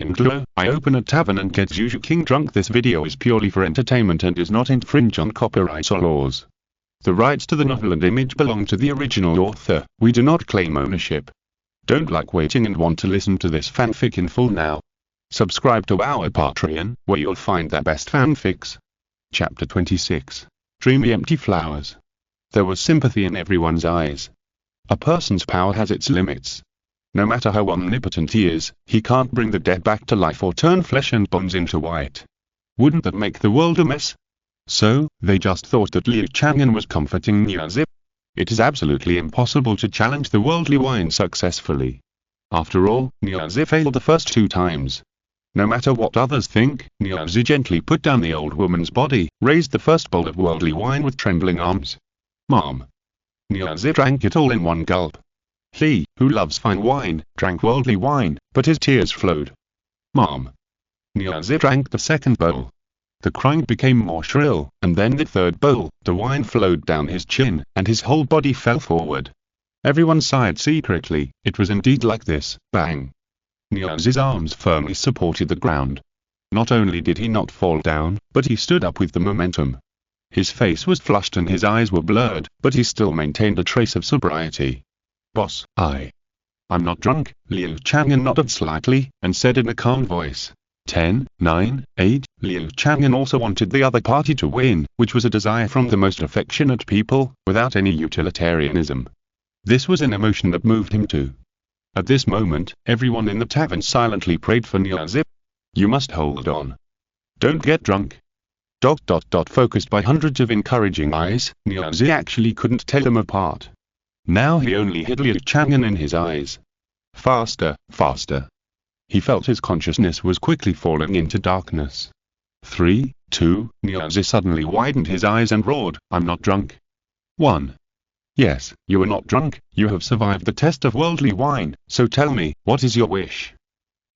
Renxue, I open a tavern and get Zhu Zhuqing drunk. This video is purely for entertainment and does not infringe on copyright or laws. The rights to the novel and image belong to the original author. We do not claim ownership. Don't like waiting and want to listen to this fanfic in full now? Subscribe to our Patreon, where you'll find the best fanfics. Chapter 26. Dreamy Empty Flowers. There was sympathy in everyone's eyes. A person's power has its limits. No matter how omnipotent he is, he can't bring the dead back to life or turn flesh and bones into white. Wouldn't that make the world a mess? So, they just thought that Liu Chang'an was comforting Niazi. It is absolutely impossible to challenge the worldly wine successfully. After all, Niazi failed the first 2 times. No matter what others think, Niazi gently put down the old woman's body, raised the first bowl of worldly wine with trembling arms. Mom. Niazi drank it all in one gulp. He, who loves fine wine, drank worldly wine, but his tears flowed. Mom. Niazi drank the second bowl. The crying became more shrill, and then the third bowl, the wine flowed down his chin, and his whole body fell forward. Everyone sighed secretly. It was indeed like this. Bang. Niazi's arms firmly supported the ground. Not only did he not fall down, but he stood up with the momentum. His face was flushed and his eyes were blurred, but he still maintained a trace of sobriety. Boss, I'm not drunk. Liu Chang'an nodded slightly, and said in a calm voice. 10, 9, 8. Liu Chang'an also wanted the other party to win, which was a desire from the most affectionate people, without any utilitarianism. This was an emotion that moved him too. At this moment, everyone in the tavern silently prayed for Niazi. You must hold on. Don't get drunk. ... Focused by hundreds of encouraging eyes, Niazi actually couldn't tell them apart. Now he only had Liu Chang'an in his eyes. Faster, faster. He felt his consciousness was quickly falling into darkness. 3, 2, Niazi suddenly widened his eyes and roared, I'm not drunk. 1. Yes, you are not drunk, you have survived the test of worldly wine, so tell me, what is your wish?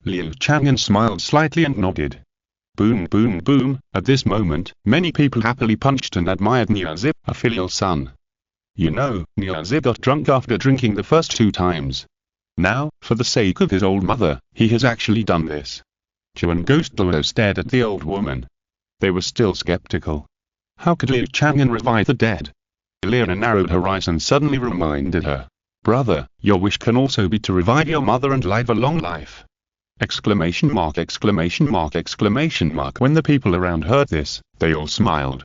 Liu Chang'an smiled slightly and nodded. Boom boom boom. At this moment, many people happily punched and admired Niazi, a filial son. You know, Niazi got drunk after drinking the first 2 times. Now, for the sake of his old mother, he has actually done this. Zhu and Ghost Douluo stared at the old woman. They were still skeptical. How could Liu Chang'an revive the dead? Liana narrowed her eyes and suddenly reminded her. Brother, your wish can also be to revive your mother and live a long life. Exclamation mark exclamation mark exclamation mark. When the people around heard this, they all smiled.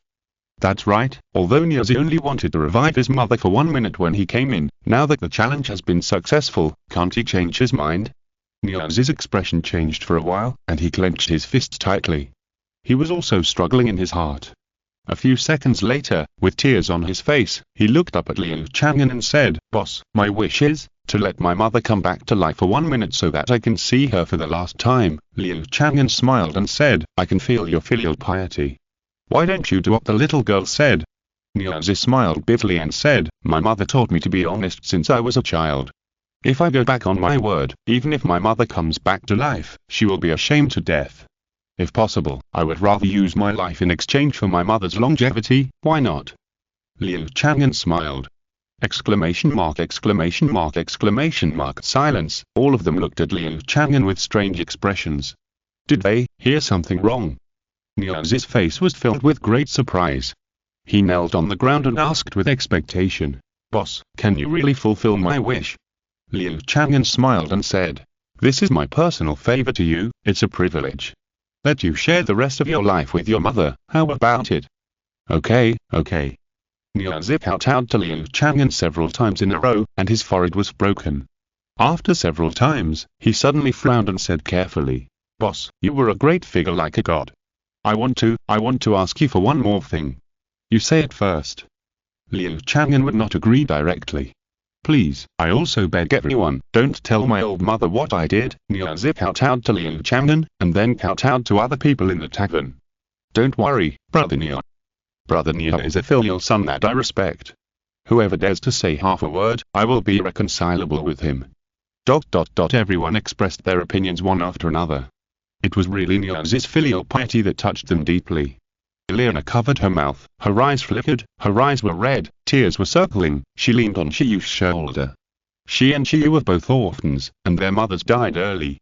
That's right, although Niazi only wanted to revive his mother for 1 minute when he came in, now that the challenge has been successful, can't he change his mind? Niazi's expression changed for a while, and he clenched his fists tightly. He was also struggling in his heart. A few seconds later, with tears on his face, he looked up at Liu Chang'an and said, Boss, my wish is to let my mother come back to life for 1 minute so that I can see her for the last time. Liu Chang'an smiled and said, I can feel your filial piety. Why don't you do what the little girl said? Niazi smiled bitterly and said, my mother taught me to be honest since I was a child. If I go back on my word, even if my mother comes back to life, she will be ashamed to death. If possible, I would rather use my life in exchange for my mother's longevity. Why not? Liu Chang'an smiled. Exclamation mark exclamation mark exclamation mark. Silence. All of them looked at Liu Chang'an with strange expressions. Did they hear something wrong? Niazi's face was filled with great surprise. He knelt on the ground and asked with expectation, Boss, can you really fulfill my wish? Liu Chang'an smiled and said, This is my personal favor to you, it's a privilege. Let you share the rest of your life with your mother, how about it? Okay. Niazi kowtowed to Liu Chang'an several times in a row, and his forehead was broken. After several times, he suddenly frowned and said carefully, Boss, you were a great figure like a god. I want to ask you for one more thing. You say it first. Liu Chang'an would not agree directly. Please, I also beg everyone, don't tell my old mother what I did. Niazi kowtowed to Liu Chang'an, and then kowtowed to other people in the tavern. Don't worry, Brother Nia. Brother Nia is a filial son that I respect. Whoever dares to say half a word, I will be reconcilable with him. ... Everyone expressed their opinions one after another. It was really Niazi's filial piety that touched them deeply. Liana covered her mouth, her eyes flickered, her eyes were red, tears were circling, she leaned on Xiao's shoulder. She and Xiao were both orphans, and their mothers died early.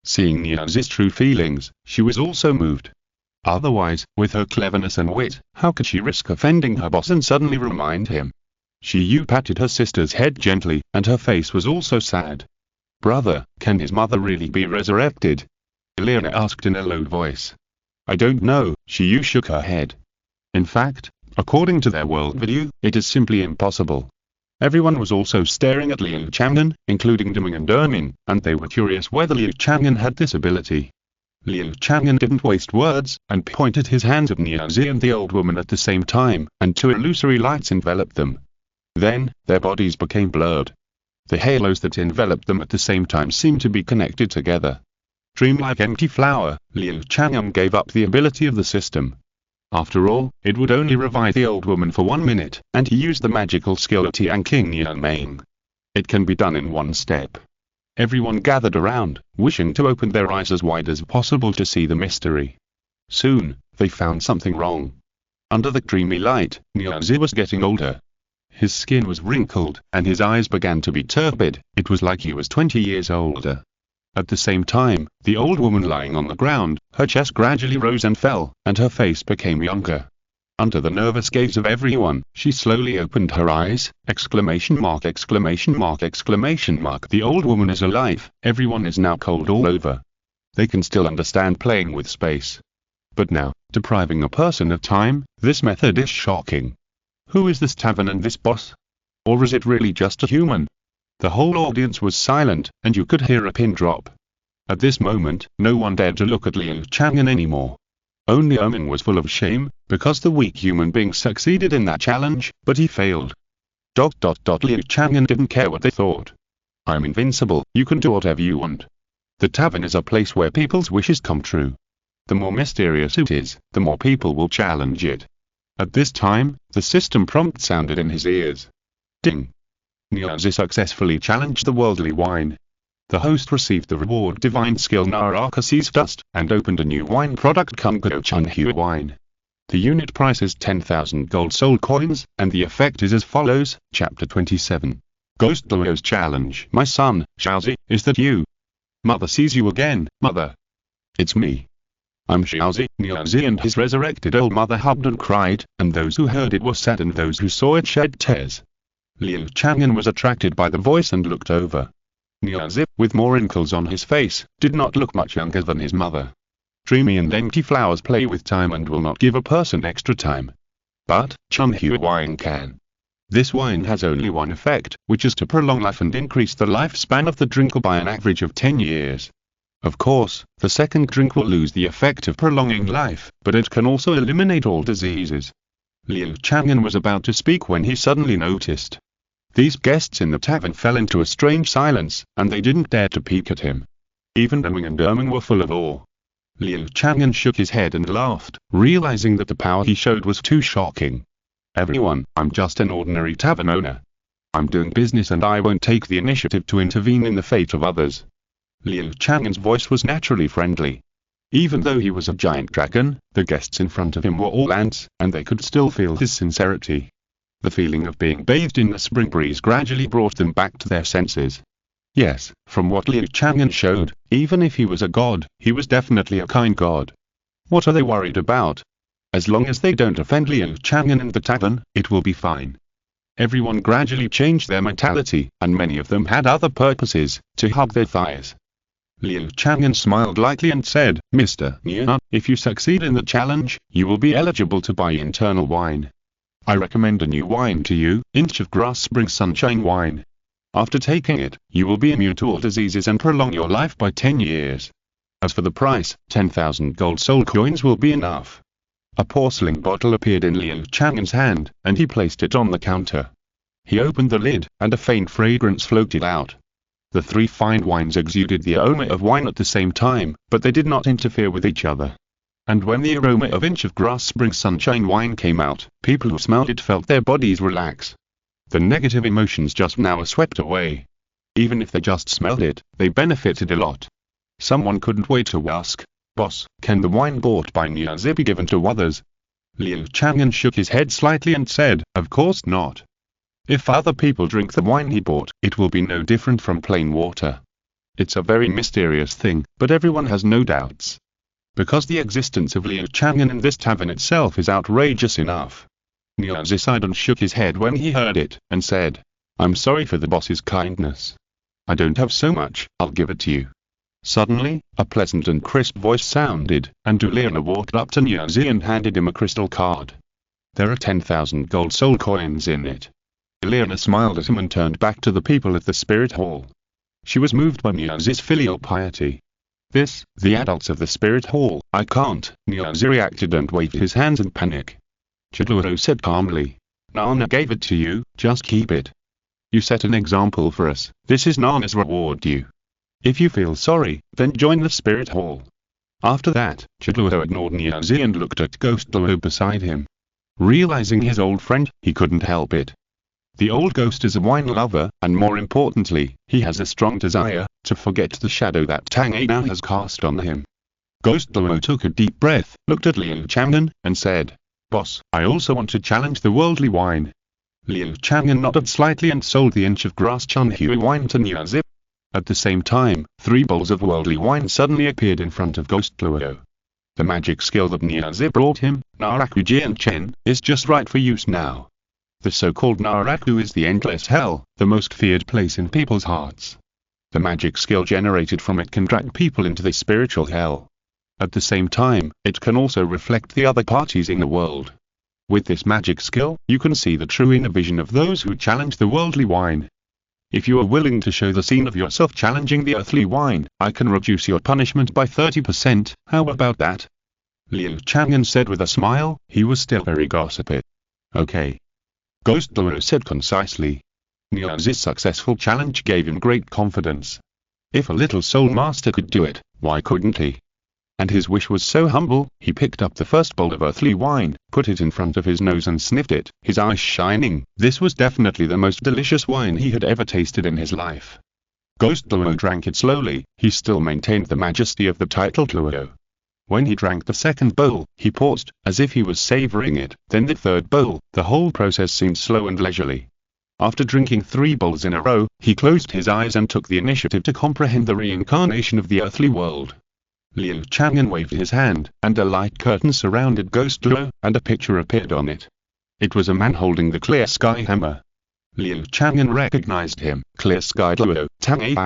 Seeing Niazi's true feelings, she was also moved. Otherwise, with her cleverness and wit, how could she risk offending her boss and suddenly remind him? Xiao Wu patted her sister's head gently, and her face was also sad. Brother, can his mother really be resurrected? Elena asked in a low voice. I don't know, Xiao Wu shook her head. In fact, according to their worldview, it is simply impossible. Everyone was also staring at Liu Chang'an, including Deming and Ermin, and they were curious whether Liu Chang'an had this ability. Liu Chang'an didn't waste words, and pointed his hands at Niazi and the old woman at the same time, and two illusory lights enveloped them. Then, their bodies became blurred. The halos that enveloped them at the same time seemed to be connected together. Dreamlike empty flower, Liu Chang'an gave up the ability of the system. After all, it would only revive the old woman for 1 minute, and he used the magical skill of Tian King Nian Meng. It can be done in one step. Everyone gathered around, wishing to open their eyes as wide as possible to see the mystery. Soon, they found something wrong. Under the dreamy light, Niazi was getting older. His skin was wrinkled, and his eyes began to be turbid. It was like he was 20 years older. At the same time, the old woman lying on the ground, her chest gradually rose and fell, and her face became younger. Under the nervous gaze of everyone, she slowly opened her eyes, exclamation mark, exclamation mark, exclamation mark. The old woman is alive, everyone is now cold all over. They can still understand playing with space. But now, depriving a person of time, this method is shocking. Who is this Tavern and this boss? Or is it really just a human? The whole audience was silent, and you could hear a pin drop. At this moment, no one dared to look at Liu Chang'an anymore. Only Ermin was full of shame, because the weak human being succeeded in that challenge, but he failed. Liu Chang'an didn't care what they thought. I'm invincible, you can do whatever you want. The tavern is a place where people's wishes come true. The more mysterious it is, the more people will challenge it. At this time, the system prompt sounded in his ears. Ding! Niazi successfully challenged the worldly wine. The host received the reward Divine Skill Naraka's Dust, and opened a new wine product Kungao Chunhui wine. The unit price is 10,000 gold soul coins, and the effect is as follows. Chapter 27. Ghost Duo's Challenge. My son, Xiaozi, is that you? Mother sees you again, mother. It's me. I'm Xiaozi. Niazi and his resurrected old mother hugged and cried, and those who heard it were sad and those who saw it shed tears. Liu Chang'an was attracted by the voice and looked over. Niazi, with more wrinkles on his face, did not look much younger than his mother. Dreamy and empty flowers play with time and will not give a person extra time. But, Chunhui wine can. This wine has only one effect, which is to prolong life and increase the lifespan of the drinker by an average of 10 years. Of course, the second drink will lose the effect of prolonging life, but it can also eliminate all diseases. Liu Chang'an was about to speak when he suddenly noticed. These guests in the tavern fell into a strange silence, and they didn't dare to peek at him. Even Deming and Ermin were full of awe. Liu Chang'an shook his head and laughed, realizing that the power he showed was too shocking. Everyone, I'm just an ordinary tavern owner. I'm doing business and I won't take the initiative to intervene in the fate of others. Liu Chang'an's voice was naturally friendly. Even though he was a giant dragon, the guests in front of him were all ants, and they could still feel his sincerity. The feeling of being bathed in the spring breeze gradually brought them back to their senses. Yes, from what Liu Chang'an showed, even if he was a god, he was definitely a kind god. What are they worried about? As long as they don't offend Liu Chang'an and the tavern, it will be fine. Everyone gradually changed their mentality, and many of them had other purposes, to hug their thighs. Liu Chang'an smiled lightly and said, Mr. Nian, if you succeed in the challenge, you will be eligible to buy internal wine. I recommend a new wine to you, Inch of Grass Spring Sunshine Wine. After taking it, you will be immune to all diseases and prolong your life by 10 years. As for the price, 10,000 gold soul coins will be enough. A porcelain bottle appeared in Liu Chang'an's hand, and he placed it on the counter. He opened the lid, and a faint fragrance floated out. The three fine wines exuded the aroma of wine at the same time, but they did not interfere with each other. And when the aroma of Inch of Grass Spring Sunshine Wine came out, people who smelled it felt their bodies relax. The negative emotions just now were swept away. Even if they just smelled it, they benefited a lot. Someone couldn't wait to ask, Boss, can the wine bought by Niazi be given to others? Liu Chang'an shook his head slightly and said, Of course not. If other people drink the wine he bought, it will be no different from plain water. It's a very mysterious thing, but everyone has no doubts. Because the existence of Liu Chang'an in this tavern itself is outrageous enough. Niazi sighed and shook his head when he heard it, and said, I'm sorry for the boss's kindness. I don't have so much, I'll give it to you. Suddenly, a pleasant and crisp voice sounded, and Douluo walked up to Niazi and handed him a crystal card. There are 10,000 gold soul coins in it. Liana smiled at him and turned back to the people at the spirit hall. She was moved by Niazi's filial piety. The adults of the spirit hall, I can't, Niazi reacted and waved his hands in panic. Douluo said calmly, Nana gave it to you, just keep it. You set an example for us, this is Nana's reward to you. If you feel sorry, then join the spirit hall. After that, Douluo ignored Niazi and looked at Ghost Douluo beside him. Realizing his old friend, he couldn't help it. The old ghost is a wine lover, and more importantly, he has a strong desire to forget the shadow that Tang Yi now has cast on him. Ghost Douluo took a deep breath, looked at Liu Chang'an, and said, Boss, I also want to challenge the worldly wine. Liu Chang'an nodded slightly and sold the inch of grass Chunhui wine to Niazi. At the same time, 3 bowls of worldly wine suddenly appeared in front of Ghost Douluo. The magic skill that Niazi brought him, Naraku Jian Chen, is just right for use now. The so-called Naraku is the endless hell, the most feared place in people's hearts. The magic skill generated from it can drag people into the spiritual hell. At the same time, it can also reflect the other parties in the world. With this magic skill, you can see the true inner vision of those who challenge the worldly wine. If you are willing to show the scene of yourself challenging the earthly wine, I can reduce your punishment by 30%, how about that? Liu Chang'an said with a smile, he was still very gossipy. Okay. Ghost Douluo said concisely. Niazi's successful challenge gave him great confidence. If a little soul master could do it, why couldn't he? And his wish was so humble, he picked up the first bowl of earthly wine, put it in front of his nose and sniffed it, his eyes shining. This was definitely the most delicious wine he had ever tasted in his life. Ghost Douluo drank it slowly, he still maintained the majesty of the title Douluo. When he drank the second bowl, he paused, as if he was savoring it, then the third bowl, the whole process seemed slow and leisurely. After drinking 3 bowls in a row, he closed his eyes and took the initiative to comprehend the reincarnation of the earthly world. Liu Chang'an waved his hand, and a light curtain surrounded Ghost Douluo, and a picture appeared on it. It was a man holding the clear sky hammer. Liu Chang'an recognized him, Clear Sky Douluo, Tang Yi.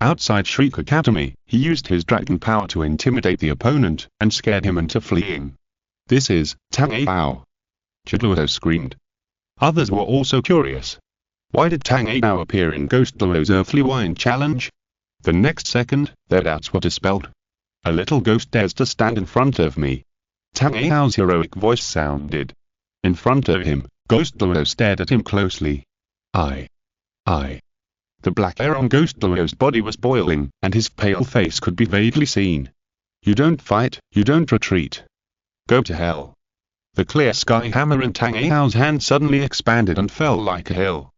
Outside Shriek Academy, he used his dragon power to intimidate the opponent, and scared him into fleeing. This is Tang Yi. Douluo screamed. Others were also curious. Why did Tang Yi appear in Ghost Douluo's earthly wine challenge? The next second, their doubts were dispelled. A little ghost dares to stand in front of me. Tang Yi's heroic voice sounded. In front of him, Ghost Douluo stared at him closely. I. The black air on Ghost Douluo's body was boiling, and his pale face could be vaguely seen. You don't fight, you don't retreat. Go to hell. The clear sky hammer in Tang Yi's hand suddenly expanded and fell like a hill.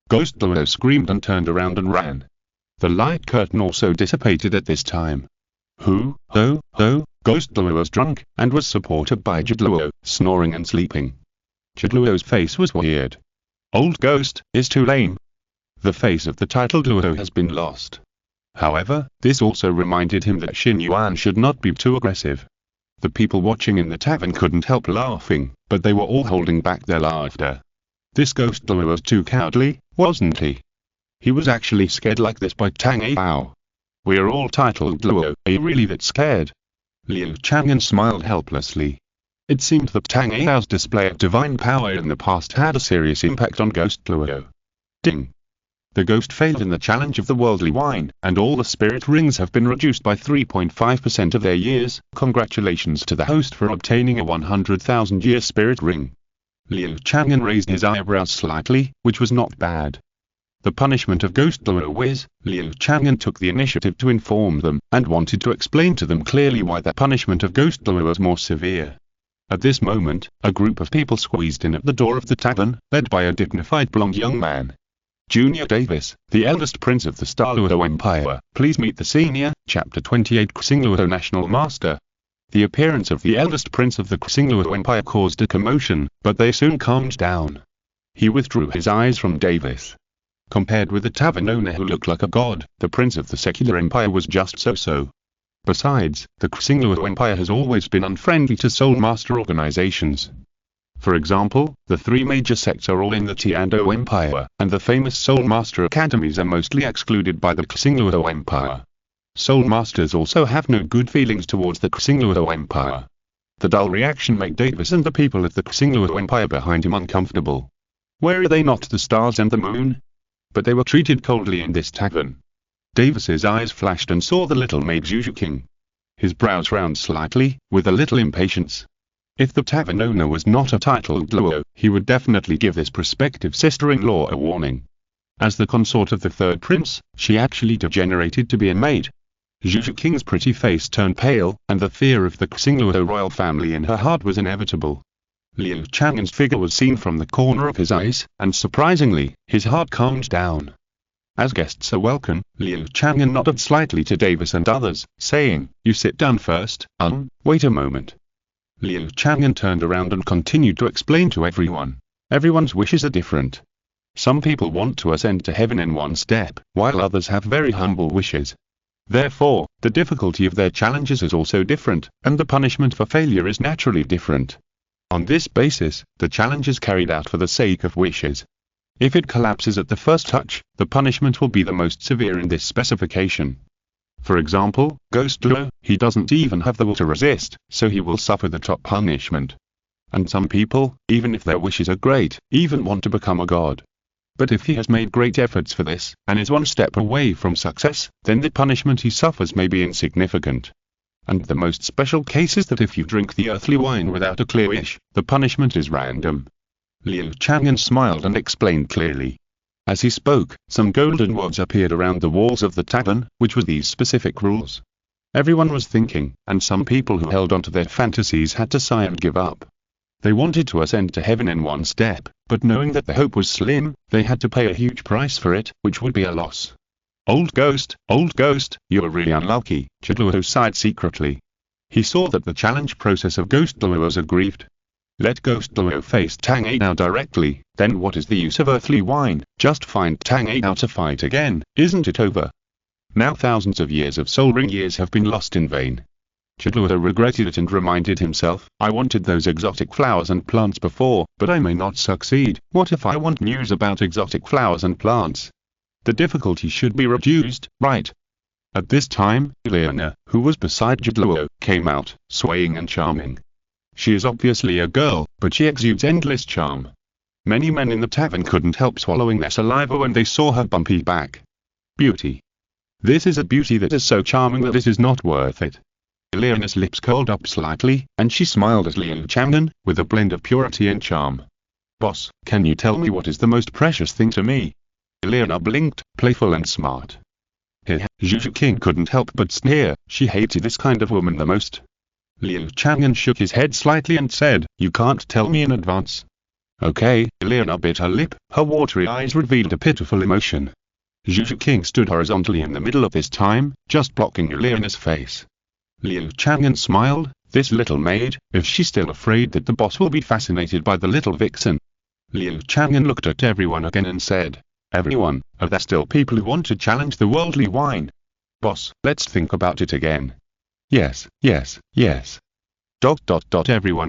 Ghost Douluo screamed and turned around and ran. The light curtain also dissipated at this time. Ghost Douluo was drunk, and was supported by Douluo, snoring and sleeping. Douluo's face was weird. Old ghost, is too lame. The face of the title Douluo has been lost. However, this also reminded him that Xin Yuan should not be too aggressive. The people watching in the tavern couldn't help laughing, but they were all holding back their laughter. This Ghost Douluo was too cowardly, wasn't he? He was actually scared like this by Tang Yi. We're all titled Douluo, are you really that scared? Liu Chang'an smiled helplessly. It seemed that Tang Yi's display of divine power in the past had a serious impact on Ghost Douluo. Ding! The ghost failed in the challenge of the worldly wine, and all the spirit rings have been reduced by 3.5% of their years. Congratulations to the host for obtaining a 100,000-year spirit ring. Liu Chang'an raised his eyebrows slightly, which was not bad. The punishment of Ghost Douluo is, Liu Chang'an took the initiative to inform them, and wanted to explain to them clearly why the punishment of Ghost Douluo was more severe. At this moment, a group of people squeezed in at the door of the tavern, led by a dignified blonde young man. Junior Davis, the eldest prince of the Douluo Empire, please meet the senior, Chapter 28 Xingluo National Master. The appearance of the eldest prince of the Xingluo Empire caused a commotion, but they soon calmed down. He withdrew his eyes from Davis. Compared with the tavern owner who looked like a god, the prince of the secular empire was just so-so. Besides, the Xingluo Empire has always been unfriendly to Soul Master organizations. For example, the three major sects are all in the Qian Dou Empire, and the famous Soul Master academies are mostly excluded by the Xingluo Empire. Soul Masters also have no good feelings towards the Xingluo Empire. The dull reaction made Davis and the people of the Xingluo Empire behind him uncomfortable. Were they not the stars and the moon? But they were treated coldly in this tavern. Davis's eyes flashed and saw the little maid Zhu Zhuqing. His brows frowned slightly, with a little impatience. If the tavern owner was not a titled Luo, he would definitely give this prospective sister-in-law a warning. As the consort of the third prince, she actually degenerated to be a maid. Zhu Zhuqing's pretty face turned pale, and the fear of the Xingluo royal family in her heart was inevitable. Liu Chang'an's figure was seen from the corner of his eyes, and surprisingly, his heart calmed down. As guests are welcome, Liu Chang'an nodded slightly to Davis and others, saying, "You sit down first, wait a moment." Liu Chang'an turned around and continued to explain to everyone. Everyone's wishes are different. Some people want to ascend to heaven in one step, while others have very humble wishes. Therefore, the difficulty of their challenges is also different, and the punishment for failure is naturally different. On this basis, the challenge is carried out for the sake of wishes. If it collapses at the first touch, the punishment will be the most severe in this specification. For example, Ghost Luo, he doesn't even have the will to resist, so he will suffer the top punishment. And some people, even if their wishes are great, even want to become a god. But if he has made great efforts for this, and is one step away from success, then the punishment he suffers may be insignificant. And the most special case is that if you drink the earthly wine without a clear wish, the punishment is random. Liu Chang'an smiled and explained clearly. As he spoke, some golden words appeared around the walls of the tavern, which were these specific rules. Everyone was thinking, and some people who held on to their fantasies had to sigh and give up. They wanted to ascend to heaven in one step, but knowing that the hope was slim, they had to pay a huge price for it, which would be a loss. Old ghost, you were really unlucky," Luo sighed secretly. He saw that the challenge process of Ghost Luo was aggrieved. Let Ghost Luo face Tang Yi now directly, then what is the use of earthly wine? Just find Tang Yi now to fight again, isn't it over? Now thousands of years of soul ring years have been lost in vain. Luo regretted it and reminded himself, I wanted those exotic flowers and plants before, but I may not succeed. What if I want news about exotic flowers and plants? The difficulty should be reduced, right? At this time, Leona, who was beside Luo, came out, swaying and charming. She is obviously a girl, but she exudes endless charm. Many men in the tavern couldn't help swallowing their saliva when they saw her bumpy back. Beauty. This is a beauty that is so charming that it is not worth it. Leona's lips curled up slightly, and she smiled at Liu Chang'an, with a blend of purity and charm. Boss, can you tell me what is the most precious thing to me? Leona blinked, playful and smart. Zhu Zhuqing couldn't help but sneer, she hated this kind of woman the most. Liu Chang'an shook his head slightly and said, you can't tell me in advance. Okay, Leona bit her lip, her watery eyes revealed a pitiful emotion. Zhu Zhuqing stood horizontally in the middle of this time, just blocking Leona's face. Liu Chang'an smiled, this little maid, if she's still afraid that the boss will be fascinated by the little vixen. Liu Chang'an looked at everyone again and said, everyone, are there still people who want to challenge the worldly wine? Boss, let's think about it again. Yes. Everyone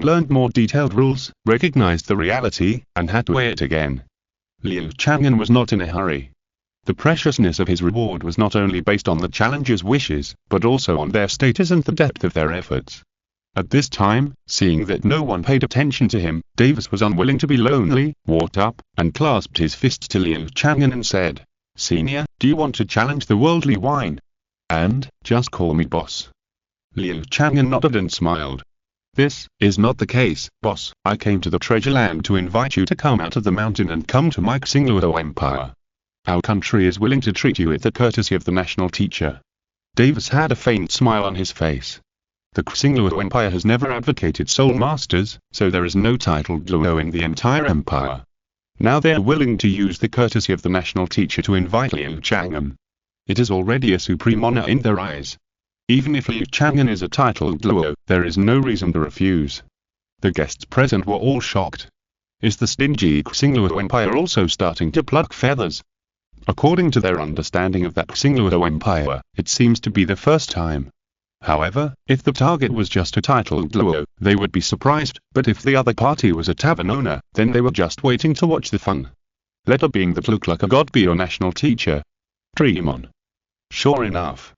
learned more detailed rules, recognized the reality, and had to weigh it again. Liu Chang'an was not in a hurry. The preciousness of his reward was not only based on the challengers' wishes, but also on their status and the depth of their efforts. At this time, seeing that no one paid attention to him, Davis was unwilling to be lonely, walked up, and clasped his fists to Liu Chang'an and said, Senior, do you want to challenge the worldly wine? And, just call me boss. Liu Chang'an nodded and smiled. This is not the case, boss. I came to the treasure land to invite you to come out of the mountain and come to my Xingluo Empire. Our country is willing to treat you with the courtesy of the national teacher. Davis had a faint smile on his face. The Xingluo Empire has never advocated soul masters, so there is no titled Luo in the entire empire. Now they are willing to use the courtesy of the national teacher to invite Liu Chang'an. It is already a supreme honor in their eyes. Even if Liu Chang'an is a titled Luo, there is no reason to refuse. The guests present were all shocked. Is the stingy Xingluo Empire also starting to pluck feathers? According to their understanding of that Xingluo Empire, it seems to be the first time. However, if the target was just a titled Luo, they would be surprised, but if the other party was a tavern owner, then they were just waiting to watch the fun. Letter being that look like a god be your national teacher. Dream on. Sure enough.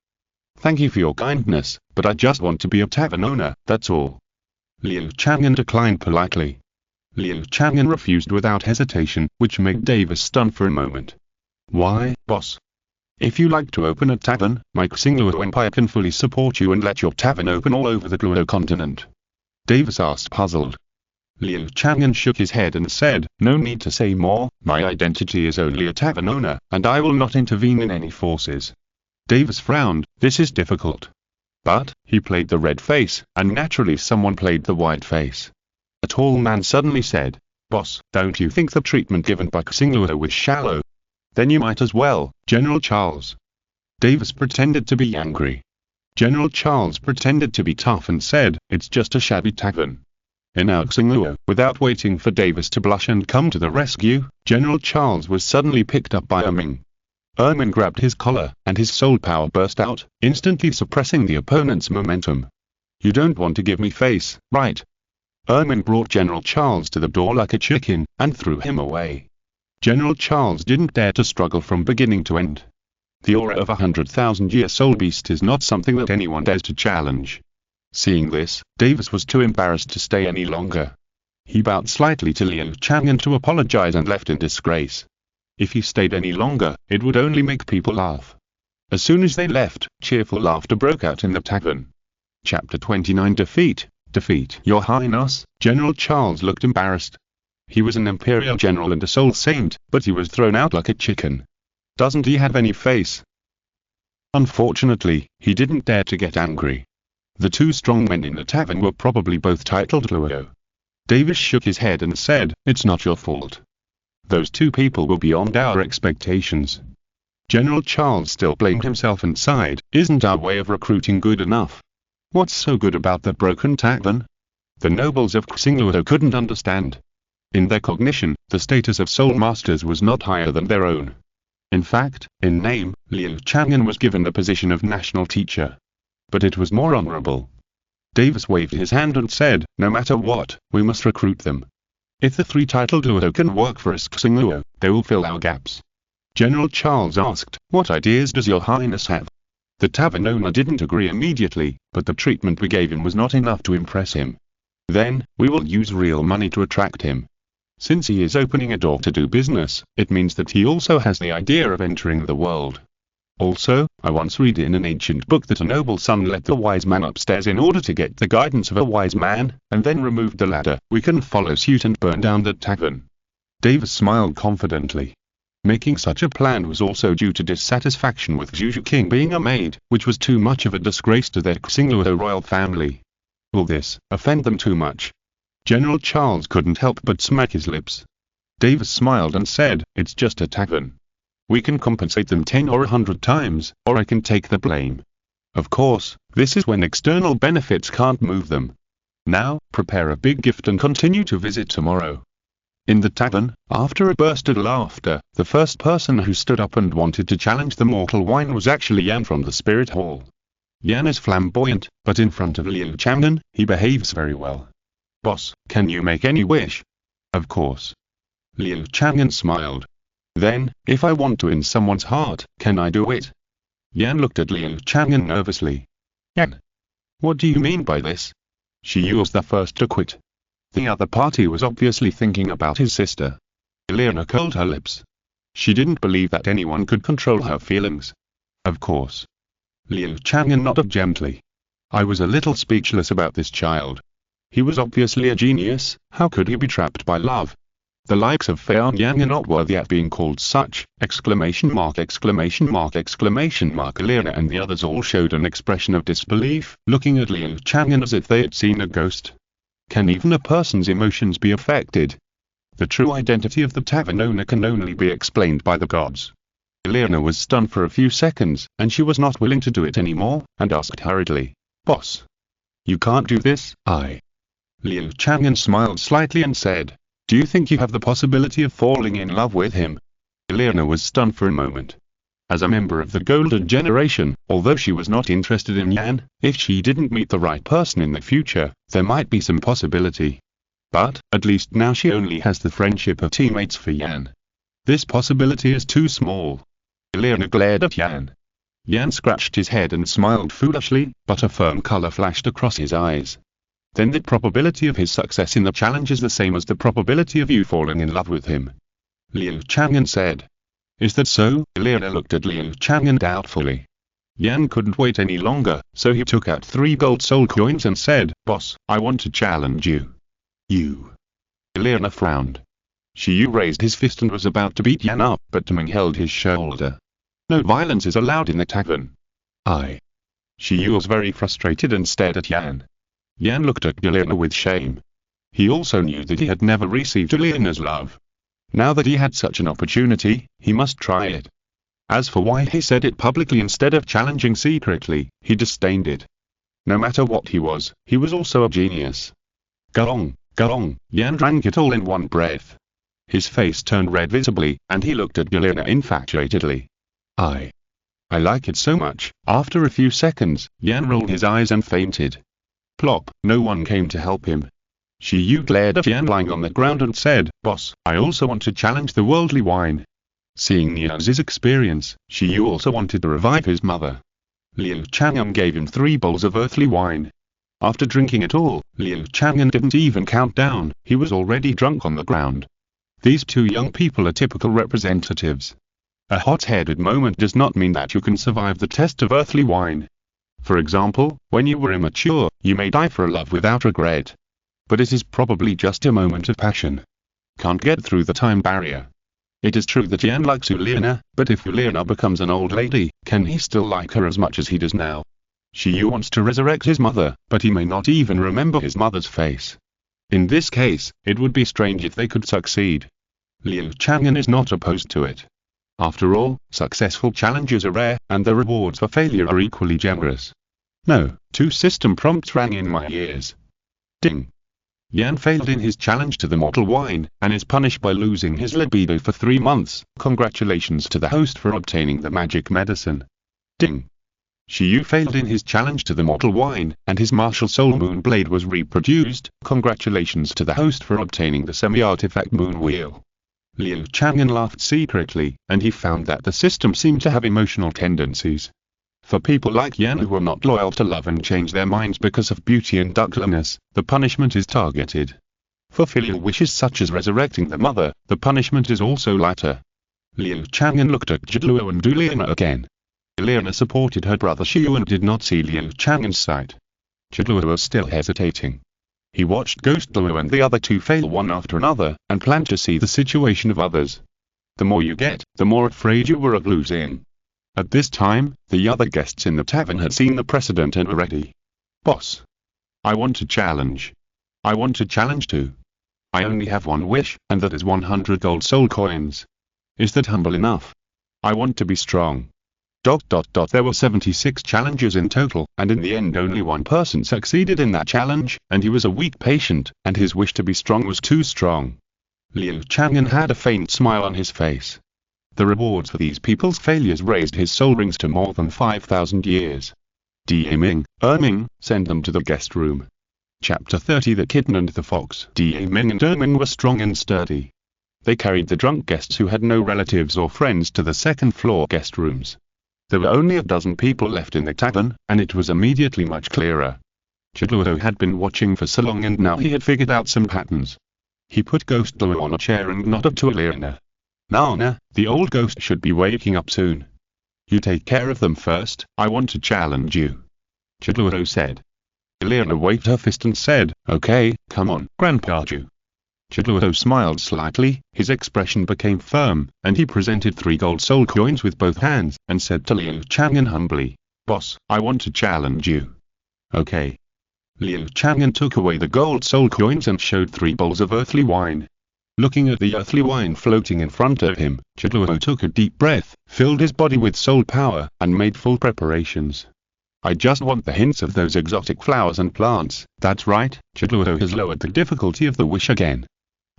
Thank you for your kindness, but I just want to be a tavern owner, that's all. Liu Chang'an declined politely. Liu Chang'an refused without hesitation, which made Davis stunned for a moment. Why, boss? If you like to open a tavern, my Xingluo Empire can fully support you and let your tavern open all over the Douluo Continent. Davis asked puzzled. Liu Chang'an shook his head and said, no need to say more, my identity is only a tavern owner, and I will not intervene in any forces. Davis frowned, this is difficult. But, he played the red face, and naturally someone played the white face. A tall man suddenly said, boss, don't you think the treatment given by Xingluo was shallow? Then you might as well, General Charles. Davis pretended to be angry. General Charles pretended to be tough and said, it's just a shabby tavern. In our Xingluo, without waiting for Davis to blush and come to the rescue, General Charles was suddenly picked up by Erming. Erming grabbed his collar, and his soul power burst out, instantly suppressing the opponent's momentum. You don't want to give me face, right? Erming brought General Charles to the door like a chicken, and threw him away. General Charles didn't dare to struggle from beginning to end. The aura of 100,000-year soul beast is not something that anyone dares to challenge. Seeing this, Davis was too embarrassed to stay any longer. He bowed slightly to Liu Chang'an to apologize and left in disgrace. If he stayed any longer, it would only make people laugh. As soon as they left, cheerful laughter broke out in the tavern. Chapter 29 Defeat. Your Highness, General Charles looked embarrassed. He was an imperial general and a soul saint, but he was thrown out like a chicken. Doesn't he have any face? Unfortunately, he didn't dare to get angry. The two strong men in the tavern were probably both titled Luo. Davis shook his head and said, it's not your fault. Those two people were beyond our expectations. General Charles still blamed himself and sighed, isn't our way of recruiting good enough? What's so good about that broken tavern? The nobles of Xingluo couldn't understand. In their cognition, the status of soul masters was not higher than their own. In fact, in name, Liu Chang'an was given the position of national teacher. But it was more honorable. Davis waved his hand and said, no matter what, we must recruit them. If the three titled Luo can work for us Xingluo, they will fill our gaps. General Charles asked, what ideas does your highness have? The tavern owner didn't agree immediately, but the treatment we gave him was not enough to impress him. Then, we will use real money to attract him. Since he is opening a door to do business, it means that he also has the idea of entering the world. Also, I once read in an ancient book that a noble son led the wise man upstairs in order to get the guidance of a wise man, and then removed the ladder. We can follow suit and burn down the tavern. Davis smiled confidently. Making such a plan was also due to dissatisfaction with Zhu Zhuqing being a maid, which was too much of a disgrace to their Xingluo royal family. Will this offend them too much? General Charles couldn't help but smack his lips. Davis smiled and said, it's just a tavern. We can compensate them 10 or 100 times, or I can take the blame. Of course, this is when external benefits can't move them. Now, prepare a big gift and continue to visit tomorrow. In the tavern, after a burst of laughter, the first person who stood up and wanted to challenge the mortal wine was actually Yan from the Spirit Hall. Yan is flamboyant, but in front of Liu Chang'an, he behaves very well. Boss, can you make any wish? Of course. Liu Chang'an smiled. Then, if I want to win someone's heart, can I do it? Yan looked at Liu Chang'an nervously. Yan. What do you mean by this? Xiao Wu was the first to quit. The other party was obviously thinking about his sister. Elena curled her lips. She didn't believe that anyone could control her feelings. Of course. Liu Chang'an nodded gently. I was a little speechless about this child. He was obviously a genius, how could he be trapped by love? The likes of Fei Yang are not worthy of being called such, ! Elena and the others all showed an expression of disbelief, looking at Liu Chang'an as if they had seen a ghost. Can even a person's emotions be affected? The true identity of the tavern owner can only be explained by the gods. Elena was stunned for a few seconds, and she was not willing to do it anymore, and asked hurriedly, Boss. You can't do this, Liu Chang'an smiled slightly and said, do you think you have the possibility of falling in love with him? Elena was stunned for a moment. As a member of the Golden Generation, although she was not interested in Yan, if she didn't meet the right person in the future, there might be some possibility. But, at least now she only has the friendship of teammates for Yan. This possibility is too small. Elena glared at Yan. Yan scratched his head and smiled foolishly, but a firm color flashed across his eyes. Then the probability of his success in the challenge is the same as the probability of you falling in love with him. Liu Chang'an said. Is that so? Elena looked at Liu Chang'an doubtfully. Yan couldn't wait any longer, so he took out 3 gold soul coins and said, Boss, I want to challenge you. You. Elena frowned. Xiao Wu raised his fist and was about to beat Yan up, but Ming held his shoulder. No violence is allowed in the tavern. Xiao Wu was very frustrated and stared at Yan. Yan looked at Elena with shame. He also knew that he had never received Elena's love. Now that he had such an opportunity, he must try it. As for why he said it publicly instead of challenging secretly, he disdained it. No matter what he was also a genius. Garong, garong, Yan drank it all in one breath. His face turned red visibly, and he looked at Elena infatuatedly. I like it so much. After a few seconds, Yan rolled his eyes and fainted. Plop, no one came to help him. Xiao Wu glared at Yan lying on the ground and said, Boss, I also want to challenge the worldly wine. Seeing Yan's experience, Xiao Wu also wanted to revive his mother. Liu Chang'an gave him 3 bowls of earthly wine. After drinking it all, Liu Chang'an didn't even count down, he was already drunk on the ground. These 2 young people are typical representatives. A hot-headed moment does not mean that you can survive the test of earthly wine. For example, when you were immature, you may die for a love without regret. But it is probably just a moment of passion. Can't get through the time barrier. It is true that Yan likes Elena, but if Elena becomes an old lady, can he still like her as much as he does now? Xiao Wu wants to resurrect his mother, but he may not even remember his mother's face. In this case, it would be strange if they could succeed. Liu Chang'an is not opposed to it. After all, successful challenges are rare, and the rewards for failure are equally generous. No, 2 system prompts rang in my ears. Ding. Yan failed in his challenge to the mortal wine, and is punished by losing his libido for 3 months. Congratulations to the host for obtaining the magic medicine. Ding. Xiao Wu failed in his challenge to the mortal wine, and his martial soul moon blade was reproduced. Congratulations to the host for obtaining the semi-artifact moon wheel. Liu Chang'an laughed secretly, and he found that the system seemed to have emotional tendencies. For people like Yan who are not loyal to love and change their minds because of beauty and ugliness, the punishment is targeted. For filial wishes such as resurrecting the mother, the punishment is also lighter. Liu Chang'an looked at Douluo and Elena again. Elena supported her brother Xiao and did not see Liu Chang'an's sight. Douluo was still hesitating. He watched Douluo and the other 2 fail one after another, and planned to see the situation of others. The more you get, the more afraid you were of losing. At this time, the other guests in the tavern had seen the precedent and were ready. Boss. I want to challenge. I want to challenge too. I only have one wish, and that is 100 gold soul coins. Is that humble enough? I want to be strong. There were 76 challenges in total, and in the end only 1 person succeeded in that challenge, and he was a weak patient, and his wish to be strong was too strong. Liu Chang'an had a faint smile on his face. The rewards for these people's failures raised his soul rings to more than 5,000 years. Ming, send them to the guest room. Chapter 30 The Kitten and the Fox. Ming and Ming were strong and sturdy. They carried the drunk guests who had no relatives or friends to the 2nd floor guest rooms. There were only a dozen people left in the tavern, and it was immediately much clearer. Douluo had been watching for so long and now he had figured out some patterns. He put Douluo on a chair and nodded to Elena. Nana, the old ghost should be waking up soon. You take care of them first, I want to challenge you. Douluo said. Elena waved her fist and said, Okay, come on, Grandpa Zhu. Douluo smiled slightly, his expression became firm, and he presented 3 gold soul coins with both hands, and said to Liu Chang'an humbly, Boss, I want to challenge you. Okay. Liu Chang'an took away the gold soul coins and showed 3 bowls of earthly wine. Looking at the earthly wine floating in front of him, Douluo took a deep breath, filled his body with soul power, and made full preparations. I just want the hints of those exotic flowers and plants. That's right, Douluo has lowered the difficulty of the wish again.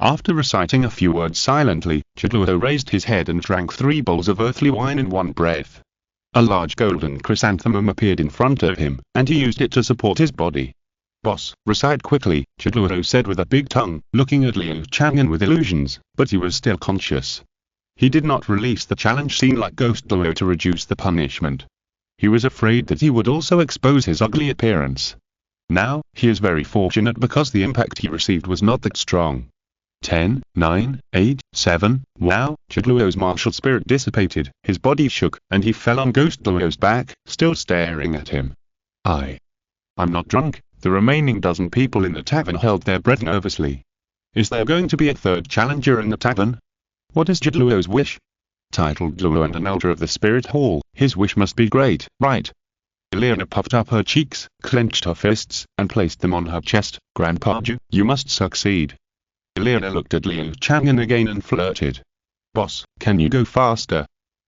After reciting a few words silently, Douluo raised his head and drank 3 bowls of earthly wine in one breath. A large golden chrysanthemum appeared in front of him, and he used it to support his body. "Boss, recite quickly," Douluo said with a big tongue, looking at Liu Chang'an with illusions, but he was still conscious. He did not release the challenge scene like Ghost Douluo to reduce the punishment. He was afraid that he would also expose his ugly appearance. Now, he is very fortunate because the impact he received was not that strong. 10, 9, 8, 7, wow, Douluo's martial spirit dissipated, his body shook, and he fell on Ghost Douluo's back, still staring at him. I'm not drunk. The remaining dozen people in the tavern held their breath nervously. Is there going to be a third challenger in the tavern? What is Douluo's wish? Titled Douluo and an elder of the spirit hall, his wish must be great, right? Liana puffed up her cheeks, clenched her fists, and placed them on her chest. Grandpa Zhu, you must succeed. Liana looked at Liu Chang'an again and flirted. Boss, can you go faster?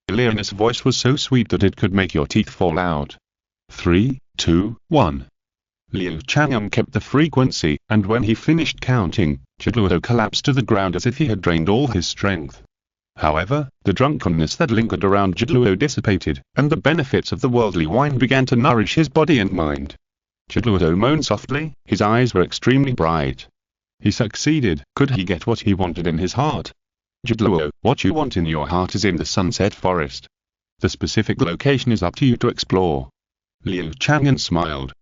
Liana's voice was so sweet that it could make your teeth fall out. 3, 2, 1. Liu Chang'an kept the frequency, and when he finished counting, Douluo collapsed to the ground as if he had drained all his strength. However, the drunkenness that lingered around Douluo dissipated, and the benefits of the worldly wine began to nourish his body and mind. Douluo moaned softly, his eyes were extremely bright. He succeeded. Could he get what he wanted in his heart? Douluo, what you want in your heart is in the Sunset Forest. The specific location is up to you to explore. Liu Chang'an smiled.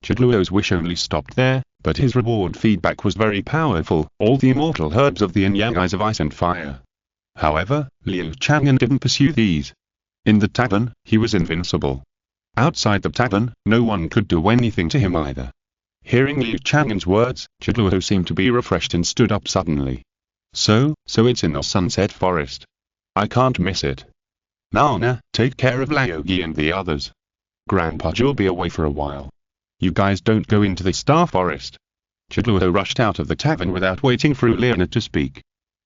Douluo's wish only stopped there, but his reward feedback was very powerful, all the immortal herbs of the yin-yang eyes of ice and fire. However, Liu Chang'an didn't pursue these. In the tavern, he was invincible. Outside the tavern, no one could do anything to him either. Hearing Liu Chang'an's words, Douluo seemed to be refreshed and stood up suddenly. So it's in the Sunset Forest. I can't miss it. Nana, take care of Laogi and the others. Grandpa Zhu'll be away for a while. You guys don't go into the Star Forest. Douluo rushed out of the tavern without waiting for Liana to speak.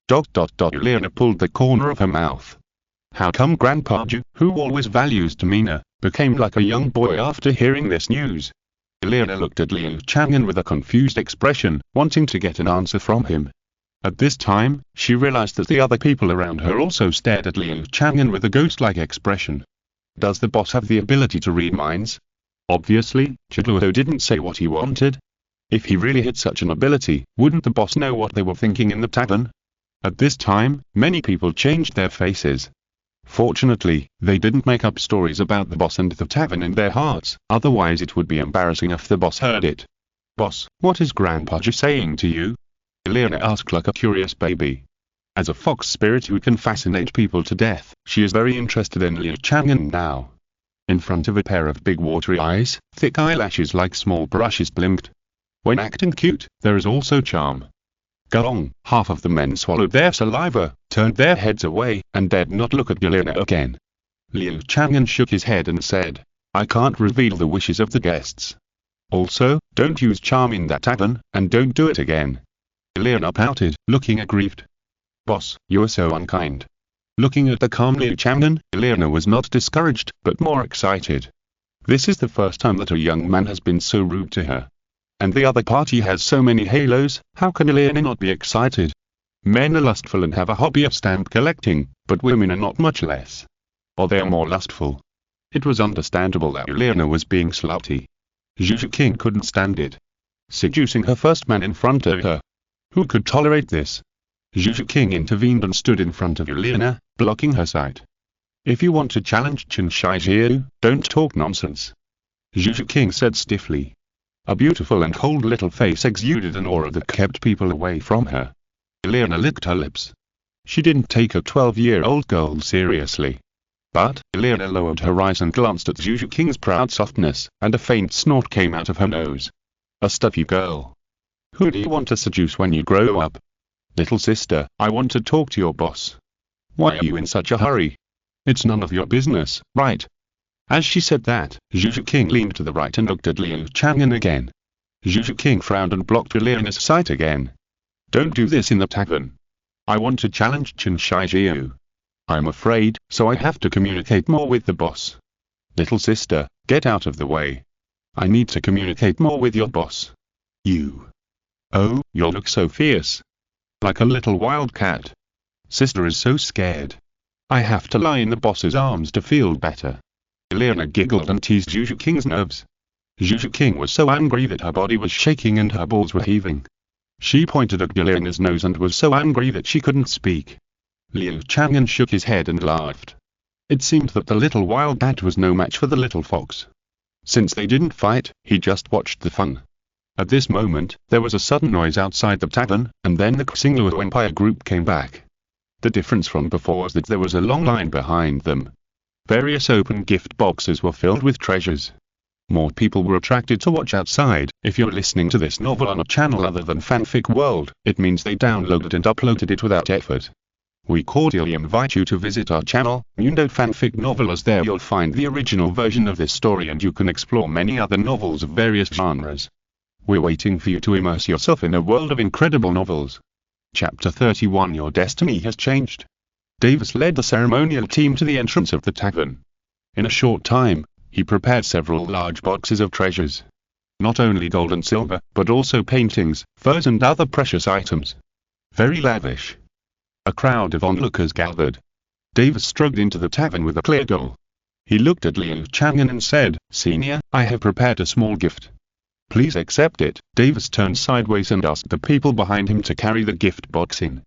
Liana pulled the corner of her mouth. How come Grandpa Zhu, who always values demeanor, became like a young boy after hearing this news? Liana looked at Liu Chang'an with a confused expression, wanting to get an answer from him. At this time, she realized that the other people around her also stared at Liu Chang'an with a ghost-like expression. Does the boss have the ability to read minds? Obviously, Douluo didn't say what he wanted. If he really had such an ability, wouldn't the boss know what they were thinking in the tavern? At this time, many people changed their faces. Fortunately, they didn't make up stories about the boss and the tavern in their hearts, otherwise it would be embarrassing if the boss heard it. Boss, what is Grandpa Zhu saying to you? Liana asked like a curious baby. As a fox spirit who can fascinate people to death, she is very interested in Liu Chang'an now. In front of a pair of big watery eyes, thick eyelashes like small brushes blinked. When acting cute, there is also charm. Gong, half of the men swallowed their saliva, turned their heads away, and dared not look at Liana again. Liu Chang'an shook his head and said, I can't reveal the wishes of the guests. Also, don't use charm in that tavern, and don't do it again. Liana pouted, looking aggrieved. Boss, you are so unkind. Looking at the calm Liu Chang'an, Liana was not discouraged, but more excited. This is the first time that a young man has been so rude to her. And the other party has so many halos, how can Liana not be excited? Men are lustful and have a hobby of stamp collecting, but women are not much less. Or they are more lustful. It was understandable that Liana was being slutty. Zhu Zhuqing couldn't stand it. Seducing her first man in front of her. Who could tolerate this? Zhu Zhuqing intervened and stood in front of Liana, blocking her sight. If you want to challenge Qian Renxue, don't talk nonsense. Zhu Zhuqing said stiffly. A beautiful and cold little face exuded an aura that kept people away from her. Liana licked her lips. She didn't take a 12-year-old girl seriously. But, Liana lowered her eyes and glanced at Zhu Zhuqing's proud softness, and a faint snort came out of her nose. A stuffy girl. Who do you want to seduce when you grow up? Little sister, I want to talk to your boss. Why are you in such a hurry? It's none of your business, right? As she said that, Zhu Zhuqing leaned to the right and looked at Liu Chang'an again. Zhu Zhuqing frowned and blocked Liana's sight again. Don't do this in the tavern. I want to challenge Qian Renxue. I'm afraid, so I have to communicate more with the boss. Little sister, get out of the way. I need to communicate more with your boss. You. Oh, you look so fierce. like a little wild cat. Sister is so scared. I have to lie in the boss's arms to feel better. Liu giggled and teased Zhu Zhuqing's nerves. Zhu Zhuqing was so angry that her body was shaking and her balls were heaving. She pointed at Liu's nose and was so angry that she couldn't speak. Liu Chang'an shook his head and laughed. It seemed that the little wild cat was no match for the little fox. Since they didn't fight, he just watched the fun. At this moment, there was a sudden noise outside the tavern, and then the Xingluo Empire group came back. The difference from before was that there was a long line behind them. Various open gift boxes were filled with treasures. More people were attracted to watch outside. If you're listening to this novel on a channel other than Fanfic World, it means they downloaded and uploaded it without effort. We cordially invite you to visit our channel, Mundo Fanfic Novel, as there you'll find the original version of this story and you can explore many other novels of various genres. We're waiting for you to immerse yourself in a world of incredible novels. Chapter 31 Your Destiny Has Changed. Davis led the ceremonial team to the entrance of the tavern. In a short time, he prepared several large boxes of treasures. Not only gold and silver, but also paintings, furs and other precious items. Very lavish. A crowd of onlookers gathered. Davis strode into the tavern with a clear goal. He looked at Liu Chang'an and said, "Senior, I have prepared a small gift. Please accept it." Davis turned sideways and asked the people behind him to carry the gift box in.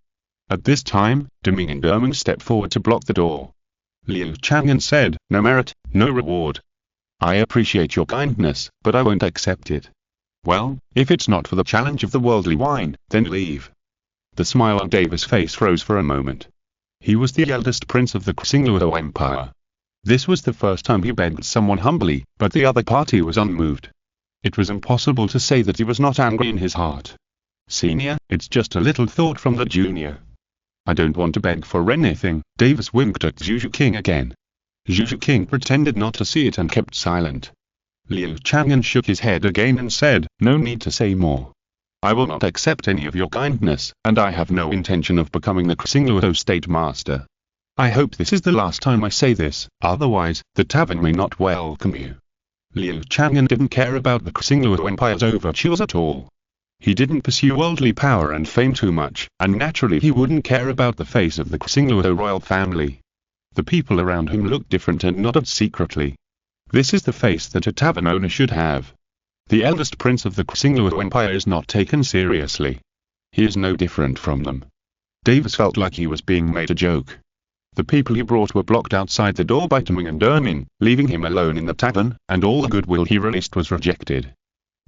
At this time, Deming and Derming stepped forward to block the door. Liu Chang'an said, "No merit, no reward. I appreciate your kindness, but I won't accept it." "Well, if it's not for the challenge of the worldly wine, then leave." The smile on Davis' face froze for a moment. He was the eldest prince of the Xingluo Empire. This was the first time he begged someone humbly, but the other party was unmoved. It was impossible to say that he was not angry in his heart. "Senior, it's just a little thought from the junior." "I don't want to beg for anything." Davis winked at Zhu Zhuqing again. Zhu Zhuqing pretended not to see it and kept silent. Liu Chang'an shook his head again and said, "No need to say more. I will not accept any of your kindness, and I have no intention of becoming the Xingluo State Master. I hope this is the last time I say this, otherwise, the tavern may not welcome you." Liu Chang'an didn't care about the Xingluo Empire's overtures at all. He didn't pursue worldly power and fame too much, and naturally he wouldn't care about the face of the Xingluo royal family. The people around him looked different and nodded secretly. This is the face that a tavern owner should have. The eldest prince of the Xingluo Empire is not taken seriously. He is no different from them. Davis felt like he was being made a joke. The people he brought were blocked outside the door by Deming and Derming, leaving him alone in the tavern, and all the goodwill he released was rejected.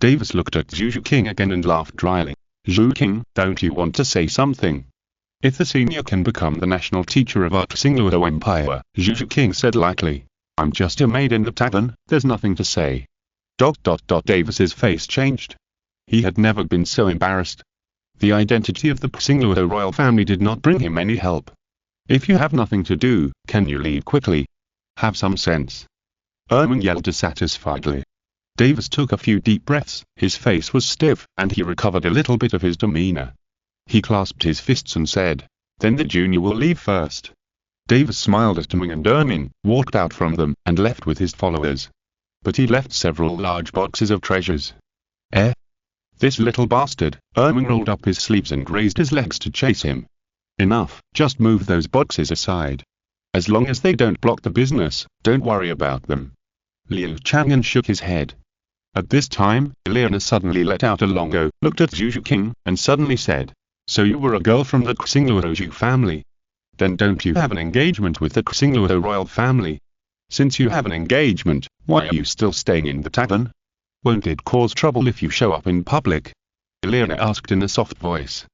Davis looked at Zhu Zhuqing again and laughed dryly. "Zhu King, don't you want to say something?" "If the senior can become the national teacher of our Xingluo Empire," Zhu Zhuqing said lightly. "I'm just a maid in the tavern, there's nothing to say." Davis's face changed. He had never been so embarrassed. The identity of the Xingluo royal family did not bring him any help. "If you have nothing to do, can you leave quickly? Have some sense." Erming yelled dissatisfiedly. Davis took a few deep breaths, his face was stiff, and he recovered a little bit of his demeanor. He clasped his fists and said, "Then the junior will leave first." Davis smiled at Deming and Derming, walked out from them, and left with his followers. But he left several large boxes of treasures. This little bastard." Erming rolled up his sleeves and raised his legs to chase him. "Enough, just move those boxes aside. As long as they don't block the business, don't worry about them." Liu Chang'an shook his head. At this time, Liu suddenly let out a long go, looked at Zhu Zhuqing, and suddenly said, "So you were a girl from the Xingluo family? Then don't you have an engagement with the Xingluo royal family? Since you have an engagement, why are you still staying in the tavern? Won't it cause trouble if you show up in public?" Liu asked in a soft voice.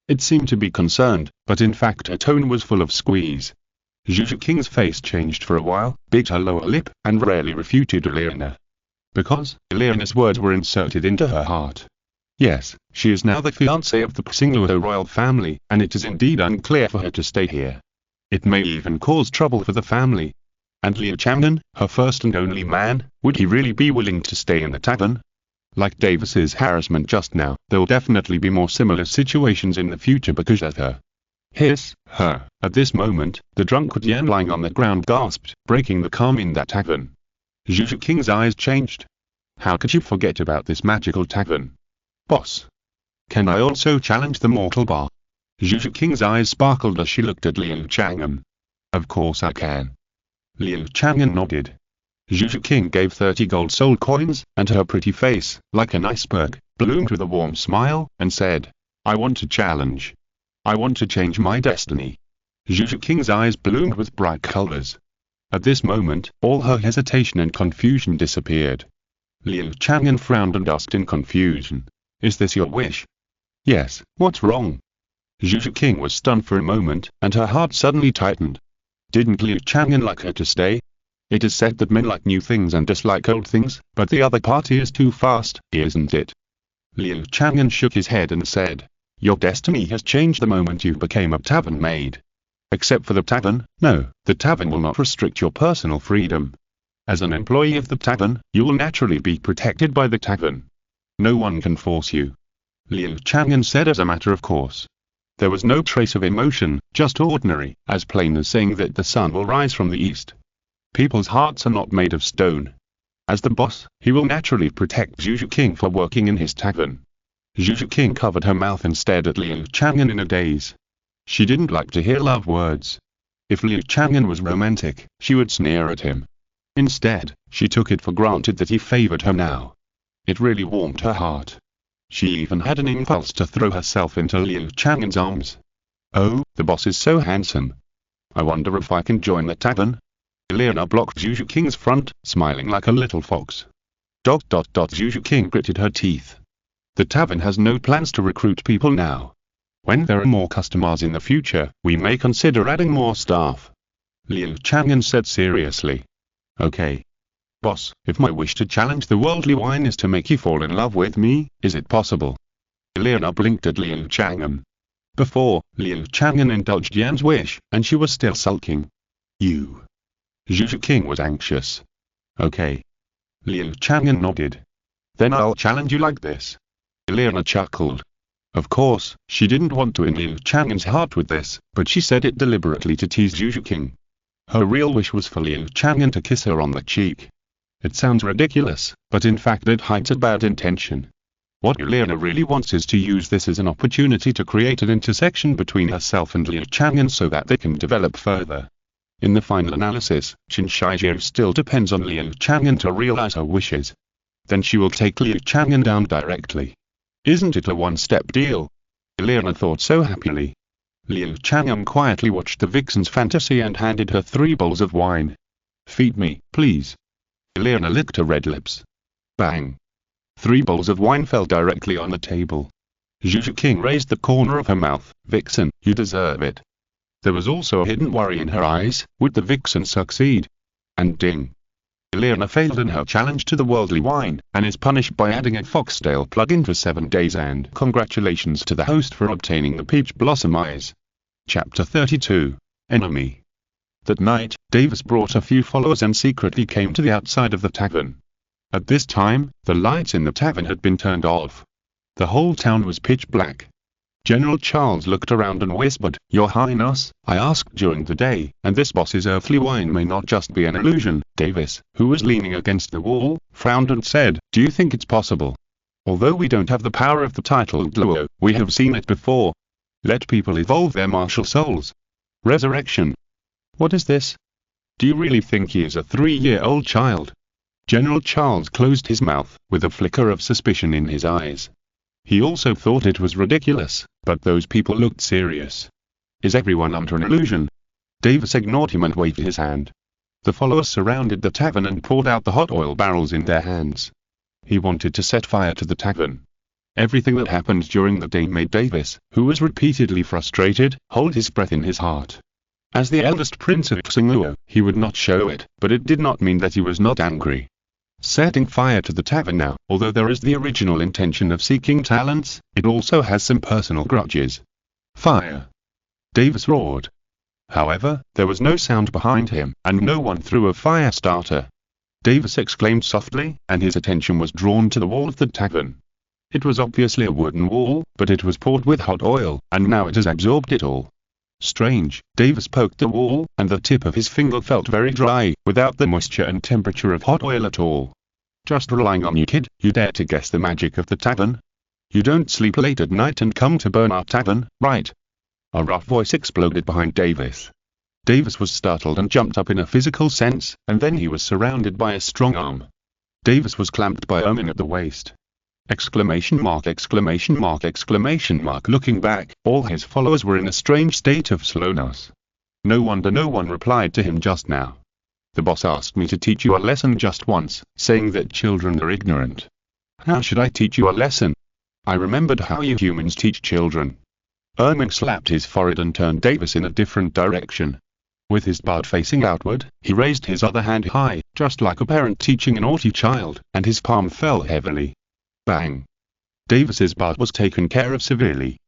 It seemed to be concerned, but in fact her tone was full of squeeze. Zhu Zhuqing's face changed for a while, bit her lower lip, and rarely refuted Liu. Because Liu's words were inserted into her heart. Yes, she is now the fiancée of the Xingluo royal family, and it is indeed unclear for her to stay here. It may even cause trouble for the family. And Liu Chang'an, her first and only man, would he really be willing to stay in the tavern? Like Davis's harassment just now, there will definitely be more similar situations in the future because of her. Hiss, her. At this moment, the drunkard Yan lying on the ground gasped, breaking the calm in that tavern. Zhu Zhuqing's eyes changed. How could you forget about this magical tavern? "Boss. Can I also challenge the mortal bar?" Zhu Zhuqing's eyes sparkled as she looked at Liu Chang'an. Of course I can. Liu Chang'an nodded. Zhu Zhuqing gave 30 gold soul coins, and her pretty face, like an iceberg, bloomed with a warm smile, and said, I want to challenge. I want to change my destiny. Zhu Zhuqing's eyes bloomed with bright colors. At this moment, all her hesitation and confusion disappeared. Liu Chang'an frowned and asked in confusion, Is this your wish? Yes, what's wrong? Zhu Zhuqing was stunned for a moment, and her heart suddenly tightened. Didn't Liu Chang'an like her to stay? It is said that men like new things and dislike old things, but the other party is too fast, isn't it? Liu Chang'an shook his head and said, Your destiny has changed the moment you became a tavern maid. Except for the tavern, no, the tavern will not restrict your personal freedom. As an employee of the tavern, you will naturally be protected by the tavern. No one can force you. Liu Chang'an said as a matter of course. There was no trace of emotion, just ordinary, as plain as saying that the sun will rise from the east. People's hearts are not made of stone. As the boss, he will naturally protect Zhu Zhuqing for working in his tavern. Zhu Zhuqing covered her mouth and stared at Liu Chang'an in a daze. She didn't like to hear love words. If Liu Chang'an was romantic, she would sneer at him. Instead, she took it for granted that he favored her now. It really warmed her heart. She even had an impulse to throw herself into Liu Chang'an's arms. Oh, the boss is so handsome. I wonder if I can join the tavern? Elena blocked Zhu Zhuqing's front, smiling like a little fox. Zhu Zhuqing gritted her teeth. The tavern has no plans to recruit people now. When there are more customers in the future, we may consider adding more staff. Liu Chang'an said seriously. Okay. Boss, if my wish to challenge the worldly wine is to make you fall in love with me, is it possible? Elena blinked at Liu Chang'an. Before, Liu Chang'an indulged Yan's wish, and she was still sulking. You. Zhu Zhuqing was anxious. Okay. Liu Chang'an nodded. Then I'll challenge you like this. Elena chuckled. Of course, she didn't want to in Liu Chang'an's heart with this, but she said it deliberately to tease Zhu Zhuqing. Her real wish was for Liu Chang'an to kiss her on the cheek. It sounds ridiculous, but in fact it hides a bad intention. What Elena really wants is to use this as an opportunity to create an intersection between herself and Liu Chang'an so that they can develop further. In the final analysis, Qin Shijiao still depends on Liu Chang'an to realize her wishes. Then she will take Liu Chang'an down directly. Isn't it a one-step deal? Elena thought so happily. Liu Chang'an quietly watched the vixen's fantasy and handed her 3 bowls of wine. Feed me, please. Elena licked her red lips. Bang. 3 bowls of wine fell directly on the table. Zhu Zhuqing raised the corner of her mouth. Vixen, you deserve it. There was also a hidden worry in her eyes. Would the vixen succeed? And ding. Elena failed in her challenge to the worldly wine, and is punished by adding a foxtail plug-in for 7 days, and congratulations to the host for obtaining the peach blossom eyes. Chapter 32. Enemy. That night, Davis brought a few followers and secretly came to the outside of the tavern. At this time, the lights in the tavern had been turned off. The whole town was pitch black. General Charles looked around and whispered, Your Highness, I asked during the day, and this boss's earthly wine may not just be an illusion. Davis, who was leaning against the wall, frowned and said, Do you think it's possible? Although we don't have the power of the title Douluo, we have seen it before. Let people evolve their martial souls. Resurrection. What is this? Do you really think he is a 3-year-old child? General Charles closed his mouth, with a flicker of suspicion in his eyes. He also thought it was ridiculous, but those people looked serious. Is everyone under an illusion? Davis ignored him and waved his hand. The followers surrounded the tavern and poured out the hot oil barrels in their hands. He wanted to set fire to the tavern. Everything that happened during the day made Davis, who was repeatedly frustrated, hold his breath in his heart. As the eldest prince of Xingluo, he would not show it, but it did not mean that he was not angry. Setting fire to the tavern now, although there is the original intention of seeking talents, it also has some personal grudges. Fire! Davis roared. However, there was no sound behind him, and no one threw a fire starter. Davis exclaimed softly, and his attention was drawn to the wall of the tavern. It was obviously a wooden wall, but it was poured with hot oil, and now it has absorbed it all. Strange. Davis poked the wall, and the tip of his finger felt very dry, without the moisture and temperature of hot oil at all. Just relying on you, kid. You dare to guess the magic of the tavern? You don't sleep late at night and come to burn our tavern, right? A rough voice exploded behind Davis. Davis was startled and jumped up in a physical sense, and then he was surrounded by a strong arm. Davis was clamped by Ermin at the waist. Exclamation mark, exclamation mark, exclamation mark. Looking back, all his followers were in a strange state of slowness. No wonder no one replied to him just now. The boss asked me to teach you a lesson just once, saying that children are ignorant. How should I teach you a lesson? I remembered how you humans teach children. Ermin slapped his forehead and turned Davis in a different direction. With his bud facing outward, he raised his other hand high, just like a parent teaching a naughty child, and his palm fell heavily. Bang! Davis's butt was taken care of severely.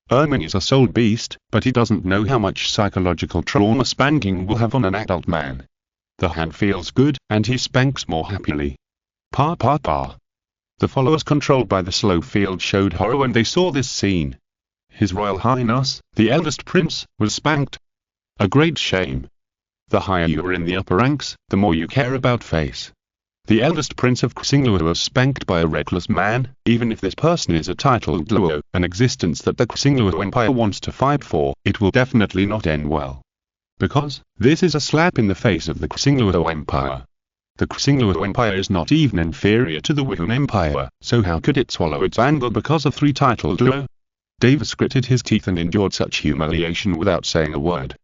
Ermin is a soul beast, but he doesn't know how much psychological trauma spanking will have on an adult man. The hand feels good, and he spanks more happily. Pa pa pa. The followers controlled by the slow field showed horror when they saw this scene. His Royal Highness, the eldest prince, was spanked. A great shame. The higher you are in the upper ranks, the more you care about face. The eldest prince of Xingluo was spanked by a reckless man, even if this person is a titled Luo, an existence that the Xingluo Empire wants to fight for, it will definitely not end well. Because, this is a slap in the face of the Xingluo Empire. The Xingluo Empire is not even inferior to the Wuhan Empire, so how could it swallow its anger because of 3 titled Luo? Davis gritted his teeth and endured such humiliation without saying a word.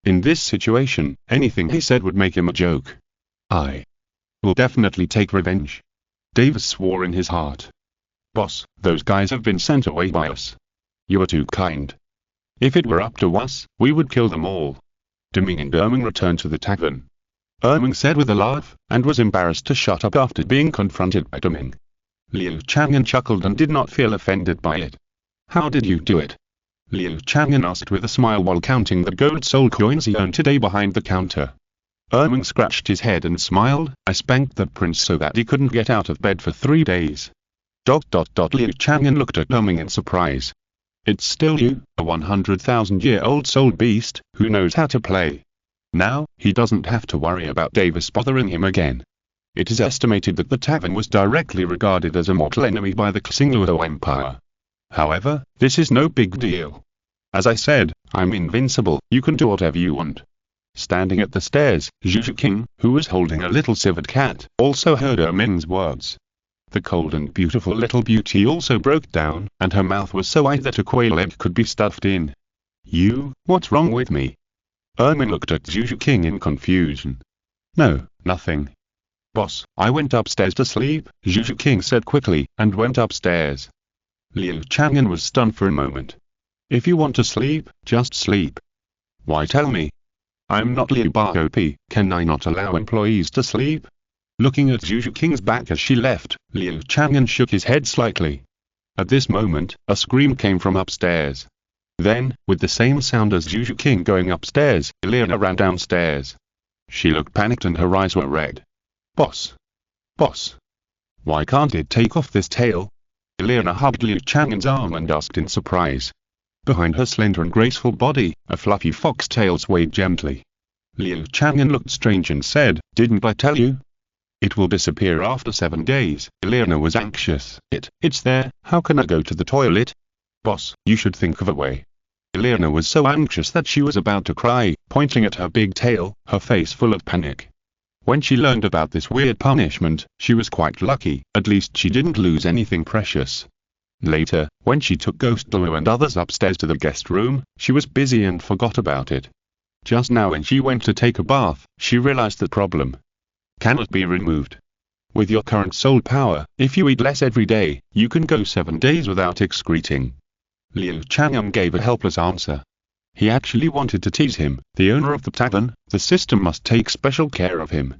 In this situation, anything he said would make him a joke. I will definitely take revenge. Davis swore in his heart. Boss, those guys have been sent away by us. You are too kind. If it were up to us, we would kill them all. Deming and Ermin returned to the tavern. Ermin said with a laugh, and was embarrassed to shut up after being confronted by Deming. Liu Chang'an chuckled and did not feel offended by it. How did you do it? Liu Chang'an asked with a smile while counting the gold soul coins he earned today behind the counter. Ermin scratched his head and smiled. I spanked the prince so that he couldn't get out of bed for 3 days. Liu Chang'an looked at Ermin in surprise. It's still you, a 100,000-year-old soul beast, who knows how to play. Now, he doesn't have to worry about Davis bothering him again. It is estimated that the tavern was directly regarded as a mortal enemy by the Xingluo Empire. However, this is no big deal. As I said, I'm invincible, you can do whatever you want. Standing at the stairs, Zhu Zhuqing, who was holding a little civet cat, also heard Ermin's words. The cold and beautiful little beauty also broke down, and her mouth was so wide that a quail egg could be stuffed in. What's wrong with me? Ermin looked at Zhu Zhuqing in confusion. No, nothing. Boss, I went upstairs to sleep, Zhu Zhuqing said quickly, and went upstairs. Liu Chang'an was stunned for a moment. If you want to sleep, just sleep. Why tell me? I'm not Liu Baopi, can I not allow employees to sleep? Looking at Zhu Zhuqing's back as she left, Liu Chang'an shook his head slightly. At this moment, a scream came from upstairs. Then, with the same sound as Zhu Zhuqing going upstairs, Elena ran downstairs. She looked panicked and her eyes were red. Boss! Boss! Why can't it take off this tail? Elena hugged Liu Chang'an's arm and asked in surprise. Behind her slender and graceful body, a fluffy foxtail swayed gently. Liu Chang'an looked strange and said, Didn't I tell you? It will disappear after 7 days. Elena was anxious. It's there, how can I go to the toilet? Boss, you should think of a way. Elena was so anxious that she was about to cry, pointing at her big tail, her face full of panic. When she learned about this weird punishment, she was quite lucky, at least she didn't lose anything precious. Later, when she took Ghost Douluo and others upstairs to the guest room, she was busy and forgot about it. Just now when she went to take a bath, she realized the problem cannot be removed. With your current soul power, if you eat less every day, you can go 7 days without excreting. Liu Chang'an gave a helpless answer. He actually wanted to tease him, the owner of the tavern, the system must take special care of him.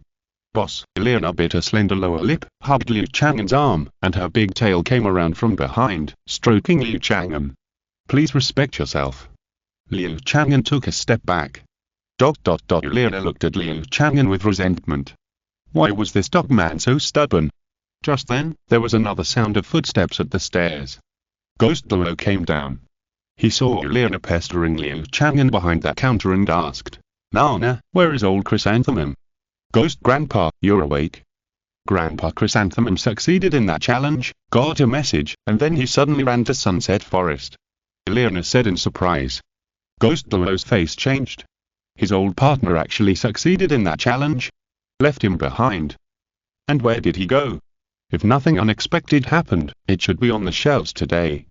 Boss, Elena bit her slender lower lip, hugged Liu Chang'an's arm, and her big tail came around from behind, stroking Liu Chang'an. Please respect yourself. Liu Chang'an took a step back. Elena looked at Liu Chang'an with resentment. Why was this dog man so stubborn? Just then, there was another sound of footsteps at the stairs. Ghost Douluo came down. He saw Elena pestering Liu Chang'an behind that counter and asked, Nana, where is old Chrysanthemum? Ghost Grandpa, you're awake. Grandpa Chrysanthemum succeeded in that challenge, got a message, and then he suddenly ran to Sunset Forest. Elena said in surprise. Ghost Douluo's face changed. His old partner actually succeeded in that challenge. Left him behind. And where did he go? If nothing unexpected happened, it should be on the shelves today.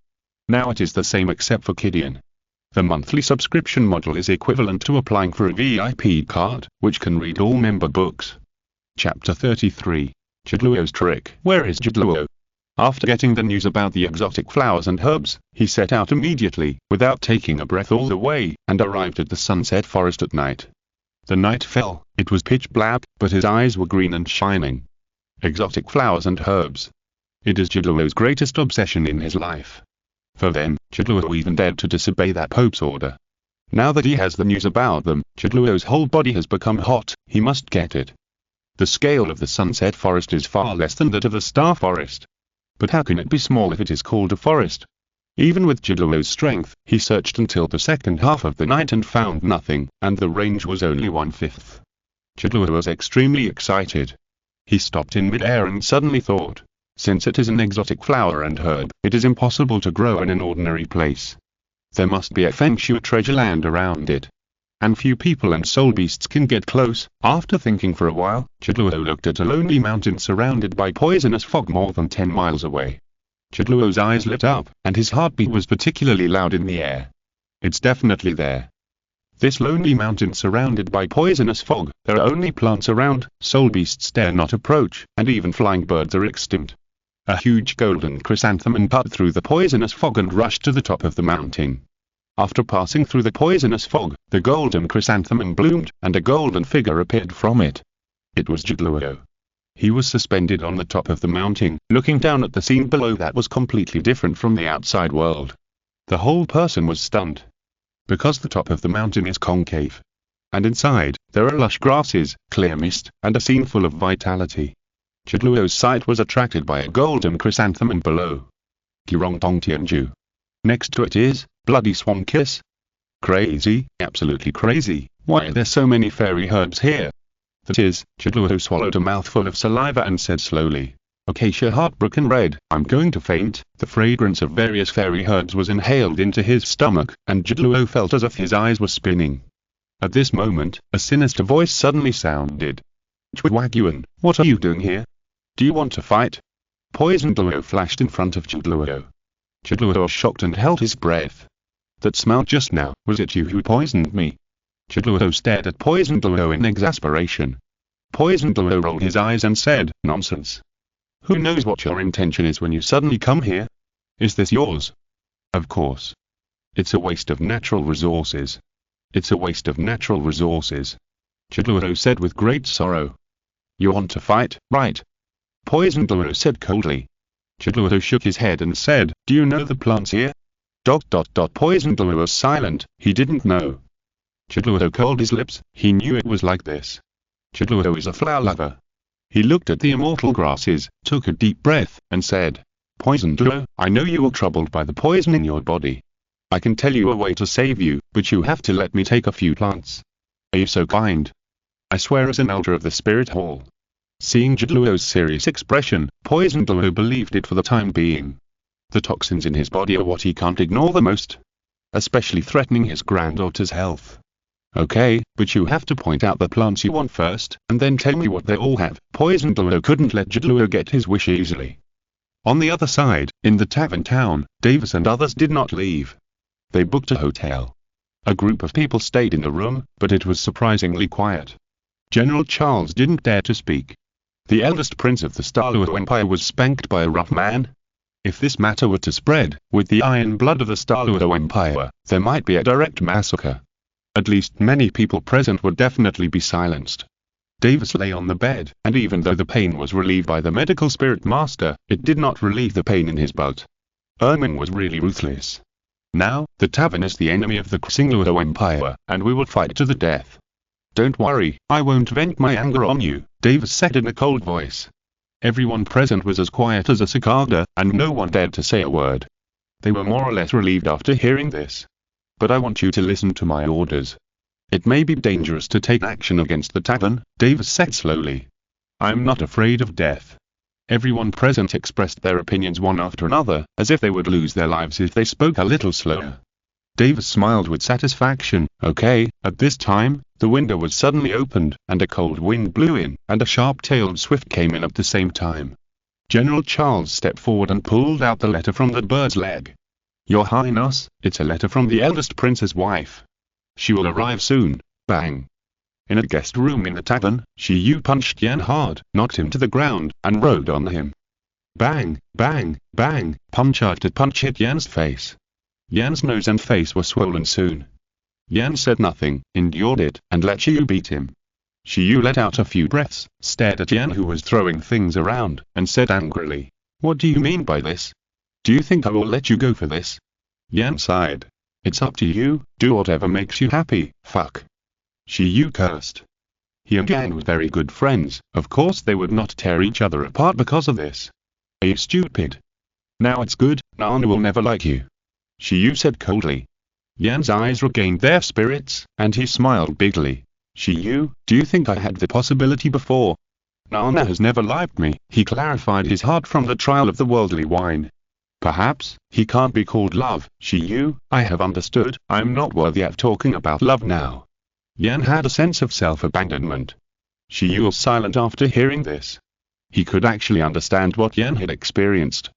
Now it is the same except for Gideon. The monthly subscription model is equivalent to applying for a VIP card, which can read all member books. Chapter 33. Zhu Zhuqing's trick. Where is Zhu Zhuqing? After getting the news about the exotic flowers and herbs, he set out immediately, without taking a breath all the way, and arrived at the sunset forest at night. The night fell, it was pitch black, but his eyes were green and shining. Exotic flowers and herbs. It is Zhu Zhuqing's greatest obsession in his life. For them, Zhu Zhuqing even dared to disobey that Pope's order. Now that he has the news about them, Zhu Zhuqing's whole body has become hot, he must get it. The scale of the sunset forest is far less than that of the star forest. But how can it be small if it is called a forest? Even with Zhu Zhuqing's strength, he searched until the second half of the night and found nothing, and the range was only 1/5. Zhu Zhuqing was extremely excited. He stopped in mid-air and suddenly thought, since it is an exotic flower and herb, it is impossible to grow in an ordinary place. There must be a feng shui treasure land around it. And few people and soul beasts can get close. After thinking for a while, Zhu Zhuqing looked at a lonely mountain surrounded by poisonous fog more than 10 miles away. Zhu Zhuqing's eyes lit up, and his heartbeat was particularly loud in the air. It's definitely there. This lonely mountain surrounded by poisonous fog, there are only plants around, soul beasts dare not approach, and even flying birds are extinct. A huge golden chrysanthemum cut through the poisonous fog and rushed to the top of the mountain. After passing through the poisonous fog, the golden chrysanthemum bloomed, and a golden figure appeared from it. It was Zhu Zhuqing. He was suspended on the top of the mountain, looking down at the scene below that was completely different from the outside world. The whole person was stunned. Because the top of the mountain is concave. And inside, there are lush grasses, clear mist, and a scene full of vitality. Zhu Zhuqing's sight was attracted by a golden chrysanthemum below. Qirong Tong Tianju. Next to it is, Bloody Swan Kiss. Crazy, absolutely crazy, why are there so many fairy herbs here? That is, Zhu Zhuqing swallowed a mouthful of saliva and said slowly, Acacia heartbroken red, I'm going to faint. The fragrance of various fairy herbs was inhaled into his stomach, and Zhu Zhuqing felt as if his eyes were spinning. At this moment, a sinister voice suddenly sounded. Zhuguan, what are you doing here? Do you want to fight? Poison Douluo flashed in front of Zhu Zhuqing. Zhu Zhuqing was shocked and held his breath. That smell just now, was it you who poisoned me? Zhu Zhuqing stared at Poison Douluo in exasperation. Poison Douluo rolled his eyes and said, nonsense. Who knows what your intention is when you suddenly come here? Is this yours? Of course. It's a waste of natural resources. It's a waste of natural resources. Zhu Zhuqing said with great sorrow. You want to fight, right? Poison Douluo said coldly. Zhu Zhuqing shook his head and said, do you know the plants here? Poison Douluo was silent, he didn't know. Zhu Zhuqing curled his lips, he knew it was like this. Zhu Zhuqing is a flower lover. He looked at the immortal grasses, took a deep breath, and said, Poison Douluo, I know you are troubled by the poison in your body. I can tell you a way to save you, but you have to let me take a few plants. Are you so kind? I swear as an elder of the spirit hall. Seeing Zhu Zhuqing's serious expression, Poison Douluo believed it for the time being. The toxins in his body are what he can't ignore the most. Especially threatening his granddaughter's health. Okay, but you have to point out the plants you want first, and then tell me what they all have. Poison Douluo couldn't let Zhu Zhuqing get his wish easily. On the other side, in the tavern town, Davis and others did not leave. They booked a hotel. A group of people stayed in the room, but it was surprisingly quiet. General Charles didn't dare to speak. The eldest prince of the Douluo Empire was spanked by a rough man. If this matter were to spread, with the iron blood of the Douluo Empire, there might be a direct massacre. At least many people present would definitely be silenced. Davis lay on the bed, and even though the pain was relieved by the medical spirit master, it did not relieve the pain in his butt. Ermine was really ruthless. Now, the tavern is the enemy of the Douluo Empire, and we will fight to the death. Don't worry, I won't vent my anger on you, Davis said in a cold voice. Everyone present was as quiet as a cicada, and no one dared to say a word. They were more or less relieved after hearing this. But I want you to listen to my orders. It may be dangerous to take action against the tavern, Davis said slowly. I am not afraid of death. Everyone present expressed their opinions one after another, as if they would lose their lives if they spoke a little slower. Davis smiled with satisfaction. Okay. At this time, the window was suddenly opened, and a cold wind blew in, and a sharp-tailed swift came in at the same time. General Charles stepped forward and pulled out the letter from the bird's leg. Your Highness, it's a letter from the eldest prince's wife. She will arrive soon. Bang. In a guest room in the tavern, Xiao Wu punched Yan hard, knocked him to the ground, and rode on him. Bang, bang, bang, punch after punch hit Yan's face. Yan's nose and face were swollen soon. Yan said nothing, endured it, and let Xiao Wu beat him. Xiao Wu let out a few breaths, stared at Yan who was throwing things around, and said angrily, "What do you mean by this? Do you think I will let you go for this?" Yan sighed. "It's up to you, do whatever makes you happy, fuck." Xiao Wu cursed. He and Yan were very good friends, of course they would not tear each other apart because of this. Are you stupid? Now it's good, Nana will never like you. Xiao Wu said coldly. Yan's eyes regained their spirits, and he smiled bigly. Xiao Wu, do you think I had the possibility before? Nana has never liked me, he clarified his heart from the trial of the worldly wine. Perhaps, he can't be called love, Xiao Wu, I have understood, I am not worthy of talking about love now. Yan had a sense of self-abandonment. Xiao Wu was silent after hearing this. He could actually understand what Yan had experienced.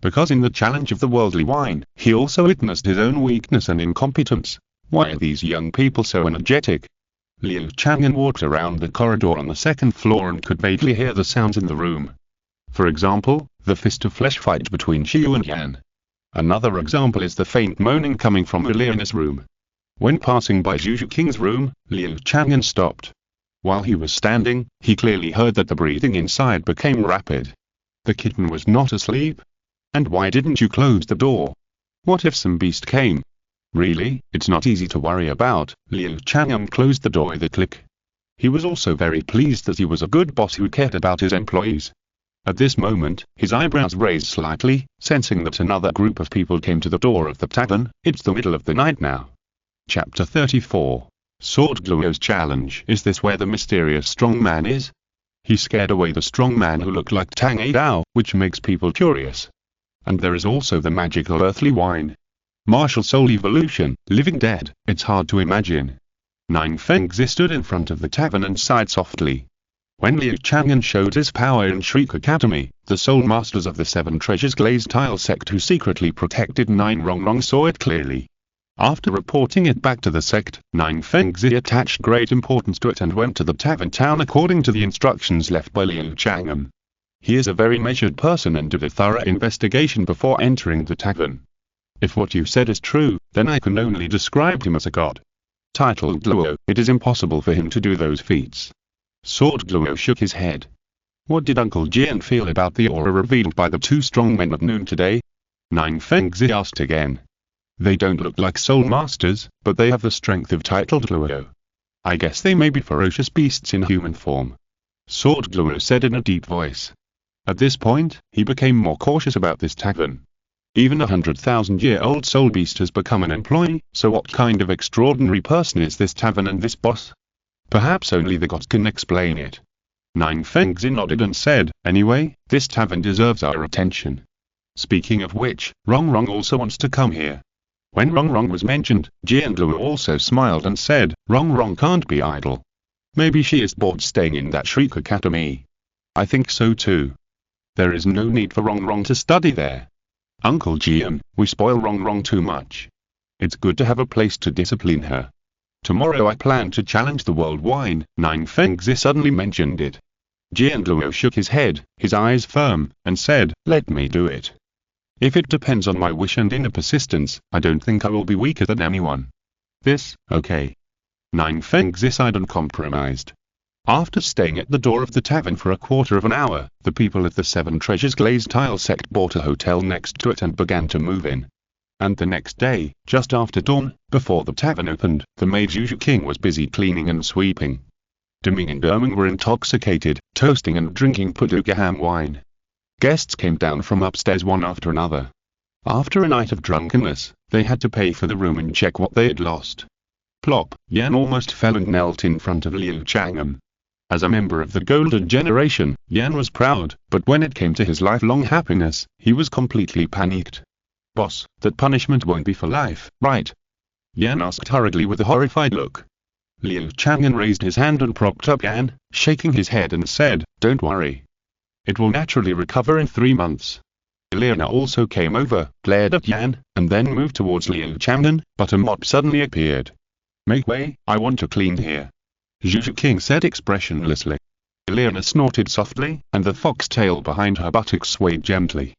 Because in the challenge of the worldly wine, he also witnessed his own weakness and incompetence. Why are these young people so energetic? Liu Chang'an walked around the corridor on the second floor and could vaguely hear the sounds in the room. For example, the fist-to-flesh fight between Xiao Wu and Yan. Another example is the faint moaning coming from Liu's room. When passing by Zhu Zhuqing's room, Liu Chang'an stopped. While he was standing, he clearly heard that the breathing inside became rapid. The kitten was not asleep. And why didn't you close the door? What if some beast came? Really, it's not easy to worry about. Liu Chang'an closed the door with a click. He was also very pleased that he was a good boss who cared about his employees. At this moment, his eyebrows raised slightly, sensing that another group of people came to the door of the tavern. It's the middle of the night now. Chapter 34. Sword Gluo's challenge. Is this where the mysterious strong man is? He scared away the strong man who looked like Tang Dao, which makes people curious. And there is also the magical earthly wine. Martial soul evolution, living dead, it's hard to imagine. Nine Fengzi stood in front of the tavern and sighed softly. When Liu Chang'an showed his power in Shriek Academy, the soul masters of the Seven Treasures Glazed Tile sect who secretly protected Nine Rongrong saw it clearly. After reporting it back to the sect, Nine Fengzi attached great importance to it and went to the tavern town according to the instructions left by Liu Chang'an. He is a very measured person and did a thorough investigation before entering the tavern. If what you said is true, then I can only describe him as a god. Titled Luo, it is impossible for him to do those feats. Sword Luo shook his head. What did Uncle Jian feel about the aura revealed by the two strong men of noon today? Nine Fengzi asked again. They don't look like soul masters, but they have the strength of titled Luo. I guess they may be ferocious beasts in human form. Sword Luo said in a deep voice. At this point, he became more cautious about this tavern. Even a 100,000-year-old soul beast has become an employee, so what kind of extraordinary person is this tavern and this boss? Perhaps only the gods can explain it. Nine Fengzi nodded and said, anyway, this tavern deserves our attention. Speaking of which, Rongrong also wants to come here. When Rongrong was mentioned, Jian Luo also smiled and said, Rongrong can't be idle. Maybe she is bored staying in that Shriek Academy. I think so too. There is no need for Rongrong to study there. Uncle Jian, we spoil Rongrong too much. It's good to have a place to discipline her. Tomorrow I plan to challenge the world wine. Nine Fengzi suddenly mentioned it. Jian Luo shook his head, his eyes firm, and said, let me do it. If it depends on my wish and inner persistence, I don't think I will be weaker than anyone. This, okay. Nine Fengzi sighed and compromised. After staying at the door of the tavern for a quarter of an hour, the people at the Seven Treasures Glazed Tile sect bought a hotel next to it and began to move in. And the next day, just after dawn, before the tavern opened, the maid Zhu Zhuqing was busy cleaning and sweeping. Deming and Derming were intoxicated, toasting and drinking Paducah ham wine. Guests came down from upstairs one after another. After a night of drunkenness, they had to pay for the room and check what they had lost. Plop, Yan almost fell and knelt in front of Liu Chang'an. As a member of the Golden Generation, Yan was proud, but when it came to his lifelong happiness, he was completely panicked. Boss, that punishment won't be for life, right? Yan asked hurriedly with a horrified look. Liu Chang'an raised his hand and propped up Yan, shaking his head and said, "Don't worry. It will naturally recover in 3 months." Liana also came over, glared at Yan, and then moved towards Liu Chang'an, but a mop suddenly appeared. "Make way, I want to clean here," Zhu Zhuqing said expressionlessly. Liana snorted softly, and the foxtail behind her buttocks swayed gently.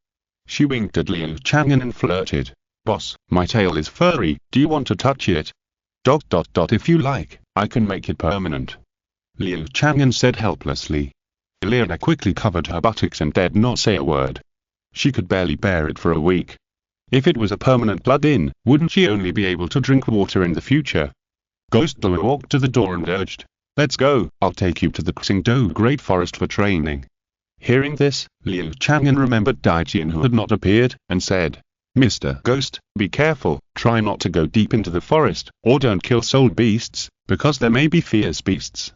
She winked at Liu Chang'an and flirted. "Boss, my tail is furry, do you want to touch it? ... If you like, I can make it permanent," Liu Chang'an said helplessly. Liana quickly covered her buttocks and dared not say a word. She could barely bear it for a week. If it was a permanent plug-in, wouldn't she only be able to drink water in the future? Ghost Douluo walked to the door and urged, "Let's go, I'll take you to the Xingdou Great Forest for training." Hearing this, Liu Chang'an remembered Daijian who had not appeared, and said, "Mr. Ghost, be careful, try not to go deep into the forest, or don't kill soul beasts, because there may be fierce beasts."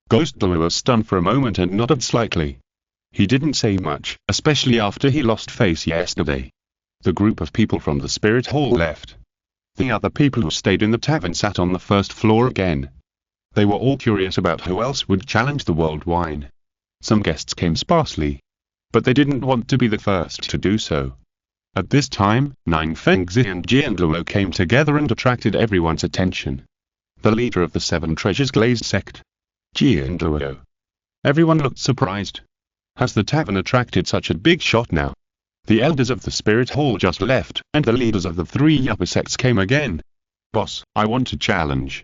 Ghost Douluo was stunned for a moment and nodded slightly. He didn't say much, especially after he lost face yesterday. The group of people from the spirit hall left. The other people who stayed in the tavern sat on the first floor again. They were all curious about who else would challenge the world wine. Some guests came sparsely, but they didn't want to be the first to do so. At this time, Nine Fengzi and Qian Renxue came together and attracted everyone's attention. The leader of the 7 Treasures Glazed sect, Qian Renxue. Everyone looked surprised. Has the tavern attracted such a big shot now? The elders of the spirit hall just left, and the leaders of the 3 upper sects came again. "Boss, I want to challenge,"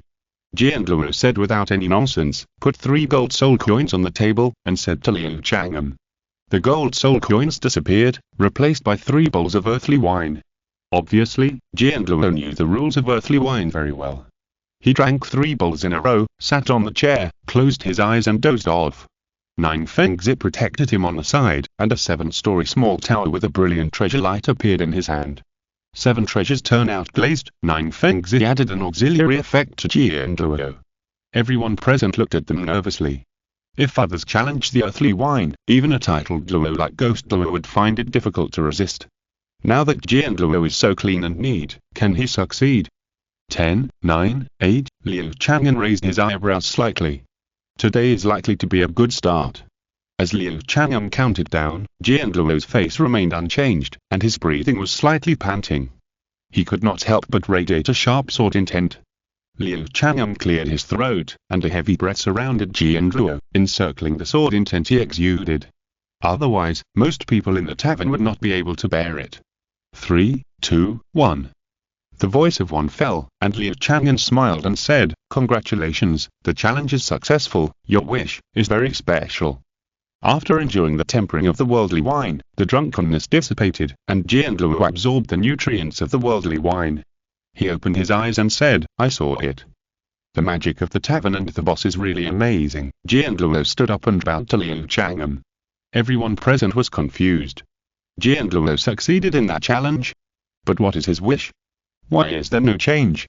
Qian Renxue said without any nonsense, put 3 gold soul coins on the table, and said to Liu Chang'an. The gold soul coins disappeared, replaced by 3 bowls of earthly wine. Obviously, Qian Renxue knew the rules of earthly wine very well. He drank 3 bowls in a row, sat on the chair, closed his eyes and dozed off. Nine Fengzi protected him on the side, and a 7-story small tower with a brilliant treasure light appeared in his hand. 7 treasures turn out glazed. Nine Fengzi added an auxiliary effect to Qian Renxue. Everyone present looked at them nervously. If others challenged the earthly wine, even a titled Douluo like Ghost Douluo would find it difficult to resist. Now that Qian Renxue is so clean and neat, can he succeed? 10, 9, 8, Liu Chang'an raised his eyebrows slightly. Today is likely to be a good start. As Liu Chang'an counted down, Qian Renxue's face remained unchanged, and his breathing was slightly panting. He could not help but radiate a sharp sword intent. Liu Chang'an cleared his throat, and a heavy breath surrounded Qian Renxue, encircling the sword intent he exuded. Otherwise, most people in the tavern would not be able to bear it. 3, 2, 1. The voice of one fell, and Liu Chang'an smiled and said, "Congratulations, the challenge is successful, your wish is very special." After enjoying the tempering of the worldly wine, the drunkenness dissipated, and Qian Renxue absorbed the nutrients of the worldly wine. He opened his eyes and said, "I saw it. The magic of the tavern and the boss is really amazing." Qian Renxue stood up and bowed to Liu Chang'an. Everyone present was confused. Qian Renxue succeeded in that challenge? But what is his wish? Why is there no change?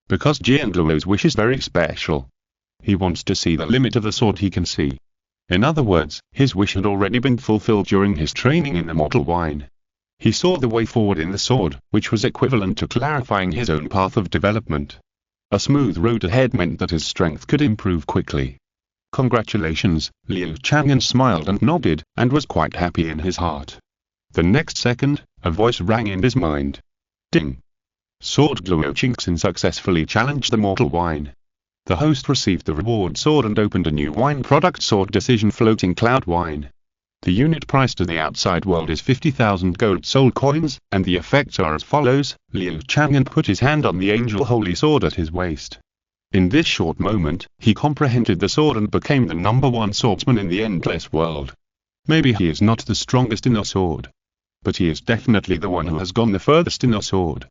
Because Qian Renxue's wish is very special. He wants to see the limit of the sword he can see. In other words, his wish had already been fulfilled during his training in the mortal wine. He saw the way forward in the sword, which was equivalent to clarifying his own path of development. A smooth road ahead meant that his strength could improve quickly. Congratulations, Liu Chang'an smiled and nodded, and was quite happy in his heart. The next second, a voice rang in his mind. Ding! Sword Liu Chang'an successfully challenged the mortal wine. The host received the reward sword and opened a new wine product, Sword Decision Floating Cloud Wine. The unit price to the outside world is 50,000 gold soul coins, and the effects are as follows. Liu Chang'an put his hand on the angel holy sword at his waist. In this short moment, he comprehended the sword and became the #1 swordsman in the endless world. Maybe he is not the strongest in the sword, but he is definitely the one who has gone the furthest in the sword.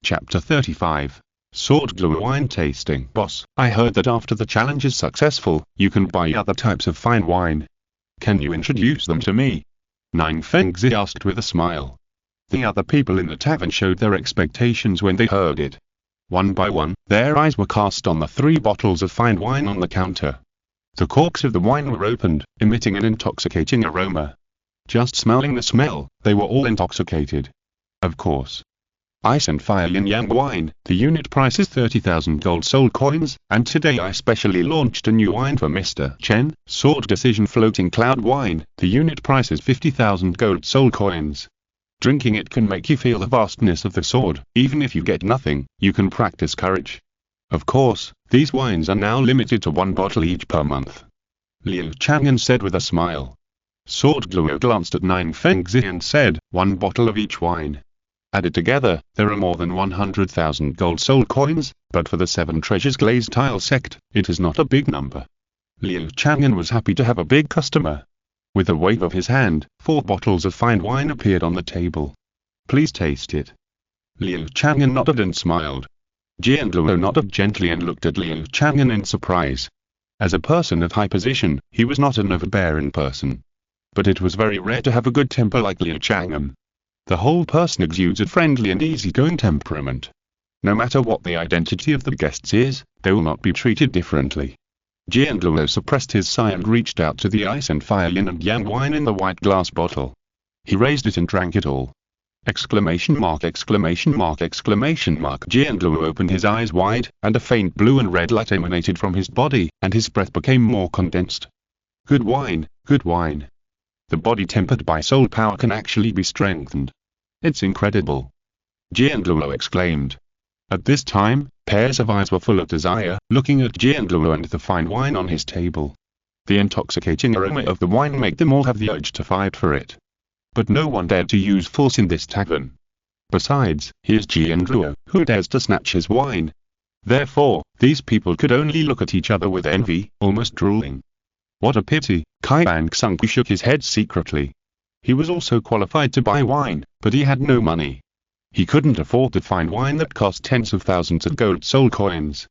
Chapter 35. Sword Glue Wine Tasting. Boss, I heard that after the challenge is successful, you can buy other types of fine wine. Can you introduce them to me? Nine Fengzi asked with a smile. The other people in the tavern showed their expectations when they heard it. One by one, their eyes were cast on the 3 bottles of fine wine on the counter. The corks of the wine were opened, emitting an intoxicating aroma. Just smelling the smell, they were all intoxicated. Of course. Ice and Fire Yin Yang wine. The unit price is 30,000 gold soul coins, and today I specially launched a new wine for Mr. Chen, Sword Decision Floating Cloud wine. The unit price is 50,000 gold soul coins. Drinking it can make you feel the vastness of the sword. Even if you get nothing, you can practice courage. Of course, these wines are now limited to 1 bottle each per month. Liu Chang'an said with a smile. Sword Luo glanced at Nine Fengzi and said, 1 bottle of each wine. Added together, there are more than 100,000 gold soul coins, but for the 7 treasures glazed tile sect, it is not a big number. Liu Chang'an was happy to have a big customer. With a wave of his hand, 4 bottles of fine wine appeared on the table. Please taste it. Liu Chang'an nodded and smiled. Jian Luo nodded gently and looked at Liu Chang'an in surprise. As a person of high position, he was not an overbearing person. But it was very rare to have a good temper like Liu Chang'an. The whole person exudes a friendly and easygoing temperament. No matter what the identity of the guests is, they will not be treated differently. Jian Luo suppressed his sigh and reached out to the Ice and Fire Yin and Yang wine in the white glass bottle. He raised it and drank it all. Exclamation mark, exclamation mark, exclamation mark. Jian Luo opened his eyes wide, and a faint blue and red light emanated from his body, and his breath became more condensed. Good wine, good wine. The body tempered by soul power can actually be strengthened. It's incredible. Jian Luo exclaimed. At this time, pairs of eyes were full of desire, looking at Jian Luo and the fine wine on his table. The intoxicating aroma of the wine made them all have the urge to fight for it. But no one dared to use force in this tavern. Besides, here's Jian Luo, who dares to snatch his wine? Therefore, these people could only look at each other with envy, almost drooling. What a pity. Qian Renxue shook his head secretly. He was also qualified to buy wine, but he had no money. He couldn't afford the fine wine that cost tens of thousands of gold soul coins.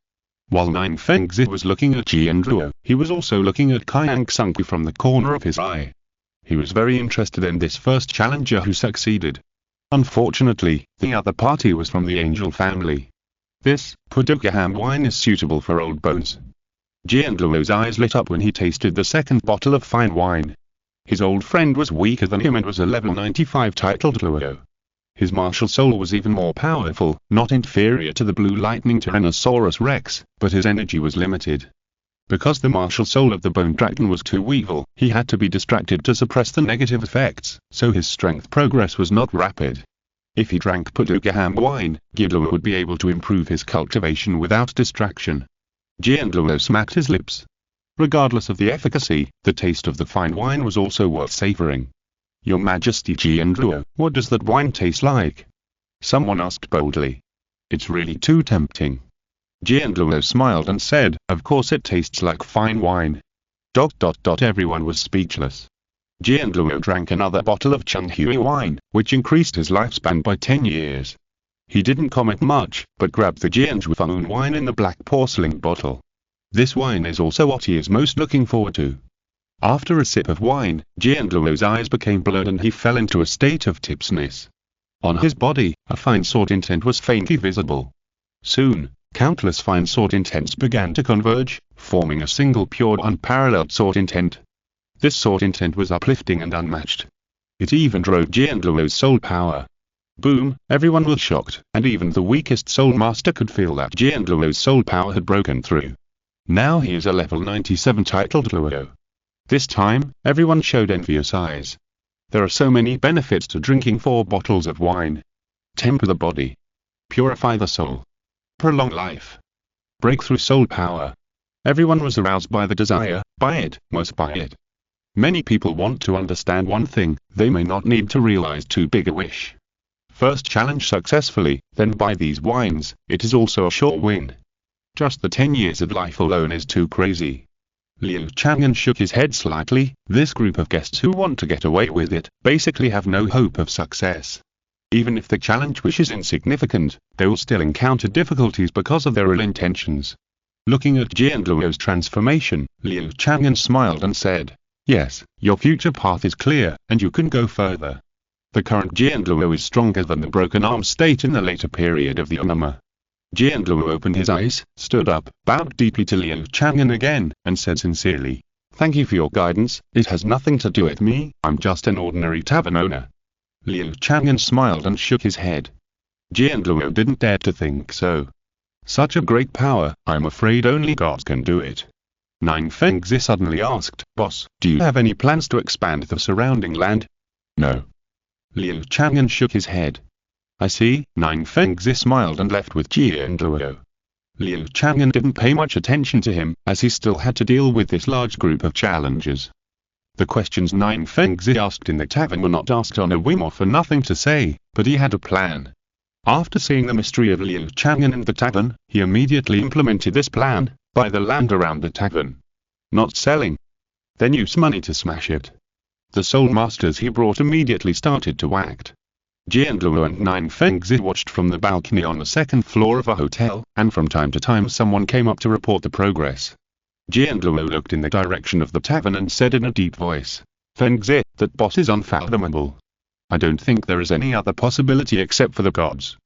While Nine Fengzi was looking at Jian Luo, he was also looking at Qian Renxue from the corner of his eye. He was very interested in this first challenger who succeeded. Unfortunately, the other party was from the Angel family. This Pudukaham wine is suitable for old bones. Jian Luo's eyes lit up when he tasted the second bottle of fine wine. His old friend was weaker than him and was a level 95 titled Luo. His martial soul was even more powerful, not inferior to the blue lightning Tyrannosaurus Rex, but his energy was limited. Because the martial soul of the bone dragon was too evil, he had to be distracted to suppress the negative effects, so his strength progress was not rapid. If he drank Pudukaham wine, Luo would be able to improve his cultivation without distraction. Jian Luo smacked his lips. Regardless of the efficacy, the taste of the fine wine was also worth savoring. Your Majesty Jian Luo, what does that wine taste like? Someone asked boldly. It's really too tempting. Jian Luo smiled and said, of course it tastes like fine wine. Everyone was speechless. Jian Luo drank another bottle of Chenghui wine, which increased his lifespan by 10 years. He didn't comment much, but grabbed the Jianzhuifeng wine in the black porcelain bottle. This wine is also what he is most looking forward to. After a sip of wine, Jian Luo's eyes became blurred and he fell into a state of tipsiness. On his body, a fine sword intent was faintly visible. Soon, countless fine sword intents began to converge, forming a single pure unparalleled sword intent. This sword intent was uplifting and unmatched. It even drove Jian Luo's soul power. Boom, everyone was shocked, and even the weakest soul master could feel that Jian Luo's soul power had broken through. Now he is a level 97 titled Luo. This time, everyone showed envious eyes. There are so many benefits to drinking 4 bottles of wine. Temper the body. Purify the soul. Prolong life. Breakthrough soul power. Everyone was aroused by the desire, buy it, must buy it. Many people want to understand one thing, they may not need to realize too big a wish. First challenge successfully, then buy these wines, it is also a sure win. Just the 10 years of life alone is too crazy. Liu Chang'an shook his head slightly. This group of guests who want to get away with it, basically have no hope of success. Even if the challenge wish is insignificant, they will still encounter difficulties because of their ill intentions. Looking at Jian Luo's transformation, Liu Chang'an smiled and said, yes, your future path is clear, and you can go further. The current Jian Luo is stronger than the broken arm state in the later period of the Unama. Jian Luo opened his eyes, stood up, bowed deeply to Liu Chang'an again, and said sincerely, thank you for your guidance, it has nothing to do with me, I'm just an ordinary tavern owner. Liu Chang'an smiled and shook his head. Jianluo didn't dare to think so. Such a great power, I'm afraid only gods can do it. Nine Fengzi suddenly asked, Boss, do you have any plans to expand the surrounding land? No. Liu Chang'an shook his head. I see. Nine Fengzi smiled and left with Jianluo. Liu Chang'an didn't pay much attention to him, as he still had to deal with this large group of challengers. The questions Nine Fengzi asked in the tavern were not asked on a whim or for nothing to say, but he had a plan. After seeing the mystery of Liu Chang'an in the tavern, he immediately implemented this plan: buy the land around the tavern. Not selling. Then use money to smash it. The soul masters he brought immediately started to act. Jianluo and Nine Fengzi watched from the balcony on the second floor of a hotel, and from time to time someone came up to report the progress. Jianluo looked in the direction of the tavern and said in a deep voice, Fengzi, that boss is unfathomable. I don't think there is any other possibility except for the gods.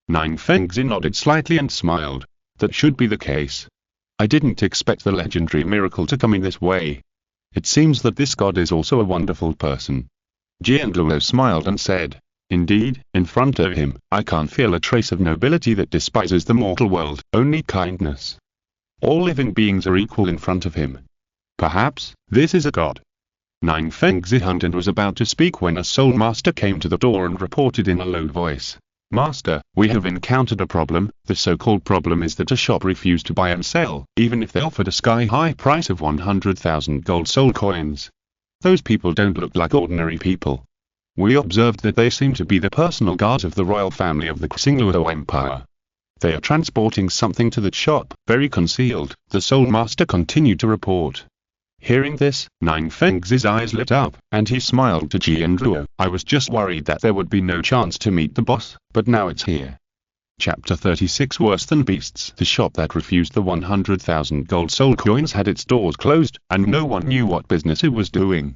Nine Fengzi nodded slightly and smiled. That should be the case. I didn't expect the legendary miracle to come in this way. It seems that this god is also a wonderful person. Jianluo smiled and said, Indeed, in front of him, I can't feel a trace of nobility that despises the mortal world, only kindness. All living beings are equal in front of him. Perhaps, this is a god. Nine Fengzi hummed and was about to speak when a soul master came to the door and reported in a low voice. Master, we have encountered a problem. The so-called problem is that a shop refused to buy and sell, even if they offered a sky-high price of 100,000 gold soul coins. Those people don't look like ordinary people. We observed that they seem to be the personal guards of the royal family of the Xingluo Empire. They are transporting something to that shop, very concealed, the soul master continued to report. Hearing this, Nine Fengzi's eyes lit up, and he smiled to Jianluo. I was just worried that there would be no chance to meet the boss, but now it's here. Chapter 36 Worse than Beasts. The shop that refused the 100,000 gold soul coins had its doors closed, and no one knew what business it was doing.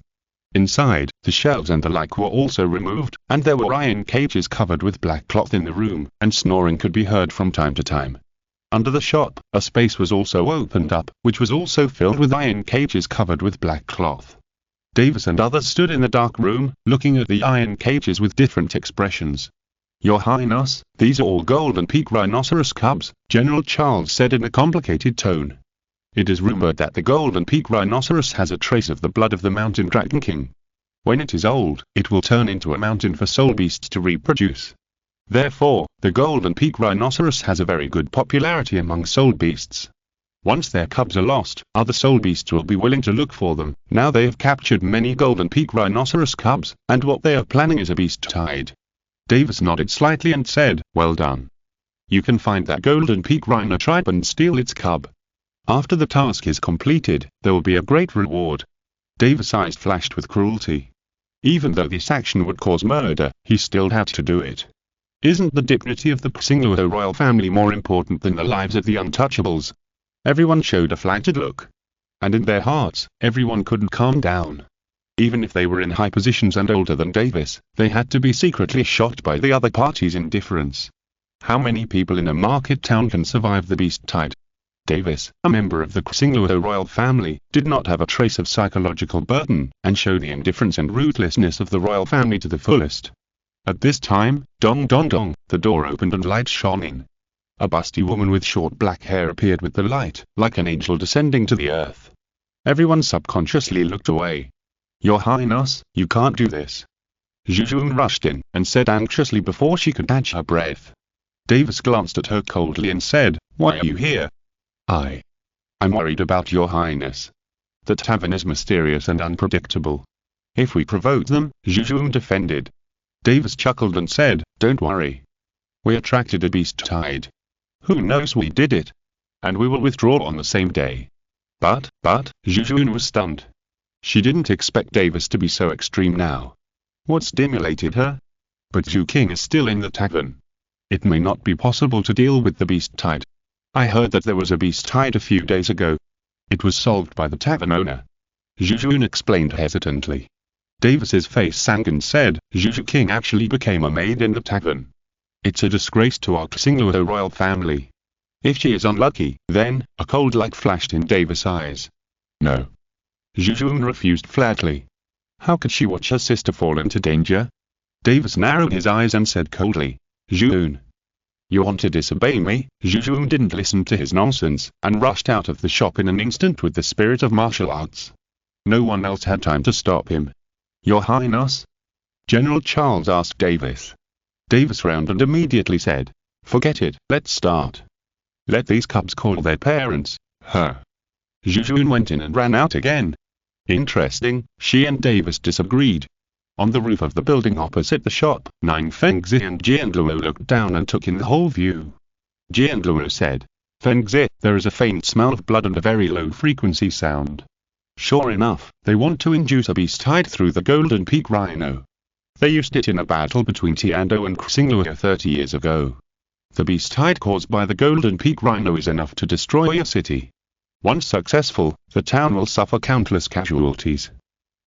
Inside, the shelves and the like were also removed, and there were iron cages covered with black cloth in the room, and snoring could be heard from time to time. Under the shop, a space was also opened up, which was also filled with iron cages covered with black cloth. Davis and others stood in the dark room, looking at the iron cages with different expressions. Your Highness, these are all golden peak rhinoceros cubs, General Charles said in a complicated tone. It is rumored that the golden peak rhinoceros has a trace of the blood of the mountain dragon king. When it is old, it will turn into a mountain for soul beasts to reproduce. Therefore, the golden peak rhinoceros has a very good popularity among soul beasts. Once their cubs are lost, other soul beasts will be willing to look for them. Now they have captured many golden peak rhinoceros cubs, and what they are planning is a beast tide. Davis nodded slightly and said, Well done. You can find that golden peak rhino tribe and steal its cub. After the task is completed, there will be a great reward. Davis' eyes flashed with cruelty. Even though this action would cause murder, he still had to do it. Isn't the dignity of the Xingluo royal family more important than the lives of the untouchables? Everyone showed a flattered look. And in their hearts, everyone couldn't calm down. Even if they were in high positions and older than Davis, they had to be secretly shocked by the other party's indifference. How many people in a market town can survive the beast tide? Davis, a member of the Xingluo royal family, did not have a trace of psychological burden, and showed the indifference and ruthlessness of the royal family to the fullest. At this time, dong dong dong, the door opened and light shone in. A busty woman with short black hair appeared with the light, like an angel descending to the earth. Everyone subconsciously looked away. Your Highness, you can't do this. Zhu Zhuqing rushed in, and said anxiously before she could catch her breath. Davis glanced at her coldly and said, Why are you here? I'm worried about your Highness. The tavern is mysterious and unpredictable. If we provoke them, Zhu Zhuqing defended. Davis chuckled and said, Don't worry. We attracted a beast tide. Who knows we did it? And we will withdraw on the same day. But, Zhu Zhuqing was stunned. She didn't expect Davis to be so extreme now. What stimulated her? But Zhu King is still in the tavern. It may not be possible to deal with the beast tide. I heard that there was a beast tide a few days ago. It was solved by the tavern owner. Zhu Zhuqing explained hesitantly. Davis's face sank and said, Zhu Zhuqing actually became a maid in the tavern. It's a disgrace to our Xingluo royal family. If she is unlucky, then, a cold light flashed in Davis' eyes. No. Zhu Zhuqing refused flatly. How could she watch her sister fall into danger? Davis narrowed his eyes and said coldly, Zhu Zhuqing. You want to disobey me? Zhu Zhuqing didn't listen to his nonsense, and rushed out of the shop in an instant with the spirit of martial arts. No one else had time to stop him. Your Highness? General Charles asked Davis. Davis frowned and immediately said, forget it, let's start. Let these cubs call their parents. Zhu Zhuqing went in and ran out again. Interesting, she and Davis disagreed. On the roof of the building opposite the shop, Nine Fengzi and Jianluo looked down and took in the whole view. Jianluo said, Fengzi, there is a faint smell of blood and a very low-frequency sound. Sure enough, they want to induce a beast hide through the Golden Peak Rhino. They used it in a battle between Tiando and Xingluo 30 years ago. The beast hide caused by the Golden Peak Rhino is enough to destroy a city. Once successful, the town will suffer countless casualties.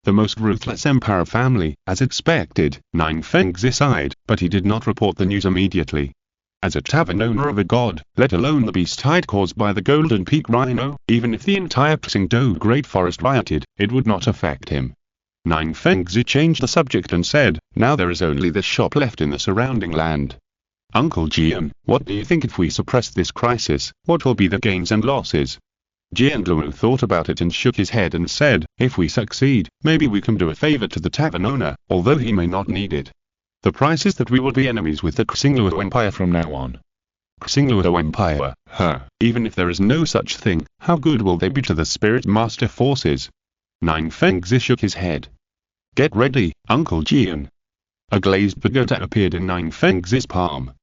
The most ruthless Empire family, as expected, Nine Fengzi sighed, but he did not report the news immediately. As a tavern owner of a god, let alone the beast hide caused by the Golden Peak Rhino, even if the entire Xingdou Great Forest rioted, it would not affect him. Nine Fengzi changed the subject and said, now there is only this shop left in the surrounding land. Uncle Jian, what do you think if we suppress this crisis? What will be the gains and losses? Jianluo thought about it and shook his head and said, if we succeed, maybe we can do a favor to the tavern owner, although he may not need it. The price is that we will be enemies with the Xingluo Empire from now on. Xingluo Empire, even if there is no such thing, how good will they be to the Spirit Master forces? Nine Fengzi shook his head. Get ready, Uncle Jian. A glazed pagoda appeared in Nine Fengzi's palm.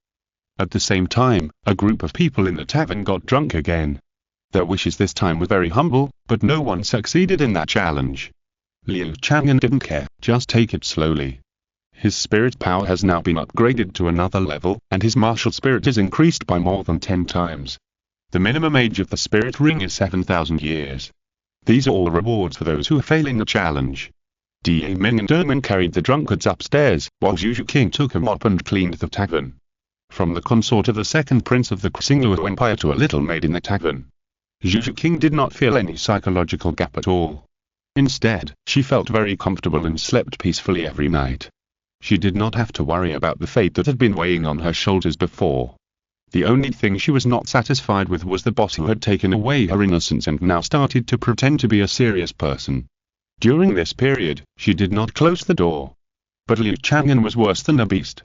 At the same time, a group of people in the tavern got drunk again. Their wishes this time were very humble, but no one succeeded in that challenge. Liu Chang'an didn't care, just take it slowly. His spirit power has now been upgraded to another level, and his martial spirit is increased by more than 10 times. The minimum age of the spirit ring is 7,000 years. These are all rewards for those who fail in the challenge. Da Ming and Derman carried the drunkards upstairs, while Zhu Zhuqing took a mop and cleaned the tavern. From the consort of the second prince of the Xingluo Empire to a little maid in the tavern, Zhu Zhuqing did not feel any psychological gap at all. Instead, she felt very comfortable and slept peacefully every night. She did not have to worry about the fate that had been weighing on her shoulders before. The only thing she was not satisfied with was the boss who had taken away her innocence and now started to pretend to be a serious person. During this period, she did not close the door. But Liu Chang'an was worse than a beast.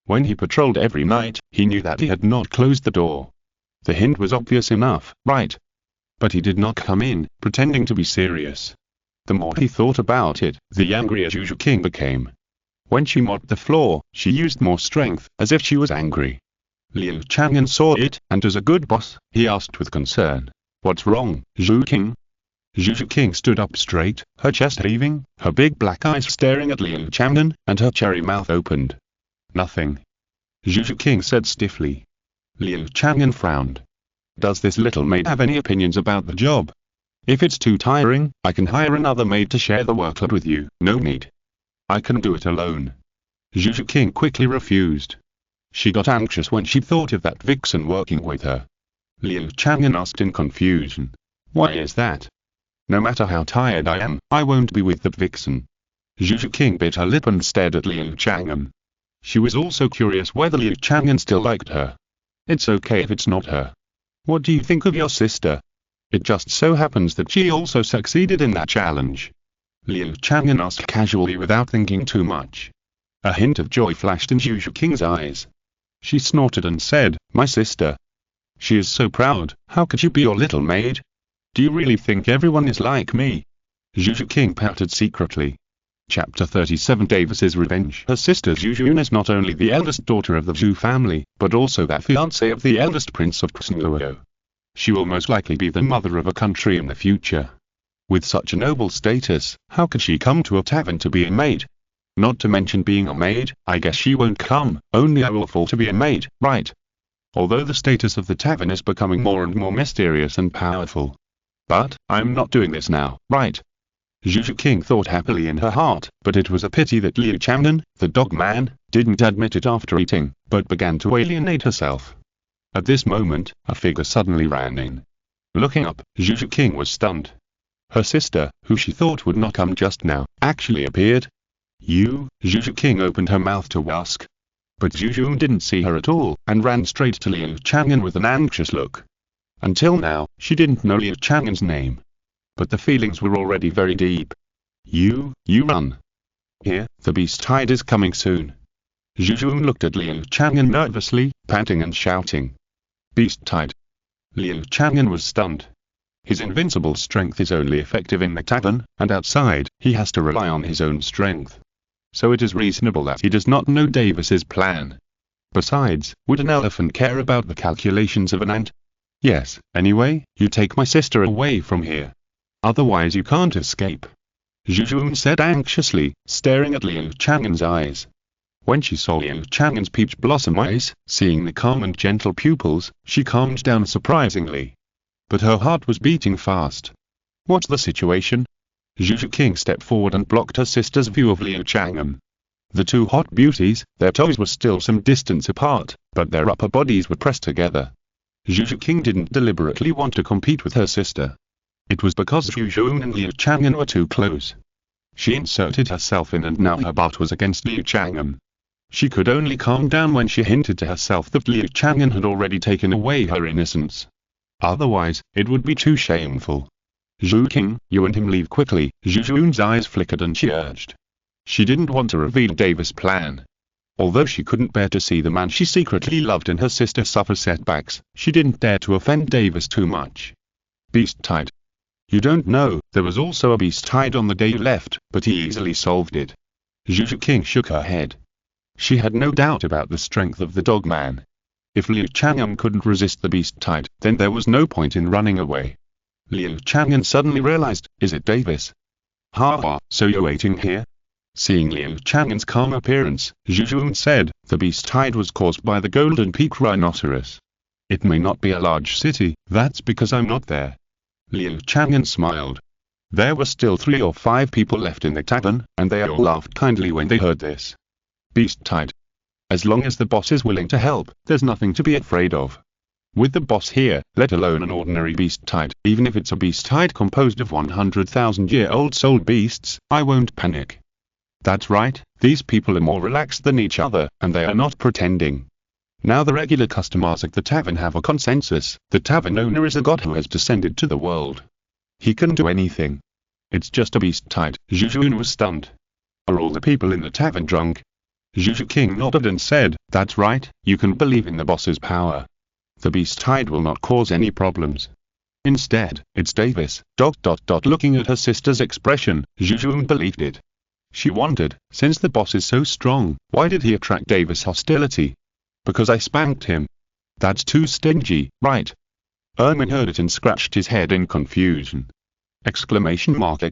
When he patrolled every night, he knew that he had not closed the door. The hint was obvious enough, right? But he did not come in, pretending to be serious. The more he thought about it, the angrier Zhu Zhuqing became. When she mopped the floor, she used more strength, as if she was angry. Liu Chang'an saw it, and as a good boss, he asked with concern, what's wrong, Zhu King? Zhu Zhuqing stood up straight, her chest heaving, her big black eyes staring at Liu Chang'an, and her cherry mouth opened. Nothing. Zhu Zhuqing said stiffly. Liu Chang'an frowned. Does this little maid have any opinions about the job? If it's too tiring, I can hire another maid to share the workload with you. No need. I can do it alone. Zhu Zhuqing quickly refused. She got anxious when she thought of that vixen working with her. Liu Chang'an asked in confusion. Why is that? No matter how tired I am, I won't be with the vixen. Zhu Zhuqing bit her lip and stared at Liu Chang'an. She was also curious whether Liu Chang'an still liked her. It's okay if it's not her. What do you think of your sister? It just so happens that she also succeeded in that challenge. Liu Chang'an asked casually without thinking too much. A hint of joy flashed in Zhu Zhuqing's eyes. She snorted and said, my sister. She is so proud, how could you be your little maid? Do you really think everyone is like me? Zhu Zhuqing pouted secretly. Chapter 37 Davis's Revenge. Her sister Zhu Zhuqing is not only the eldest daughter of the Zhu family, but also the fiancée of the eldest prince of Xingluo. She will most likely be the mother of a country in the future. With such a noble status, how could she come to a tavern to be a maid? Not to mention being a maid, I guess she won't come, only I will fall to be a maid, right? Although the status of the tavern is becoming more and more mysterious and powerful. But, I'm not doing this now, right? Zhu Zhuqing thought happily in her heart, but it was a pity that Liu Chang'an, the dog man, didn't admit it after eating, but began to alienate herself. At this moment, a figure suddenly ran in. Looking up, Zhu Zhuqing was stunned. Her sister, who she thought would not come just now, actually appeared. You? Zhu Zhuqing opened her mouth to ask. But Zhu Zhuqing didn't see her at all, and ran straight to Liu Chang'an with an anxious look. Until now, she didn't know Liu Chang'an's name. But the feelings were already very deep. You run. Here, the beast tide is coming soon. Zhu Zhuqing looked at Liu Chang'an nervously, panting and shouting. Beast tide. Liu Chang'an was stunned. His invincible strength is only effective in the tavern, and outside, he has to rely on his own strength. So it is reasonable that he does not know Davis's plan. Besides, would an elephant care about the calculations of an ant? Yes, anyway, you take my sister away from here. Otherwise you can't escape. Zhu Zhuqing said anxiously, staring at Liu Chang'an's eyes. When she saw Liu Chang'an's peach blossom eyes, seeing the calm and gentle pupils, she calmed down surprisingly. But her heart was beating fast. What's the situation? Zhu Zhuqing stepped forward and blocked her sister's view of Liu Chang'an. The two hot beauties, their toes were still some distance apart, but their upper bodies were pressed together. Zhu Zhuqing didn't deliberately want to compete with her sister. It was because Zhu Zhuqing and Liu Chang'an were too close. She inserted herself in and now her butt was against Liu Chang'an. She could only calm down when she hinted to herself that Liu Chang'an had already taken away her innocence. Otherwise, it would be too shameful. Zhuqing, you and him leave quickly. Zhu Zhuqing's eyes flickered and she urged. She didn't want to reveal Davis' plan. Although she couldn't bear to see the man she secretly loved and her sister suffer setbacks, she didn't dare to offend Davis too much. Beast tide. You don't know, there was also a beast tide on the day you left, but he easily solved it. Zhu Zhuqing shook her head. She had no doubt about the strength of the dog man. If Liu Chang'an couldn't resist the beast tide, then there was no point in running away. Liu Chang'an suddenly realized, is it Davis? Ha, so you're waiting here? Seeing Liu Chang'an's calm appearance, Zhu Zhuqing said, the beast tide was caused by the Golden Peak rhinoceros. It may not be a large city, that's because I'm not there. Liu Chang'an smiled. There were still 3 or 5 people left in the tavern, and they all laughed kindly when they heard this. Beast tide. As long as the boss is willing to help, there's nothing to be afraid of. With the boss here, let alone an ordinary beast tide, even if it's a beast tide composed of 100,000-year-old soul beasts, I won't panic. That's right, these people are more relaxed than each other, and they are not pretending. Now the regular customers at the tavern have a consensus, the tavern owner is a god who has descended to the world. He can do anything. It's just a beast tide. Zhu Zhuqing was stunned. Are all the people in the tavern drunk? Zhu Zhuqing nodded and said, that's right, you can believe in the boss's power. The beast tide will not cause any problems. Instead, it's Davis. Looking at her sister's expression, Zhu Zhuqing believed it. She wondered, since the boss is so strong, why did he attract Davis' hostility? Because I spanked him. That's too stingy, right? Ermin heard it and scratched his head in confusion. Exclamation mark.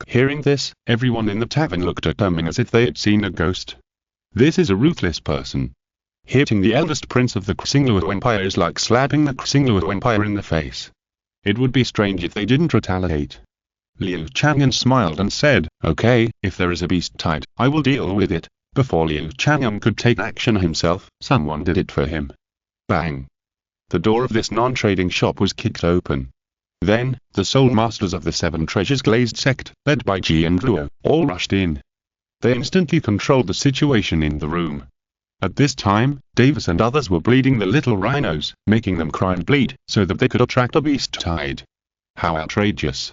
Hearing this, everyone in the tavern looked at Ermin as if they had seen a ghost. This is a ruthless person. Hitting the eldest prince of the Xingluo Empire is like slapping the Xingluo Empire in the face. It would be strange if they didn't retaliate. Liu Chang'an smiled and said, okay, if there is a beast tide, I will deal with it. Before Liu Chang'an could take action himself, someone did it for him. Bang! The door of this non-trading shop was kicked open. Then, the soul masters of the 7 treasures glazed sect, led by Qian Renxue, all rushed in. They instantly controlled the situation in the room. At this time, Davis and others were bleeding the little rhinos, making them cry and bleed, so that they could attract a beast tide. How outrageous!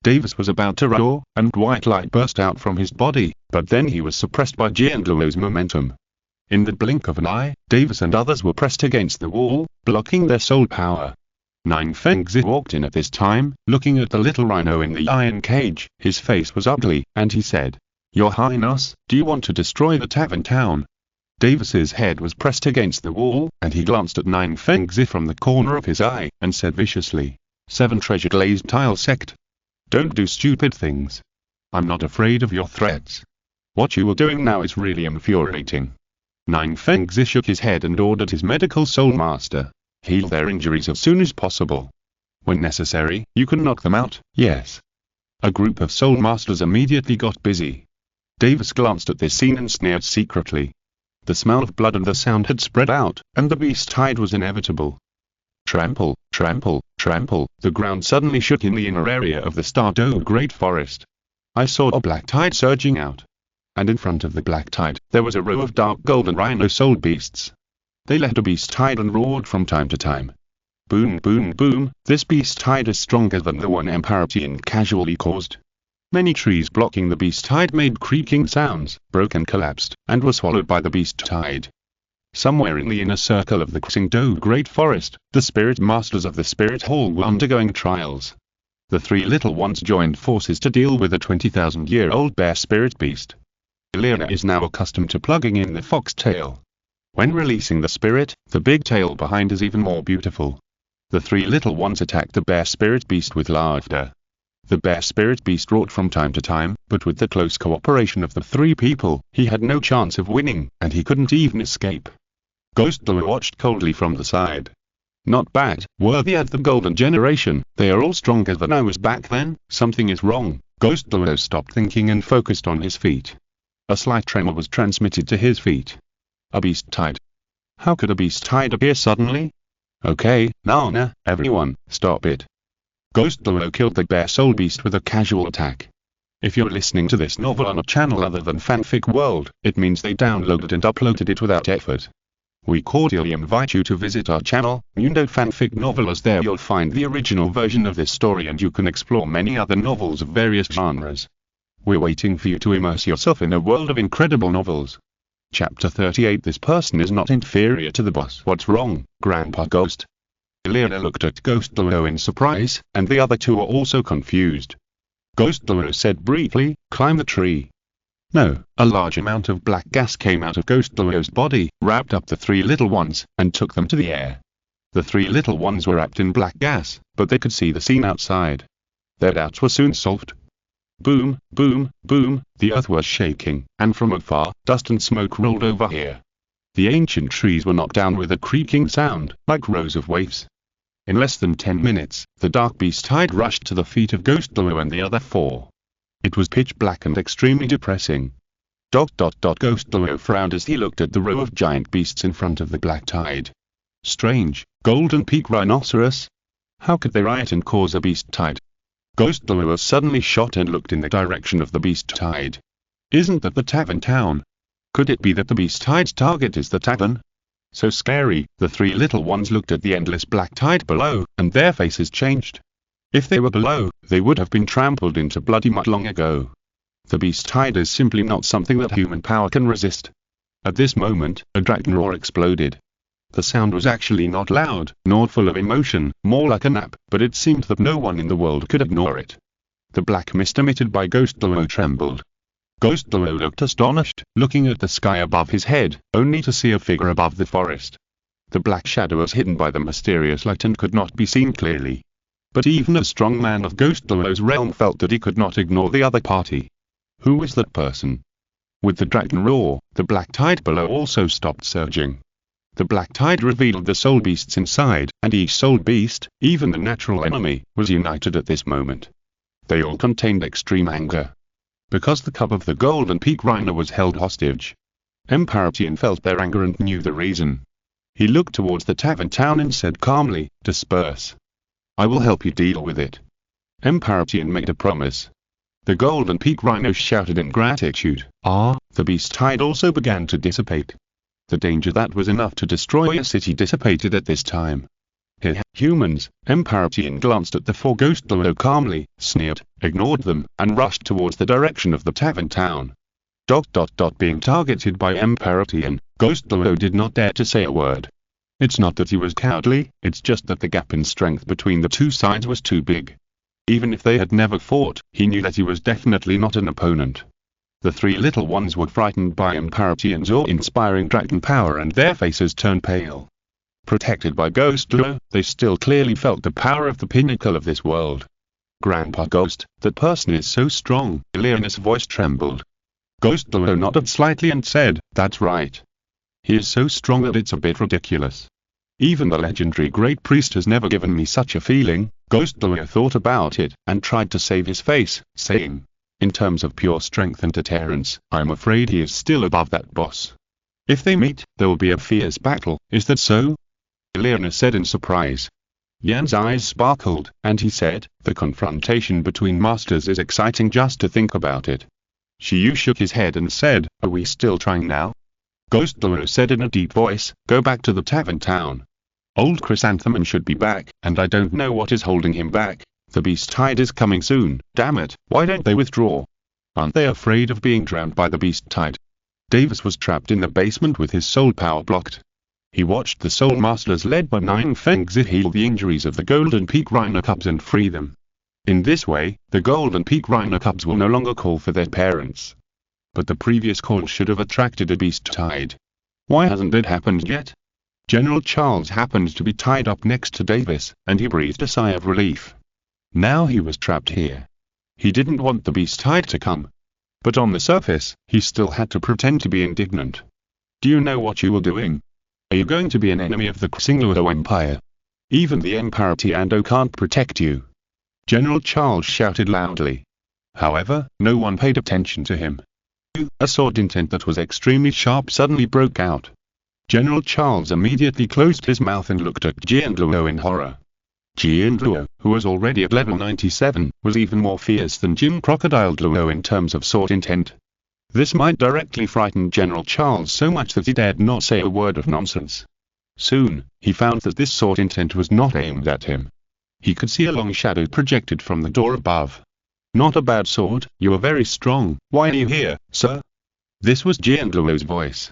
Davis was about to roar, and white light burst out from his body, but then he was suppressed by Qian Renxue's momentum. In the blink of an eye, Davis and others were pressed against the wall, blocking their soul power. Nine Fengzi walked in at this time, looking at the little rhino in the iron cage. His face was ugly, and he said, Your Highness, do you want to destroy the tavern town? Davis's head was pressed against the wall, and he glanced at Nine Fengzi from the corner of his eye, and said viciously, 7 treasure glazed tile sect. Don't do stupid things. I'm not afraid of your threats. What you are doing now is really infuriating. Nine Fengzi shook his head and ordered his medical soul master. Heal their injuries as soon as possible. When necessary, you can knock them out, yes. A group of soul masters immediately got busy. Davis glanced at this scene and sneered secretly. The smell of blood and the sound had spread out, and the beast tide was inevitable. Trample, trample, trample, the ground suddenly shook in the inner area of the Star Dou Great Forest. I saw a black tide surging out. And in front of the black tide, there was a row of dark golden rhino-soul beasts. They led a beast hide and roared from time to time. Boom, boom, boom, this beast hide is stronger than the one Emperor Qian casually caused. Many trees blocking the beast tide made creaking sounds, broke and collapsed, and were swallowed by the beast tide. Somewhere in the inner circle of the Dou Great Forest, the spirit masters of the spirit hall were undergoing trials. The three little ones joined forces to deal with a 20,000-year-old bear spirit beast. Elena is now accustomed to plugging in the fox tail. When releasing the spirit, the big tail behind is even more beautiful. The three little ones attacked the bear spirit beast with laughter. The bear spirit beast roared from time to time, but with the close cooperation of the three people, he had no chance of winning, and he couldn't even escape. Douluo watched coldly from the side. Not bad, worthy of the golden generation, they are all stronger than I was back then, something is wrong. Douluo stopped thinking and focused on his feet. A slight tremor was transmitted to his feet. A beast tide. How could a beast tide appear suddenly? Okay, Nana, everyone, stop it. Douluo killed the bear soul beast with a casual attack. If you're listening to this novel on a channel other than Fanfic World, it means they downloaded and uploaded it without effort. We cordially invite you to visit our channel, Mundo Fanfic Novel, as there you'll find the original version of this story and you can explore many other novels of various genres. We're waiting for you to immerse yourself in a world of incredible novels. Chapter 38. This person is not inferior to the boss. What's wrong, Grandpa Ghost? Elena looked at Douluo in surprise, and the other two were also confused. Douluo said briefly, climb the tree. No, a large amount of black gas came out of Douluo's body, wrapped up the three little ones, and took them to the air. The three little ones were wrapped in black gas, but they could see the scene outside. Their doubts were soon solved. Boom, boom, boom, the earth was shaking, and from afar, dust and smoke rolled over here. The ancient trees were knocked down with a creaking sound, like rows of waves. In less than 10 minutes, the dark beast tide rushed to the feet of Douluo and the other four. It was pitch black and extremely depressing. Douluo frowned as he looked at the row of giant beasts in front of the black tide. Strange, golden peak rhinoceros? How could they riot and cause a beast tide? Douluo suddenly shot and looked in the direction of the beast tide. Isn't that the Tavern town? Could it be that the beast tide's target is the Tavern? So scary, the three little ones looked at the endless black tide below, and their faces changed. If they were below, they would have been trampled into bloody mud long ago. The beast tide is simply not something that human power can resist. At this moment, a dragon roar exploded. The sound was actually not loud, nor full of emotion, more like a nap, but it seemed that no one in the world could ignore it. The black mist emitted by Douluo trembled. Douluo looked astonished, looking at the sky above his head, only to see a figure above the forest. The black shadow was hidden by the mysterious light and could not be seen clearly. But even a strong man of Douluo's realm felt that he could not ignore the other party. Who was that person? With the dragon roar, the black tide below also stopped surging. The black tide revealed the soul beasts inside, and each soul beast, even the natural enemy, was united at this moment. They all contained extreme anger. Because the cub of the golden peak rhino was held hostage. Emperor Qian felt their anger and knew the reason. He looked towards the Tavern town and said calmly, disperse. I will help you deal with it. Emperor Qian made a promise. The golden peak rhino shouted in gratitude. The beast tide also began to dissipate. The danger that was enough to destroy a city dissipated at this time. Humans, Emperor Qian glanced at the four Douluo calmly, sneered, ignored them, and rushed towards the direction of the Tavern town. Being targeted by Emperor Qian, Douluo did not dare to say a word. It's not that he was cowardly, it's just that the gap in strength between the two sides was too big. Even if they had never fought, he knew that he was definitely not an opponent. The three little ones were frightened by Emperor Qian's awe-inspiring dragon power and their faces turned pale. Protected by Douluo, they still clearly felt the power of the pinnacle of this world. Grandpa Ghost, that person is so strong. Elena's voice trembled. Douluo nodded slightly and said, that's right. He is so strong that it's a bit ridiculous. Even the legendary Great Priest has never given me such a feeling. Douluo thought about it, and tried to save his face, saying, in terms of pure strength and deterrence, I'm afraid he is still above that boss. If they meet, there will be a fierce battle, is that so? Elena said in surprise. Yan's eyes sparkled, and he said, the confrontation between masters is exciting just to think about it. Xiao Wu shook his head and said, "Are we still trying now?" Ghost Douluo said in a deep voice, "Go back to the tavern town. Old Chrysanthemum should be back, and I don't know what is holding him back. The beast tide is coming soon, damn it, why don't they withdraw? Aren't they afraid of being drowned by the beast tide?" Davis was trapped in the basement with his soul power blocked. He watched the soul masters led by Nine Fangs heal the injuries of the Golden Peak Rhino Cubs and free them. In this way, the Golden Peak Rhino Cubs will no longer call for their parents. But the previous call should have attracted a beast tide. Why hasn't it happened yet? General Charles happened to be tied up next to Davis, and he breathed a sigh of relief. Now he was trapped here. He didn't want the beast tide to come. But on the surface, he still had to pretend to be indignant. "Do you know what you are doing? Are you going to be an enemy of the Xingluo Empire? Even the Emperor Tiando can't protect you." General Charles shouted loudly. However, no one paid attention to him. A sword intent that was extremely sharp suddenly broke out. General Charles immediately closed his mouth and looked at Qian Renxue in horror. Qian Renxue, who was already at level 97, was even more fierce than Jim Crocodile Renxue in terms of sword intent. This might directly frighten General Charles so much that he dared not say a word of nonsense. Soon, he found that this sword intent was not aimed at him. He could see a long shadow projected from the door above. "Not a bad sword, you are very strong, why are you here, sir?" This was Qian Renxue's voice.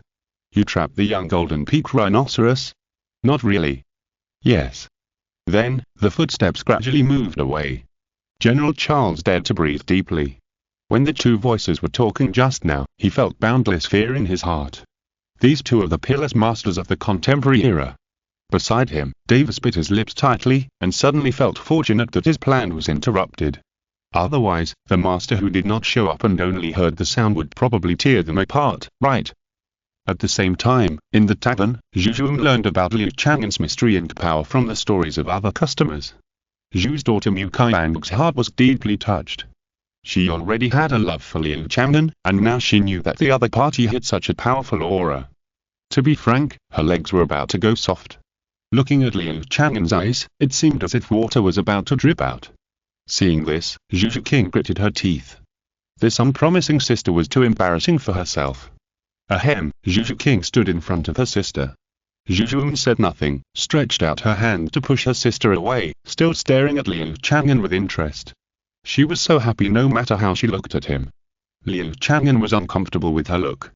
"You trapped the young Golden Peak Rhinoceros?" "Not really." "Yes." Then, the footsteps gradually moved away. General Charles dared to breathe deeply. When the two voices were talking just now, he felt boundless fear in his heart. These two are the peerless masters of the contemporary era. Beside him, Davis bit his lips tightly, and suddenly felt fortunate that his plan was interrupted. Otherwise, the master who did not show up and only heard the sound would probably tear them apart, right? At the same time, in the tavern, Zhu Zhuqing learned about Liu Chang'an's mystery and power from the stories of other customers. Zhu's daughter Liu Chang'an's heart was deeply touched. She already had a love for Liu Chang'an, and now she knew that the other party had such a powerful aura. To be frank, her legs were about to go soft. Looking at Liu Chang'an's eyes, it seemed as if water was about to drip out. Seeing this, Zhu Zhuqing gritted her teeth. This unpromising sister was too embarrassing for herself. Ahem, Zhu Zhuqing stood in front of her sister. Zhu Zhuqing said nothing, stretched out her hand to push her sister away, still staring at Liu Chang'an with interest. She was so happy no matter how she looked at him. Liu Chang'an was uncomfortable with her look.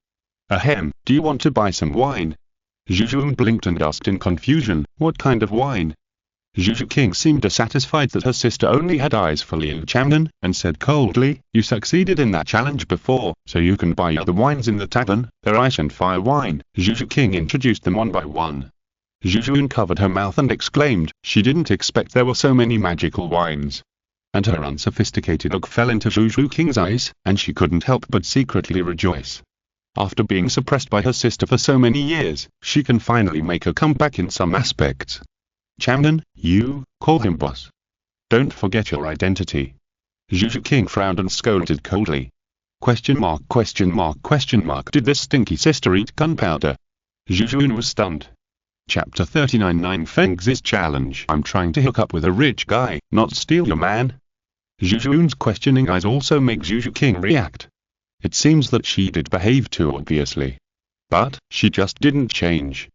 Ahem, do you want to buy some wine? Zhu Zhuqing blinked and asked in confusion, what kind of wine? Zhu Zhuqing seemed dissatisfied that her sister only had eyes for Liu Chang'an, and said coldly, "You succeeded in that challenge before, so you can buy other wines in the tavern, they're ice and fire wine." Zhu Zhuqing introduced them one by one. Zhu Zhuqing covered her mouth and exclaimed, she didn't expect there were so many magical wines. And her unsophisticated look fell into Zhu Zhuqing's eyes, and she couldn't help but secretly rejoice. After being suppressed by her sister for so many years, she can finally make a comeback in some aspects. "Chang'an, you, call him boss. Don't forget your identity." Zhu Zhuqing frowned and scolded coldly. Question mark. Did this stinky sister eat gunpowder? Zhu Zhuqing was stunned. Chapter 39 Nine Fangs' Challenge. I'm trying to hook up with a rich guy, not steal your man. Zhu Zhuqing's questioning eyes also make Zhu Zhuqing react. It seems that she did behave too obviously. But, she just didn't change.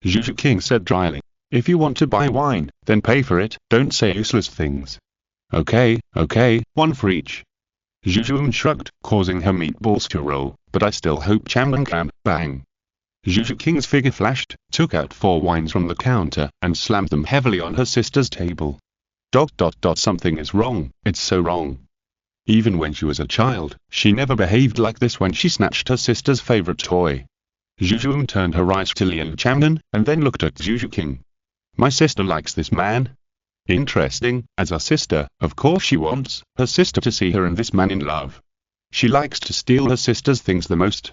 Zhu Zhuqing said dryly, "If you want to buy wine, then pay for it, don't say useless things." Okay, one for each. Zhu Zhuqing shrugged, causing her meatballs to roll, but I still hope Chang'an can. Bang. Zhu Zhuqing's figure flashed, took out 4 wines from the counter, and slammed them heavily on her sister's table. Something is wrong, it's so wrong. Even when she was a child, she never behaved like this when she snatched her sister's favorite toy. Zhu Zhuqing turned her eyes to Liu Chang'an, and then looked at Zhu Zhuqing. My sister likes this man. Interesting, as a sister, of course she wants her sister to see her and this man in love. She likes to steal her sister's things the most.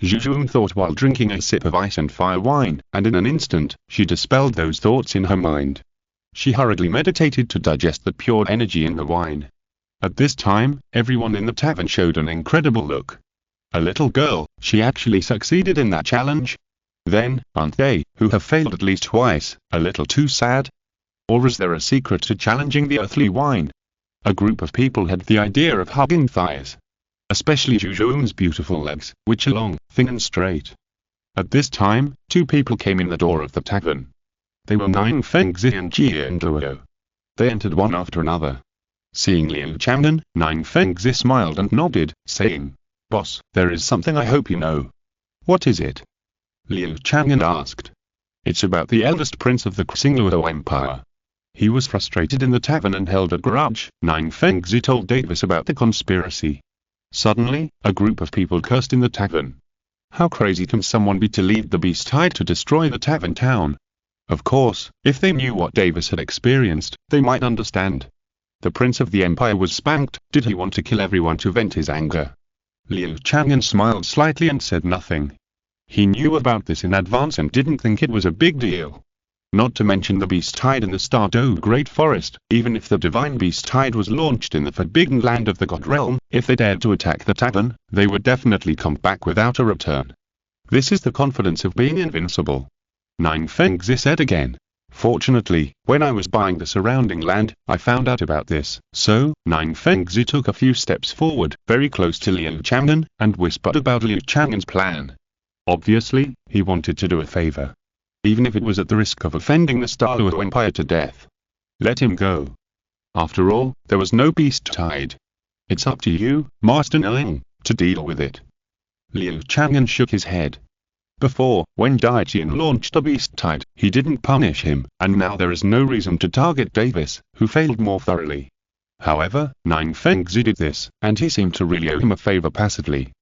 Zhu Zhuqing thought while drinking a sip of ice and fire wine, and in an instant, she dispelled those thoughts in her mind. She hurriedly meditated to digest the pure energy in the wine. At this time, everyone in the tavern showed an incredible look. A little girl, she actually succeeded in that challenge? Then, aren't they, who have failed at least twice, a little too sad? Or is there a secret to challenging the earthly wine? A group of people had the idea of hugging thighs. especially Zhu Zhuqing's beautiful legs, which are long, thin and straight. At this time, two people came in the door of the tavern. They were Nine Fengzi and Qian Renxue. They entered one after another. Seeing Liu Chang'an, Nine Fengzi smiled and nodded, saying, "Boss, there is something I hope you know." "What is it?" Liu Chang'an asked. "It's about the eldest prince of the Xingluo Empire. He was frustrated in the tavern and held a grudge." Nine Fengzi told Davis about the conspiracy. Suddenly, a group of people cursed in the tavern. How crazy can someone be to lead the beast tide to destroy the tavern town? Of course, if they knew what Davis had experienced, they might understand. The prince of the empire was spanked. Did he want to kill everyone to vent his anger? Liu Chang'an smiled slightly and said nothing. He knew about this in advance and didn't think it was a big deal. Not to mention the beast tide in the Star Dou Great Forest. Even if the divine beast tide was launched in the forbidden land of the god realm, if they dared to attack the tavern, they would definitely come back without a return. This is the confidence of being invincible. Nine Fengzi said again. Fortunately, when I was buying the surrounding land, I found out about this. So, Nine Fengzi took a few steps forward, very close to Liu Chang'an, and whispered about Liu Chang'an's plan. Obviously, he wanted to do a favor. Even if it was at the risk of offending the Douluo Empire to death. Let him go. After all, there was no beast tide. It's up to you, Master Ning, to deal with it. Liu Chang'an shook his head. Before, when Daijian launched a beast tide, he didn't punish him, and now there is no reason to target Davis, who failed more thoroughly. However, Nine Fengzi did this, and he seemed to really owe him a favor passively.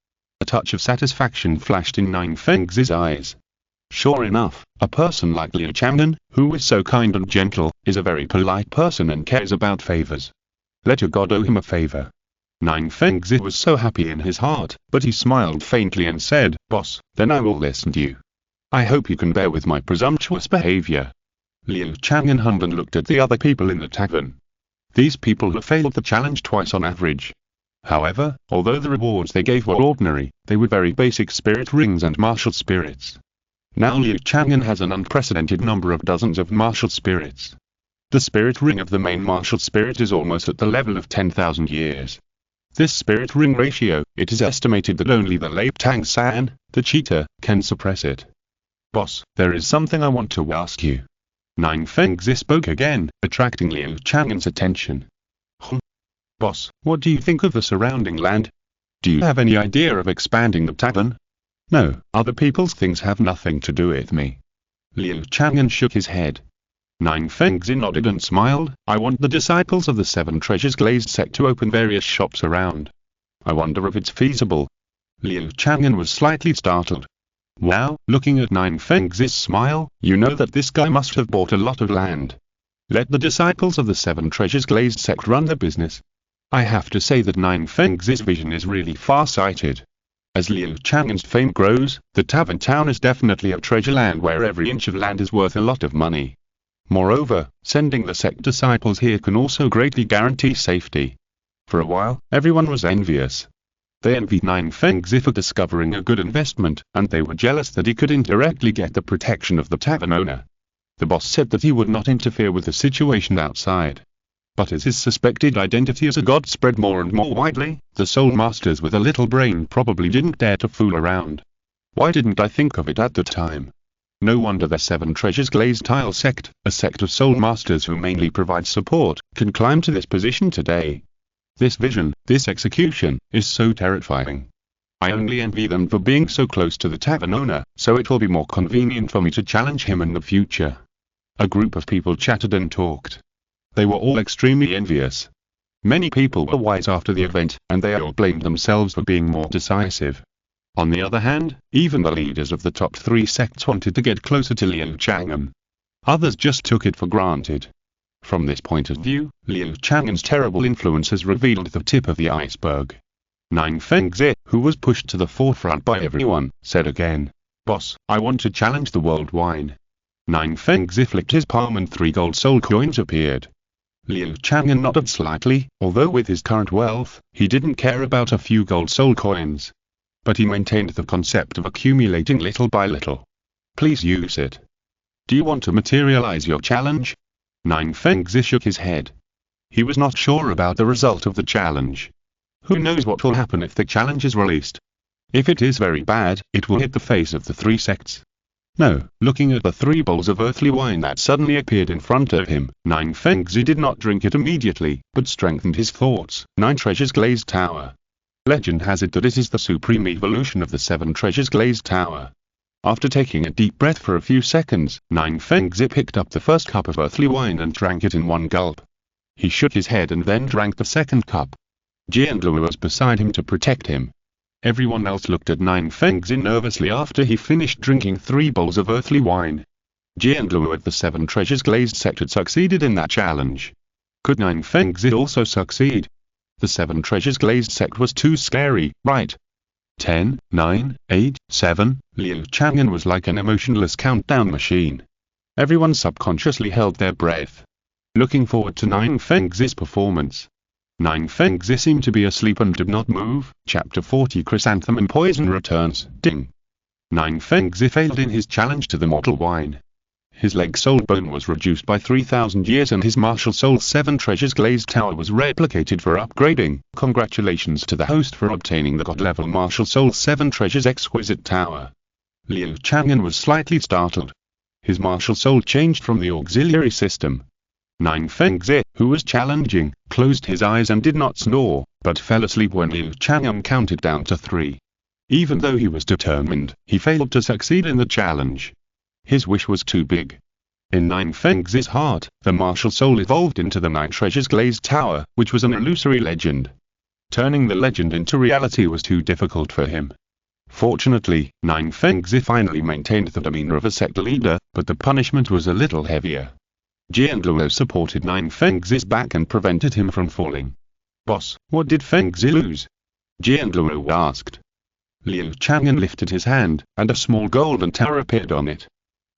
A touch of satisfaction flashed in Nine Fengzi's eyes. Sure enough, a person like Liu Chang'an, who is so kind and gentle, is a very polite person and cares about favors. Let your god owe him a favor. Nine Fengzi was so happy in his heart, but he smiled faintly and said, "Boss, then I will listen to you. I hope you can bear with my presumptuous behavior." Liu Chang'an hummed and looked at the other people in the tavern. These people had failed the challenge twice on average. However, although the rewards they gave were ordinary, they were very basic spirit rings and martial spirits. Now Liu Chang'an has an unprecedented number of dozens of martial spirits. The spirit ring of the main martial spirit is almost at the level of 10,000 years. This spirit ring ratio, it is estimated that only the Lei Tang San, the cheetah, can suppress it. "Boss, there is something I want to ask you." Nine Fengzi spoke again, attracting Liu Chang'an's attention. "Boss, what do you think of the surrounding land? Do you have any idea of expanding the tavern?" "No, other people's things have nothing to do with me." Liu Chang'an shook his head. Nine Fengzi nodded and smiled. "I want the disciples of the Seven Treasures Glazed sect to open various shops around. I wonder if it's feasible." Liu Chang'an was slightly startled. Wow, looking at Nine Fengzi's smile, you know that this guy must have bought a lot of land. Let the disciples of the Seven Treasures Glazed sect run the business. I have to say that Nine Fengzi's vision is really far-sighted. As Liu Chang'an's fame grows, the tavern town is definitely a treasure land where every inch of land is worth a lot of money. Moreover, sending the sect disciples here can also greatly guarantee safety. For a while, everyone was envious. They envied Nine Fengzi for discovering a good investment, and they were jealous that he could indirectly get the protection of the tavern owner. The boss said that he would not interfere with the situation outside. But as his suspected identity as a god spread more and more widely, the soul masters with a little brain probably didn't dare to fool around. Why didn't I think of it at the time? No wonder the Seven Treasures Glazed Tile sect, a sect of soul masters who mainly provide support, can climb to this position today. This vision, this execution, is so terrifying. I only envy them for being so close to the tavern owner, so it will be more convenient for me to challenge him in the future. A group of people chatted and talked. They were all extremely envious. Many people were wise after the event, and they all blamed themselves for being more decisive. On the other hand, even the leaders of the top 3 sects wanted to get closer to Liu Chang'an. Others just took it for granted. From this point of view, Liu Chang'an's terrible influence has revealed the tip of the iceberg. Nine Fengzi, who was pushed to the forefront by everyone, said again, "Boss, I want to challenge the world wine." Nine Fengzi flicked his palm and 3 gold soul coins appeared. Liu Chang'an nodded slightly, although with his current wealth, he didn't care about a few gold soul coins. But he maintained the concept of accumulating little by little. "Please use it." "Do you want to materialize your challenge?" Nine Fengzi shook his head. He was not sure about the result of the challenge. Who knows what will happen if the challenge is released? If it is very bad, it will hit the face of the three sects. No, looking at the 3 bowls of earthly wine that suddenly appeared in front of him, Nine Fengzi did not drink it immediately, but strengthened his thoughts. 9 Treasures Glazed Tower. Legend has it that it is the supreme evolution of the 7 Treasures Glazed Tower. After taking a deep breath for a few seconds, Nine Fengzi picked up the first cup of earthly wine and drank it in one gulp. He shook his head and then drank the second cup. Qian Renxue was beside him to protect him. Everyone else looked at Nine Fengzi nervously after he finished drinking 3 bowls of earthly wine. Qian Renxue at the 7 Treasures Glazed sect had succeeded in that challenge. Could Nine Fengzi also succeed? The 7 Treasures Glazed sect was too scary, right? 10, 9, 8, 7, Liu Chang'an was like an emotionless countdown machine. Everyone subconsciously held their breath, looking forward to Nine Fengzi's performance. Nine Fengzi seemed to be asleep and did not move. Chapter 40 Chrysanthemum Poison returns. Ding. Nine Fengzi failed in his challenge to the mortal wine. His leg soul bone was reduced by 3,000 years and his martial soul 7 Treasures Glazed Tower was replicated for upgrading. Congratulations to the host for obtaining the God-level martial soul 7 Treasures Exquisite Tower. Liu Chang'an was slightly startled. His martial soul changed from the auxiliary system. Nine Fengzi, who was challenging, closed his eyes and did not snore, but fell asleep when Liu Chang'an counted down to 3. Even though he was determined, he failed to succeed in the challenge. His wish was too big. In Nine Fengzi's heart, the martial soul evolved into the 9 Treasures Glazed Tower, which was an illusory legend. Turning the legend into reality was too difficult for him. Fortunately, Nine Fengzi finally maintained the demeanor of a sect leader, but the punishment was a little heavier. Qian Renxue supported Nine Fengzi's back and prevented him from falling. Boss, what did Fengzi lose? Qian Renxue asked. Liu Chang'an lifted his hand, and a small golden tower appeared on it.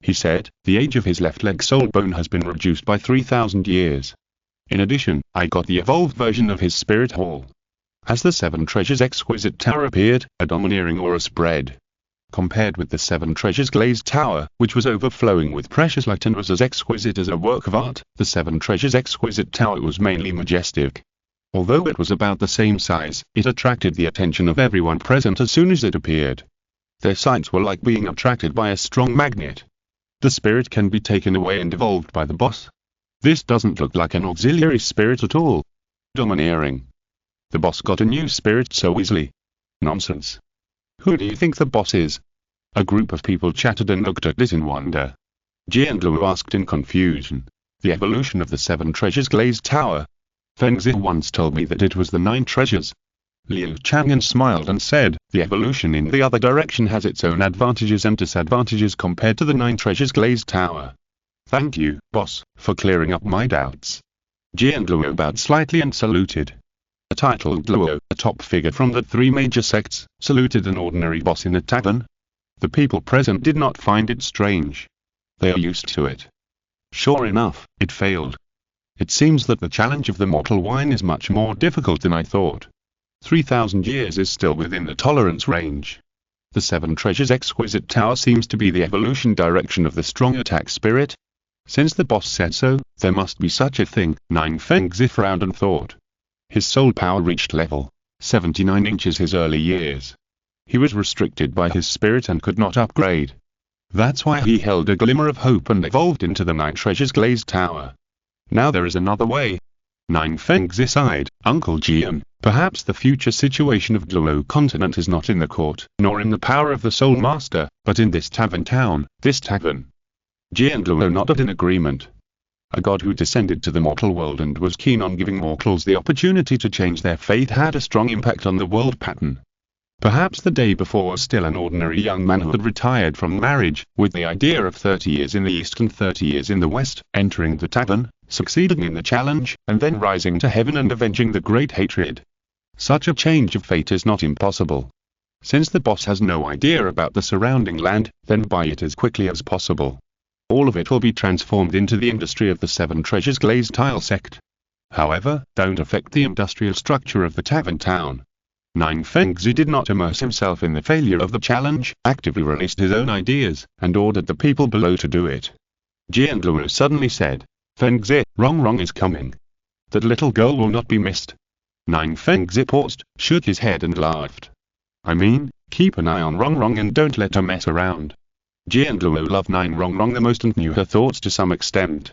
He said, the age of his left leg soul bone has been reduced by 3,000 years. In addition, I got the evolved version of his spirit hall. As the 7 Treasures Exquisite Tower appeared, a domineering aura spread. Compared with the 7 Treasures Glazed Tower, which was overflowing with precious light and was as exquisite as a work of art, the 7 Treasures Exquisite Tower was mainly majestic. Although it was about the same size, it attracted the attention of everyone present as soon as it appeared. Their sights were like being attracted by a strong magnet. The spirit can be taken away and evolved by the boss. This doesn't look like an auxiliary spirit at all. Domineering. The boss got a new spirit so easily. Nonsense. Who do you think the boss is? A group of people chattered and looked at it in wonder. Qian Renxue asked in confusion. The evolution of the 7 Treasures Glazed Tower. Fengzi once told me that it was the 9 treasures. Liu Chang'an smiled and said, the evolution in the other direction has its own advantages and disadvantages compared to the 9 Treasures Glazed Tower. Thank you, boss, for clearing up my doubts. Qian Renxue bowed slightly and saluted. A titled Luo, a top figure from the 3 major sects, saluted an ordinary boss in a tavern. The people present did not find it strange. They are used to it. Sure enough, it failed. It seems that the challenge of the mortal wine is much more difficult than I thought. 3,000 years is still within the tolerance range. The 7 Treasures Exquisite Tower seems to be the evolution direction of the strong attack spirit. Since the boss said so, there must be such a thing. Nine Fengzi frowned and thought. His soul power reached level 79 inches his early years. He was restricted by his spirit and could not upgrade. That's why he held a glimmer of hope and evolved into the 9 Treasures Glazed Tower. Now there is another way. Nine Fengzi sighed. Uncle Jian, perhaps the future situation of Douluo Continent is not in the court, nor in the power of the Soul Master, but in this tavern town, this tavern. Qian Renxue nodded in agreement. A god who descended to the mortal world and was keen on giving mortals the opportunity to change their fate had a strong impact on the world pattern. Perhaps the day before was still an ordinary young man who had retired from marriage, with the idea of 30 years in the east and 30 years in the west, entering the tavern, succeeding in the challenge, and then rising to heaven and avenging the great hatred. Such a change of fate is not impossible. Since the boss has no idea about the surrounding land, then buy it as quickly as possible. All of it will be transformed into the industry of the 7 Treasures Glazed Tile sect. However, don't affect the industrial structure of the tavern town. Nine Fengzi did not immerse himself in the failure of the challenge, actively released his own ideas, and ordered the people below to do it. Qian Renxue suddenly said, Fengzi, wrong is coming. That little girl will not be missed. Nine Fengzi paused, shook his head and laughed. I mean, keep an eye on Rong Rong and don't let her mess around. Jian Luo loved Nine Rong Rong the most and knew her thoughts to some extent.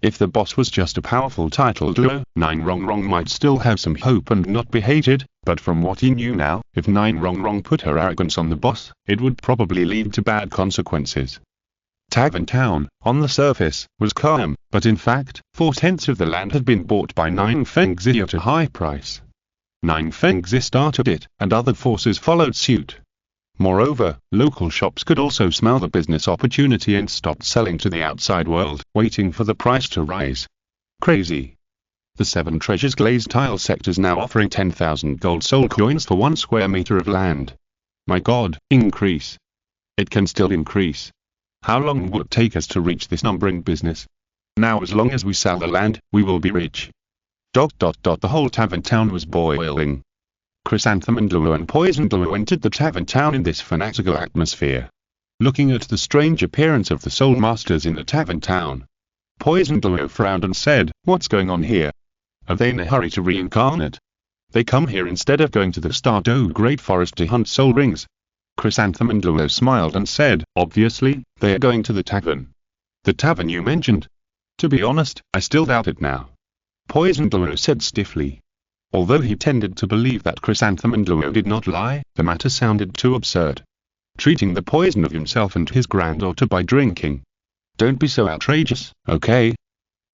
If the boss was just a powerful titled Luo, Nine Rong Rong might still have some hope and not be hated, but from what he knew now, if Nine Rong Rong put her arrogance on the boss, it would probably lead to bad consequences. Tavern Town, on the surface, was calm, but in fact, 4/10 of the land had been bought by Nine Fengzi at a high price. Nine Fengzi started it, and other forces followed suit. Moreover, local shops could also smell the business opportunity and stopped selling to the outside world, waiting for the price to rise. Crazy. The Seven Treasures glazed tile sector is now offering 10,000 gold soul coins for 1 square meter of land. My god, increase. It can still increase. How long will it take us to reach this number in business? Now as long as we sell the land, we will be rich. The whole Tavern Town was boiling. Chrysanthemum and Luo and Poison Luo entered the Tavern Town in this fanatical atmosphere. Looking at the strange appearance of the Soul Masters in the Tavern Town, Poison Luo frowned and said, what's going on here? Are they in a hurry to reincarnate? They come here instead of going to the Star Dou Great Forest to hunt soul rings. Chrysanthemum and Luo smiled and said, obviously, they are going to the tavern. The tavern you mentioned? To be honest, I still doubt it now. Poison Luo said stiffly. Although he tended to believe that Chrysanthemum and Luo did not lie, the matter sounded too absurd. Treating the poison of himself and his granddaughter by drinking. Don't be so outrageous, okay?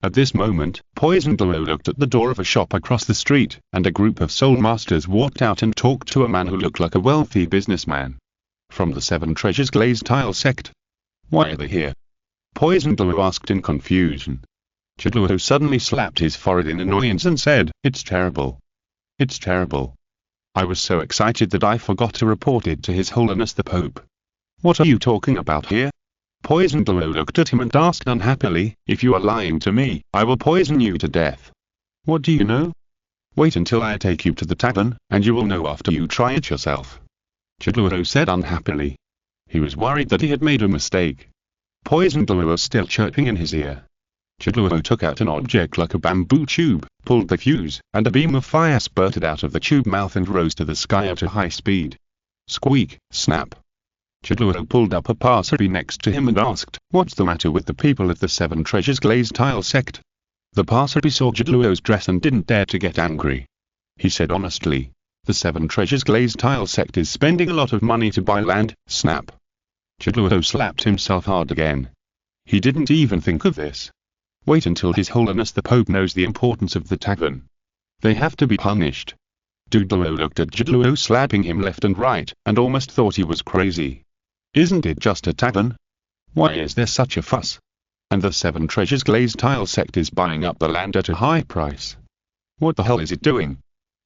At this moment, Poison Luo looked at the door of a shop across the street, and a group of soul masters walked out and talked to a man who looked like a wealthy businessman. From the Seven Treasures glazed tile sect. Why are they here? Poison Luo asked in confusion. Luo suddenly slapped his forehead in annoyance and said, it's terrible. It's terrible. I was so excited that I forgot to report it to His Holiness the Pope. What are you talking about here? Poison Luo looked at him and asked unhappily, if you are lying to me, I will poison you to death. What do you know? Wait until I take you to the tavern, and you will know after you try it yourself. Luo said unhappily. He was worried that he had made a mistake. Poison Luo was still chirping in his ear. Luo took out an object like a bamboo tube, pulled the fuse, and a beam of fire spurted out of the tube mouth and rose to the sky at a high speed. Squeak, snap. Luo pulled up a passerby next to him and asked, what's the matter with the people at the Seven Treasures glazed tile sect? The passerby saw Luo's dress and didn't dare to get angry. He said honestly, the Seven Treasures glazed tile sect is spending a lot of money to buy land, snap. Luo slapped himself hard again. He didn't even think of this. Wait until His Holiness the Pope knows the importance of the tavern. They have to be punished. Luo looked at Luo slapping him left and right, and almost thought he was crazy. Isn't it just a tavern? Why is there such a fuss? And the Seven Treasures glazed tile sect is buying up the land at a high price. What the hell is it doing?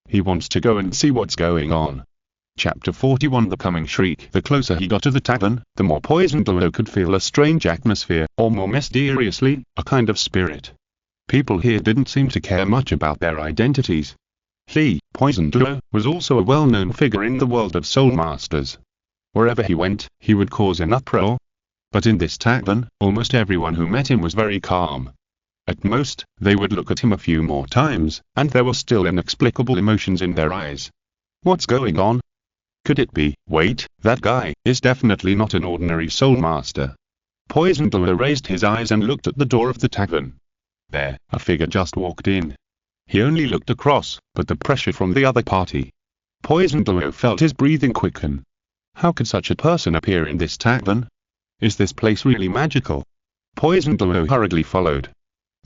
He wants to go and see what's going on. Chapter 41 The Coming Shriek. The closer he got to the tavern, the more Poison Luo could feel a strange atmosphere, or more mysteriously, a kind of spirit. People here didn't seem to care much about their identities. Poison Luo, was also a well-known figure in the world of soul masters. Wherever he went, he would cause an uproar. But in this tavern, almost everyone who met him was very calm. At most, they would look at him a few more times, and there were still inexplicable emotions in their eyes. What's going on? Could it be, wait, that guy is definitely not an ordinary soul master. Poison Luo raised his eyes and looked at the door of the tavern. There, a figure just walked in. He only looked across, but the pressure from the other party. Poison Luo felt his breathing quicken. How could such a person appear in this tavern? Is this place really magical? Poison Luo hurriedly followed.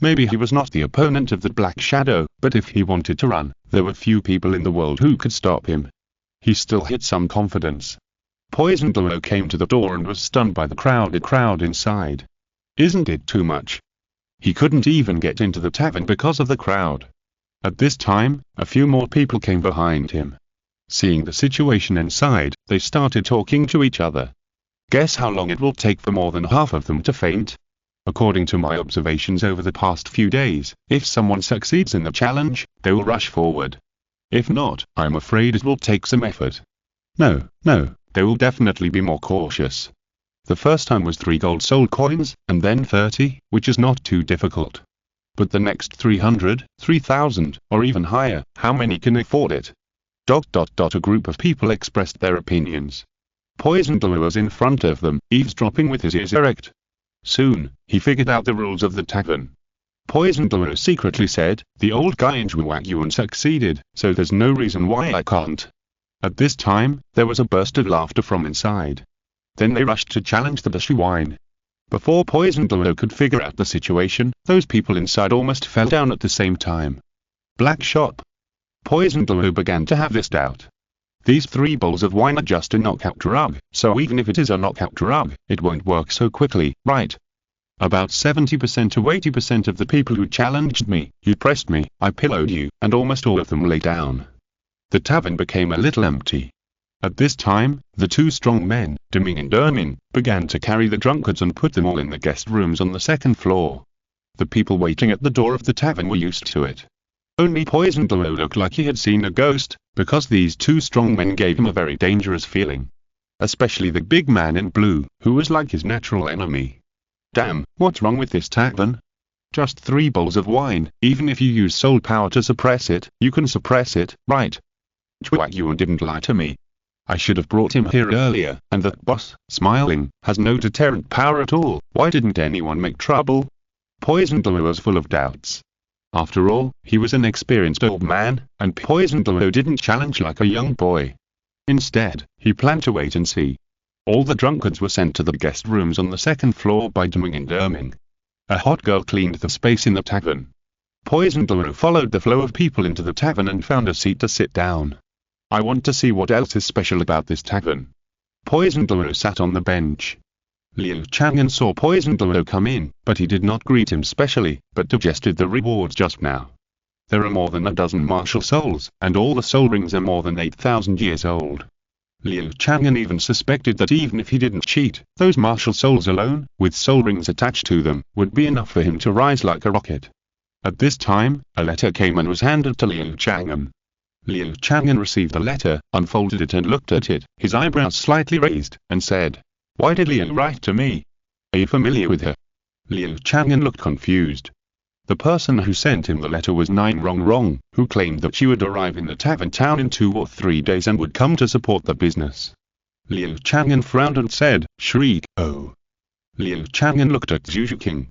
Maybe he was not the opponent of the Black Shadow, but if he wanted to run, there were few people in the world who could stop him. He still had some confidence. Poison Luo came to the door and was stunned by the crowded crowd inside. Isn't it too much? He couldn't even get into the tavern because of the crowd. At this time, a few more people came behind him. Seeing the situation inside, they started talking to each other. Guess how long it will take for more than half of them to faint? According to my observations over the past few days, if someone succeeds in the challenge, they will rush forward. If not, I'm afraid it will take some effort. No, they will definitely be more cautious. The first time was 3 gold soul coins, and then 30, which is not too difficult. But the next 300, 3,000, or even higher, how many can afford it? A group of people expressed their opinions. Poison Douluo was in front of them, eavesdropping with his ears erect. Soon, he figured out the rules of the tavern. Poison Douluo secretly said, "The old guy in Zhuqing succeeded, so there's no reason why I can't." At this time, there was a burst of laughter from inside. Then they rushed to challenge the Dashi wine. Before Poison Douluo could figure out the situation, those people inside almost fell down at the same time. Black shop. Poison Douluo began to have this doubt. These 3 bowls of wine are just a knockout drug, so even if it is a knockout drug, it won't work so quickly, right? About 70% to 80% of the people who challenged me, you pressed me, I pillowed you, and almost all of them lay down. The tavern became a little empty. At this time, the 2 strong men, Deming and Erming, began to carry the drunkards and put them all in the guest rooms on the 2nd floor. The people waiting at the door of the tavern were used to it. Only Poison Douluo looked like he had seen a ghost, because these 2 strong men gave him a very dangerous feeling. Especially the big man in blue, who was like his natural enemy. Damn, what's wrong with this tavern? Just 3 bowls of wine, even if you use soul power to suppress it, you can suppress it, right? Zhuqing didn't lie to me. I should have brought him here earlier, and that boss, smiling, has no deterrent power at all. Why didn't anyone make trouble? Poison Douluo was full of doubts. After all, he was an experienced old man, and Poison Douluo didn't challenge like a young boy. Instead, he planned to wait and see. All the drunkards were sent to the guest rooms on the 2nd floor by Deming and Erming. A hot girl cleaned the space in the tavern. Poison Douluo followed the flow of people into the tavern and found a seat to sit down. I want to see what else is special about this tavern. Poison Douluo sat on the bench. Liu Chang'an saw Poison Douluo come in, but he did not greet him specially, but digested the rewards just now. There are more than a dozen martial souls, and all the soul rings are more than 8,000 years old. Liu Chang'an even suspected that even if he didn't cheat, those martial souls alone, with soul rings attached to them, would be enough for him to rise like a rocket. At this time, a letter came and was handed to Liu Chang'an. Liu Chang'an received the letter, unfolded it and looked at it, his eyebrows slightly raised, and said, "Why did Liu write to me? Are you familiar with her?" Liu Chang'an looked confused. The person who sent him the letter was Nine Rong, who claimed that she would arrive in the tavern town in 2 or 3 days and would come to support the business. Liu Chang'an frowned and said, "Shriek, oh." Liu Chang'an looked at Zhu Zhuqing.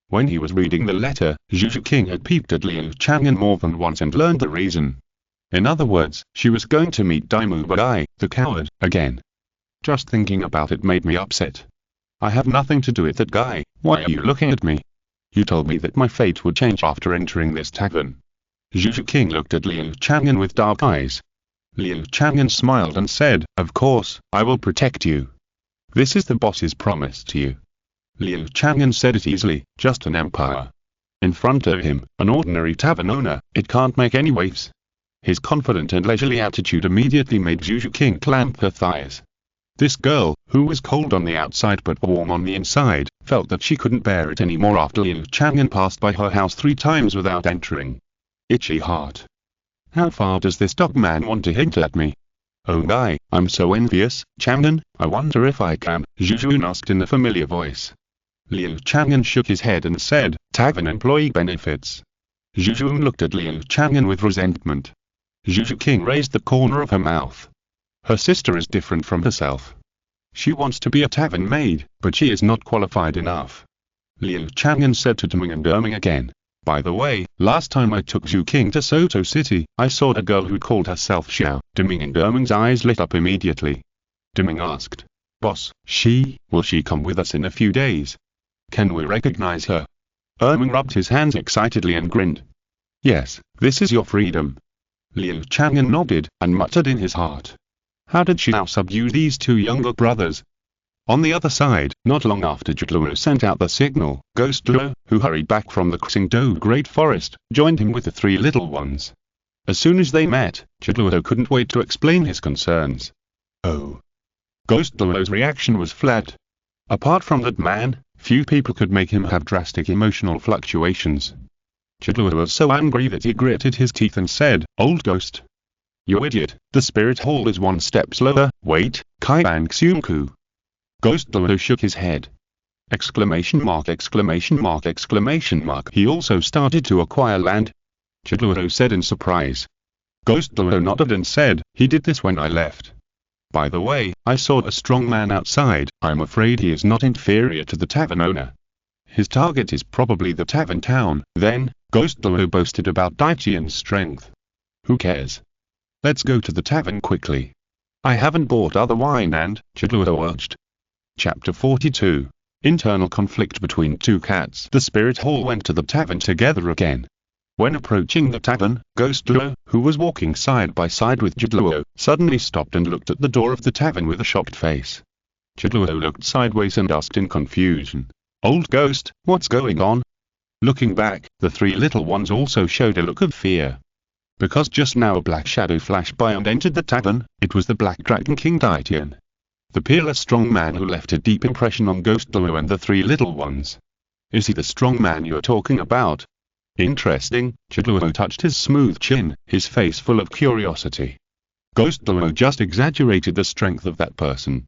When he was reading the letter, Zhu Zhuqing had peeped at Liu Chang'an more than once and learned the reason. In other words, she was going to meet Daimu Bai, the coward, again. Just thinking about it made me upset. I have nothing to do with that guy. Why are you looking at me? You told me that my fate would change after entering this tavern. Zhu Zhuqing looked at Liu Chang'an with dark eyes. Liu Chang'an smiled and said, "Of course, I will protect you. This is the boss's promise to you." Liu Chang'an said it easily, just an empire. In front of him, an ordinary tavern owner, it can't make any waves. His confident and leisurely attitude immediately made Zhu Zhuqing clamp her thighs. This girl, who was cold on the outside but warm on the inside, felt that she couldn't bear it anymore after Liu Chang'an passed by her house 3 times without entering. Itchy heart. How far does this dog man want to hint at me? Oh guy, I'm so envious, Chang'an, I wonder if I can, Zhu Zhuqing asked in a familiar voice. Liu Chang'an shook his head and said, "Tavern employee benefits." Zhu Zhuqing looked at Liu Chang'an with resentment. Zhu Zhuqing raised the corner of her mouth. Her sister is different from herself. She wants to be a tavern maid, but she is not qualified enough. Liu Chang'an said to Deming and Erming again. By the way, last time I took Zhuqing to Soto City, I saw a girl who called herself Xiao. Deming and Erming's eyes lit up immediately. Deming asked, "Boss, will she come with us in a few days? Can we recognize her?" Erming rubbed his hands excitedly and grinned. "Yes, this is your freedom." Liu Chang'an nodded, and muttered in his heart. How did she now subdue these 2 younger brothers? On the other side, not long after Zhu Zhuqing sent out the signal, Ghost Luo, who hurried back from the Qian Dou Great Forest, joined him with the 3 little ones. As soon as they met, Zhu Zhuqing couldn't wait to explain his concerns. Oh. Ghost Luo's reaction was flat. Apart from that man, few people could make him have drastic emotional fluctuations. Zhu Zhuqing was so angry that he gritted his teeth and said, "Old ghost. You idiot, the spirit hall is 1 step slower, wait, Kai Bang Xiumku." Ghost Luo shook his head. Exclamation mark, exclamation mark, exclamation mark. He also started to acquire land? Douluo said in surprise. Ghost Douluo nodded and said, he did this when I left. By the way, I saw a strong man outside. I'm afraid he is not inferior to the tavern owner. His target is probably the tavern town. Then, Ghost Douluo boasted about Daiqian's strength. Who cares? Let's go to the tavern quickly. I haven't bought other wine and, Douluo urged. Chapter 42. Internal conflict between two cats. The spirit hall went to the tavern together again. When approaching the tavern, Ghost Douluo, who was walking side by side with Douluo, suddenly stopped and looked at the door of the tavern with a shocked face. Douluo looked sideways and asked in confusion, Old Ghost, what's going on? Looking back, the three little ones also showed a look of fear. Because just now a black shadow flashed by and entered the tavern, it was the Black Dragon King Daiqian. The peerless strong man who left a deep impression on Ghost Douluo and the three little ones. Is he the strong man you're talking about? Interesting, Douluo touched his smooth chin, his face full of curiosity. Ghost Douluo just exaggerated the strength of that person.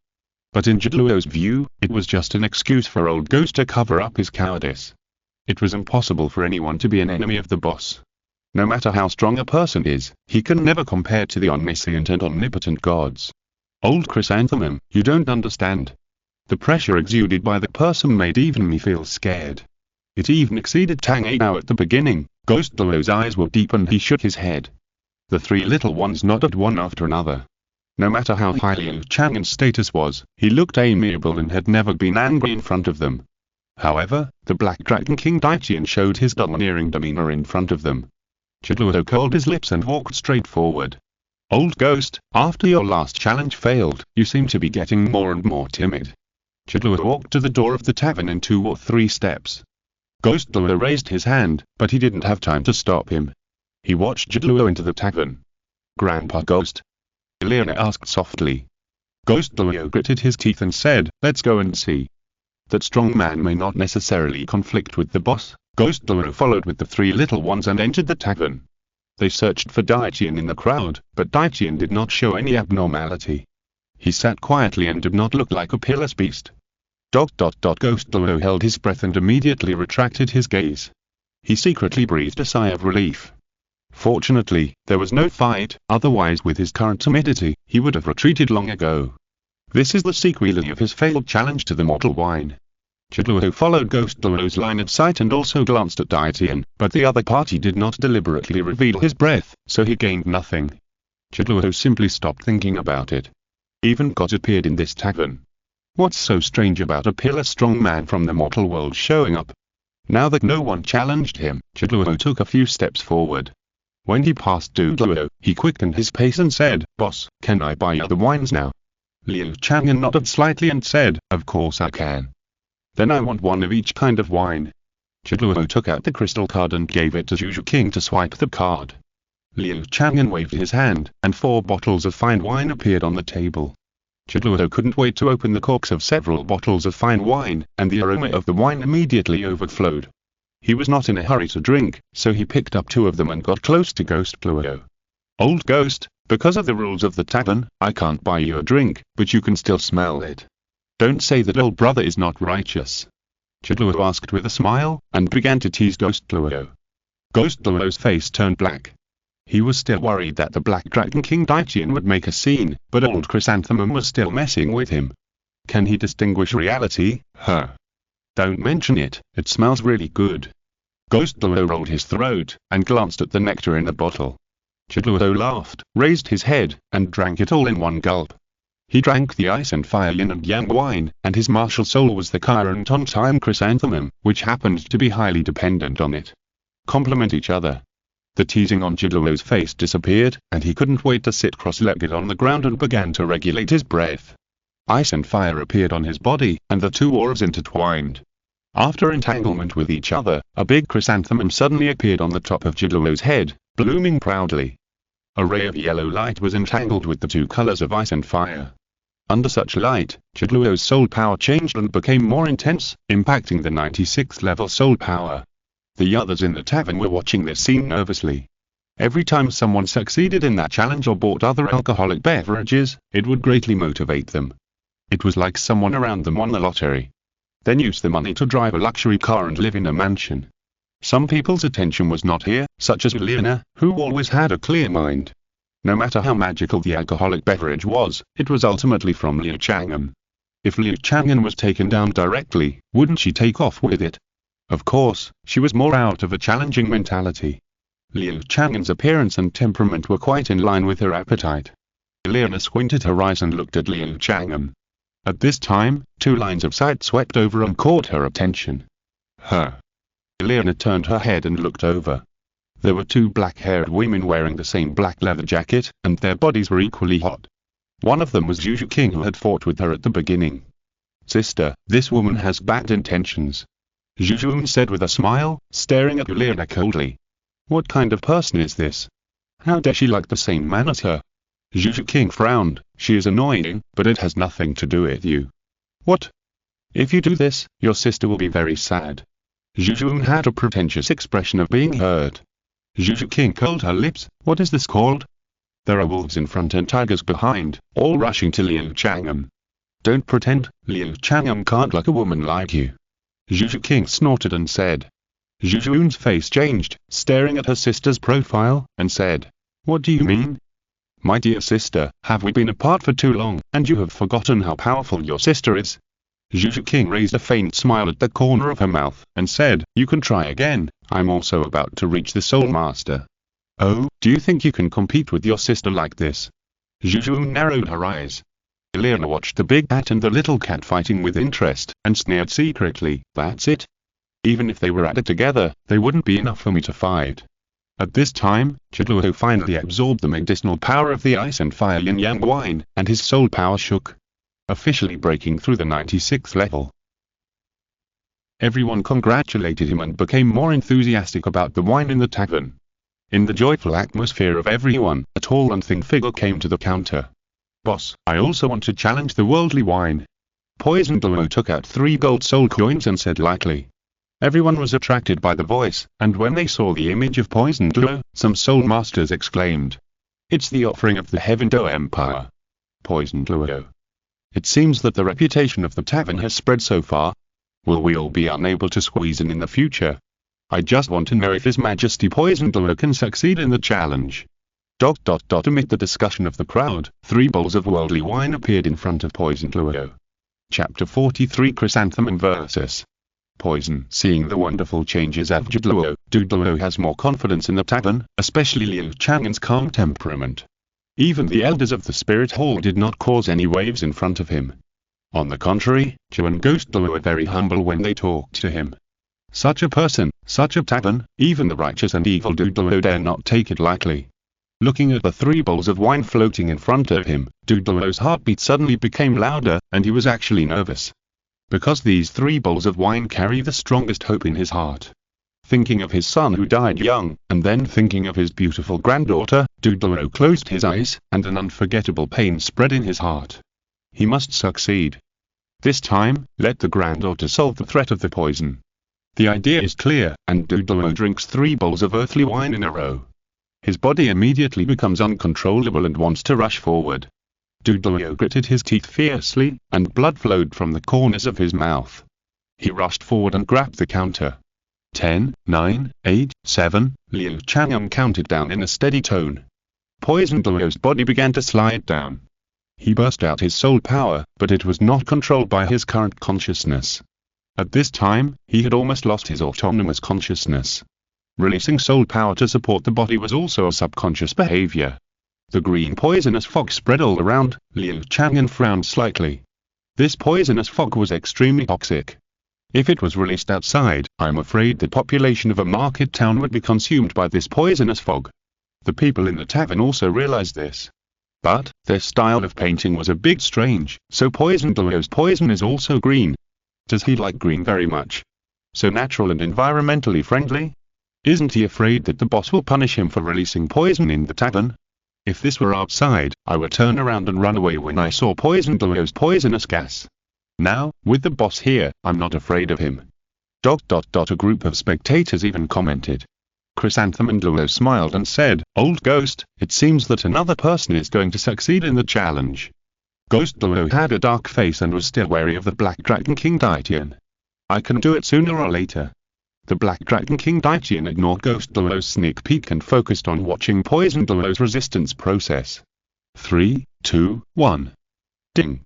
But in Douluo's view, it was just an excuse for old Ghost to cover up his cowardice. It was impossible for anyone to be an enemy of the boss. No matter how strong a person is, he can never compare to the omniscient and omnipotent gods. Old Chrysanthemum, you don't understand. The pressure exuded by the person made even me feel scared. It even exceeded Tang Now at the beginning. Ghost Douluo's eyes were deep and he shook his head. The three little ones nodded one after another. No matter how high Liu Chang'an's status was, he looked amiable and had never been angry in front of them. However, the Black Dragon King Daiqian showed his domineering demeanor in front of them. Douluo curled his lips and walked straight forward. Old Ghost, after your last challenge failed, you seem to be getting more and more timid. Douluo walked to the door of the tavern in 2 or 3 steps. Ghost Douluo raised his hand, but he didn't have time to stop him. He watched Douluo into the tavern. Grandpa Ghost? Elena asked softly. Ghost Douluo gritted his teeth and said, let's go and see. That strong man may not necessarily conflict with the boss. Ghost Douluo followed with the three little ones and entered the tavern. They searched for Daiqian in the crowd, but Daiqian did not show any abnormality. He sat quietly and did not look like a peerless beast. Ghost Douluo held his breath and immediately retracted his gaze. He secretly breathed a sigh of relief. Fortunately, there was no fight, otherwise with his current timidity, he would have retreated long ago. This is the sequel of his failed challenge to the mortal wine. Douluo followed Ghost Douluo's line of sight and also glanced at Daiqian, but the other party did not deliberately reveal his breath, so he gained nothing. Douluo simply stopped thinking about it. Even gods appeared in this tavern. What's so strange about a peerless strong man from the mortal world showing up? Now that no one challenged him, Douluo took a few steps forward. When he passed Douluo, he quickened his pace and said, Boss, can I buy other wines now? Liu Chang'an nodded slightly and said, Of course I can. Then I want one of each kind of wine. Douluo took out the crystal card and gave it to Zhu Zhuqing to swipe the card. Liu Chang'an waved his hand, and 4 bottles of fine wine appeared on the table. Douluo couldn't wait to open the corks of several bottles of fine wine, and the aroma of the wine immediately overflowed. He was not in a hurry to drink, so he picked up 2 of them and got close to Ghost Douluo. Old Ghost, because of the rules of the tavern, I can't buy you a drink, but you can still smell it. Don't say that old brother is not righteous. Douluo asked with a smile, and began to tease Ghost Douluo. Ghost Douluo's face turned black. He was still worried that the Black Dragon King Daiqian would make a scene, but old Chrysanthemum was still messing with him. Can he distinguish reality? Don't mention it, it smells really good. Ghost Douluo rolled his throat, and glanced at the nectar in the bottle. Douluo laughed, raised his head, and drank it all in one gulp. He drank the ice and fire yin and yang wine, and his martial soul was the Qian Renxue Chrysanthemum, which happened to be highly dependent on it. Complement each other. The teasing on Douluo's face disappeared, and he couldn't wait to sit cross-legged on the ground and began to regulate his breath. Ice and fire appeared on his body, and the 2 auras intertwined. After entanglement with each other, a big chrysanthemum suddenly appeared on the top of Douluo's head, blooming proudly. A ray of yellow light was entangled with the 2 colors of ice and fire. Under such light, Douluo's soul power changed and became more intense, impacting the 96th level soul power. The others in the tavern were watching this scene nervously. Every time someone succeeded in that challenge or bought other alcoholic beverages, it would greatly motivate them. It was like someone around them won the lottery. then use the money to drive a luxury car and live in a mansion. Some people's attention was not here, such as Elena, who always had a clear mind. No matter how magical the alcoholic beverage was, it was ultimately from Liu Chang'an. If Liu Chang'an was taken down directly, wouldn't she take off with it? Of course, she was more out of a challenging mentality. Liu Chang'an's appearance and temperament were quite in line with her appetite. Elena squinted her eyes and looked at Liu Chang'an. At this time, two lines of sight swept over and caught her attention. Her. Elena turned her head and looked over. There were two black-haired women wearing the same black leather jacket, and their bodies were equally hot. One of them was Zhu Zhuqing, who had fought with her at the beginning. Sister, this woman has bad intentions, Zhu Zhuqing said with a smile, staring at Elena coldly. What kind of person is this? How dare she like the same man as her? Zhu Zhuqing frowned. She is annoying, but it has nothing to do with you. What? If you do this, your sister will be very sad. Zhu Zhuqing had a pretentious expression of being hurt. Zhu Zhuqing curled her lips. What is this called? There are wolves in front and tigers behind, all rushing to Liu Chang'an. Don't pretend, Liu Chang'an can't like a woman like you. Zhu Zhuqing snorted and said. Zhu Zhuqing's face changed, staring at her sister's profile, and said, What do you mean? My dear sister, have we been apart for too long, and you have forgotten how powerful your sister is? Zhu Zhuqing raised a faint smile at the corner of her mouth, and said, You can try again, I'm also about to reach the Soul Master. Oh, do you think you can compete with your sister like this? Zhu Zhuqing narrowed her eyes. Elena watched the big cat and the little cat fighting with interest, and sneered secretly, That's it? Even if they were at it together, they wouldn't be enough for me to fight. At this time, Douluo finally absorbed the medicinal power of the ice and fire yin-yang wine, and his soul power shook, officially breaking through the 96th level. Everyone congratulated him and became more enthusiastic about the wine in the tavern. In the joyful atmosphere of everyone, a tall and thin figure came to the counter. Boss, I also want to challenge the worldly wine. Poison Douluo took out 3 gold soul coins and said lightly. Everyone was attracted by the voice, and when they saw the image of Poison Douluo, some soul masters exclaimed. It's the offering of the Heaven Dou Empire. Poison Douluo. It seems that the reputation of the tavern has spread so far. Will we all be unable to squeeze in the future? I just want to know if His Majesty Poison Douluo can succeed in the challenge. Amid the discussion of the crowd, 3 bowls of worldly wine appeared in front of Poison Douluo. Chapter 43 Chrysanthemum vs. Poison. Seeing the wonderful changes of Douluo has more confidence in the tavern, especially Liu Chang'an's calm temperament. Even the elders of the spirit hall did not cause any waves in front of him. On the contrary, Zhu and Ghost Douluo are very humble when they talked to him. Such a person, such a tavern, even the righteous and evil Douluo dare not take it lightly. Looking at the 3 bowls of wine floating in front of him, Douluo's heartbeat suddenly became louder, and he was actually nervous. Because these 3 bowls of wine carry the strongest hope in his heart. Thinking of his son who died young, and then thinking of his beautiful granddaughter, Douluo closed his eyes, and an unforgettable pain spread in his heart. He must succeed. This time, let the granddaughter solve the threat of the poison. The idea is clear, and Douluo drinks 3 bowls of earthly wine in a row. His body immediately becomes uncontrollable and wants to rush forward. Douluo gritted his teeth fiercely, and blood flowed from the corners of his mouth. He rushed forward and grabbed the counter. 10, 9, 8, 7, Liu Chang'an counted down in a steady tone. Poison Douluo's body began to slide down. He burst out his soul power, but it was not controlled by his current consciousness. At this time, he had almost lost his autonomous consciousness. Releasing soul power to support the body was also a subconscious behavior. The green poisonous fog spread all around. Liu Chang'an frowned slightly. This poisonous fog was extremely toxic. If it was released outside, I'm afraid the population of a market town would be consumed by this poisonous fog. The people in the tavern also realized this. But, their style of painting was a bit strange, so Poison Douluo's poison is also green. Does he like green very much? So natural and environmentally friendly? Isn't he afraid that the boss will punish him for releasing poison in the tavern? If this were outside, I would turn around and run away when I saw Poison Douluo's poisonous gas. Now, with the boss here, I'm not afraid of him. A group of spectators even commented. Chrysanthemum Douluo smiled and said, Old Ghost, it seems that another person is going to succeed in the challenge. Ghost Douluo had a dark face and was still wary of the Black Dragon King Daitian. I can do it sooner or later. The Black Dragon King Daiqian ignored Ghost Douluo's sneak peek and focused on watching Poison Douluo's resistance process. 3, 2, 1. Ding.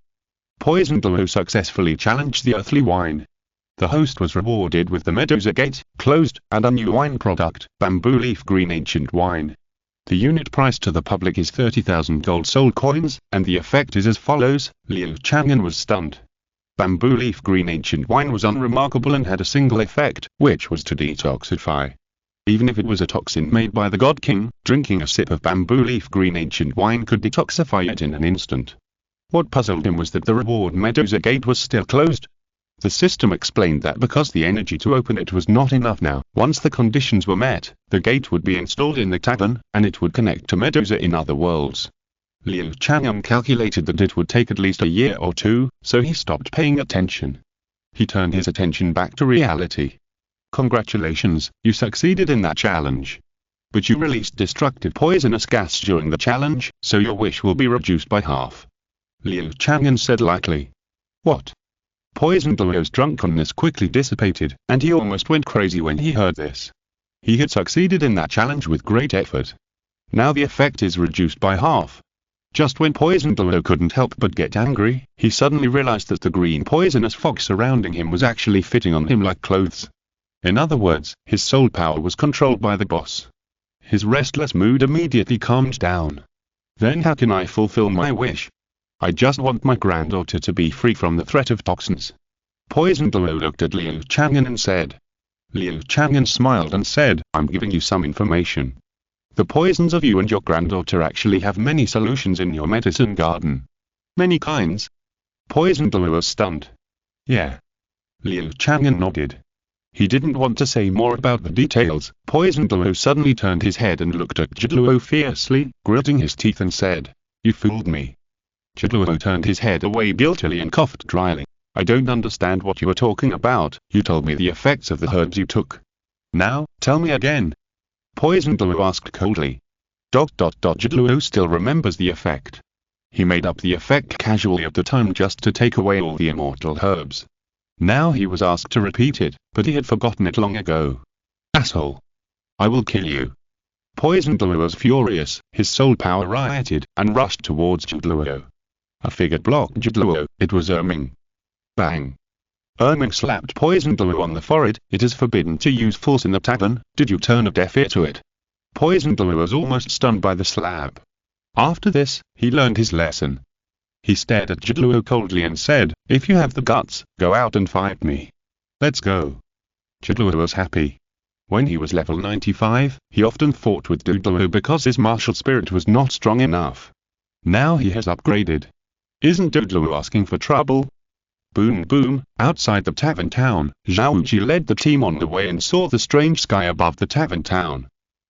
Poison Douluo successfully challenged the earthly wine. The host was rewarded with the Medusa Gate, closed, and a new wine product, Bamboo Leaf Green Ancient Wine. The unit price to the public is 30,000 gold soul coins, and the effect is as follows. Liu Chang'an was stunned. Bamboo Leaf Green Ancient Wine was unremarkable and had a single effect, which was to detoxify. Even if it was a toxin made by the God King, drinking a sip of Bamboo Leaf Green Ancient Wine could detoxify it in an instant. What puzzled him was that the reward Medusa Gate was still closed. The system explained that because the energy to open it was not enough now, once the conditions were met, the gate would be installed in the tavern, and it would connect to Medusa in other worlds. Liu Chang'an calculated that it would take at least a year or two, so he stopped paying attention. He turned his attention back to reality. Congratulations, you succeeded in that challenge. But you released destructive poisonous gas during the challenge, so your wish will be reduced by half. Liu Chang'an said lightly. What? Poison Douluo's drunkenness quickly dissipated, and he almost went crazy when he heard this. He had succeeded in that challenge with great effort. Now the effect is reduced by half. Just when Poison Douluo couldn't help but get angry, he suddenly realized that the green poisonous fog surrounding him was actually fitting on him like clothes. In other words, his soul power was controlled by the boss. His restless mood immediately calmed down. Then how can I fulfill my wish? I just want my granddaughter to be free from the threat of toxins. Poison Douluo looked at Liu Chang'an and said. Liu Chang'an smiled and said, I'm giving you some information. The poisons of you and your granddaughter actually have many solutions in your medicine garden. Many kinds. Poison Douluo was stunned. Yeah. Liu Chang'an nodded. He didn't want to say more about the details. Poison Douluo suddenly turned his head and looked at Zhu Zhuqing fiercely, gritting his teeth and said, You fooled me. Zhu Zhuqing turned his head away guiltily and coughed dryly. I don't understand what you are talking about. You told me the effects of the herbs you took. Now, tell me again. Poison Douluo asked coldly. Zhu Zhuqing still remembers the effect. He made up the effect casually at the time just to take away all the immortal herbs. Now he was asked to repeat it, but he had forgotten it long ago. Asshole. I will kill you. Poison Douluo was furious, his soul power rioted, and rushed towards Zhu Zhuqing. A figure blocked Zhu Zhuqing. It was Erming. Bang. Erming slapped Poison Douluo on the forehead. It is forbidden to use force in the tavern. Did you turn a deaf ear to it? Poison Douluo was almost stunned by the slap. After this, he learned his lesson. He stared at Zhu Zhuqing coldly and said, If you have the guts, go out and fight me. Let's go. Zhu Zhuqing was happy. When he was level 95, he often fought with Zhu Zhuqing because his martial spirit was not strong enough. Now he has upgraded. Isn't Zhu Zhuqing asking for trouble? Boom boom, outside the tavern town, Xiao Wu led the team on the way and saw the strange sky above the tavern town.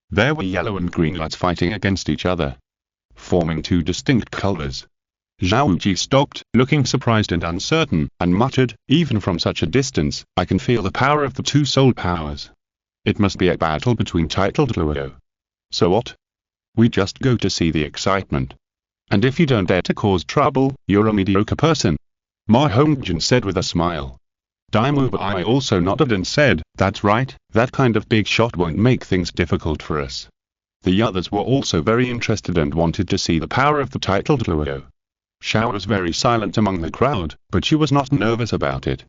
There were yellow and green lights fighting against each other, forming two distinct colors. Xiao Wu stopped, looking surprised and uncertain, and muttered, Even from such a distance, I can feel the power of the two soul powers. It must be a battle between titled Douluo. So what? We just go to see the excitement. And if you don't dare to cause trouble, you're a mediocre person. Ma Hongjin said with a smile. Daimu Bai also nodded and said, That's right, that kind of big shot won't make things difficult for us. The others were also very interested and wanted to see the power of the titled Douluo. Xiao was very silent among the crowd, but she was not nervous about it.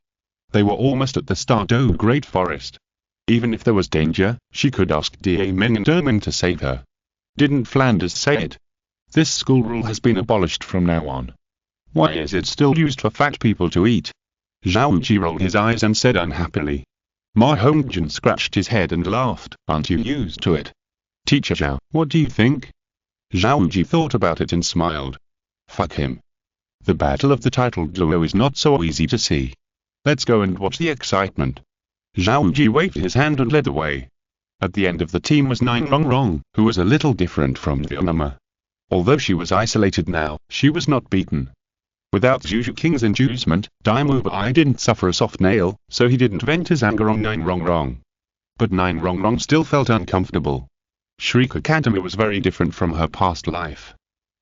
They were almost at the Star Dou Great Forest. Even if there was danger, she could ask Da Meng and Erming to save her. Didn't Flanders say it? This school rule has been abolished from now on. Why is it still used for fat people to eat? Xiao Wu rolled his eyes and said unhappily. Ma Hongjin scratched his head and laughed, Aren't you used to it? Teacher Zhao, what do you think? Xiao Wu thought about it and smiled. Fuck him. The battle of the titled Douluo is not so easy to see. Let's go and watch the excitement. Xiao Wu waved his hand and led the way. At the end of the team was Nine Rong Rong, who was a little different from the Onama. Although she was isolated now, she was not beaten. Without Zhu Zhuqing's inducement, Daimu Bai didn't suffer a soft nail, so he didn't vent his anger on Nine Rong Rong. But Nine Rong Rong still felt uncomfortable. Shrika Kantama was very different from her past life.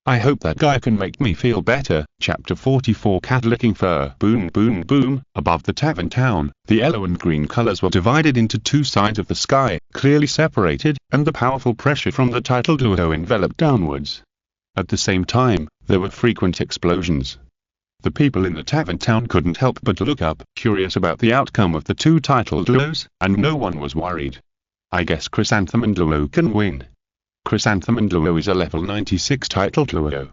I hope that guy can make me feel better. Chapter 44 Cat Licking Fur. Boom boom boom. Above the tavern town, the yellow and green colors were divided into two sides of the sky, clearly separated, and the powerful pressure from the tidal Douluo enveloped downwards. At the same time, there were frequent explosions. The people in the tavern town couldn't help but look up, curious about the outcome of the two tidal Douluos, and no one was worried. I guess Chrysanthemum Douluo can win. Chrysanthemum Douluo is a level 96 tidal Douluo.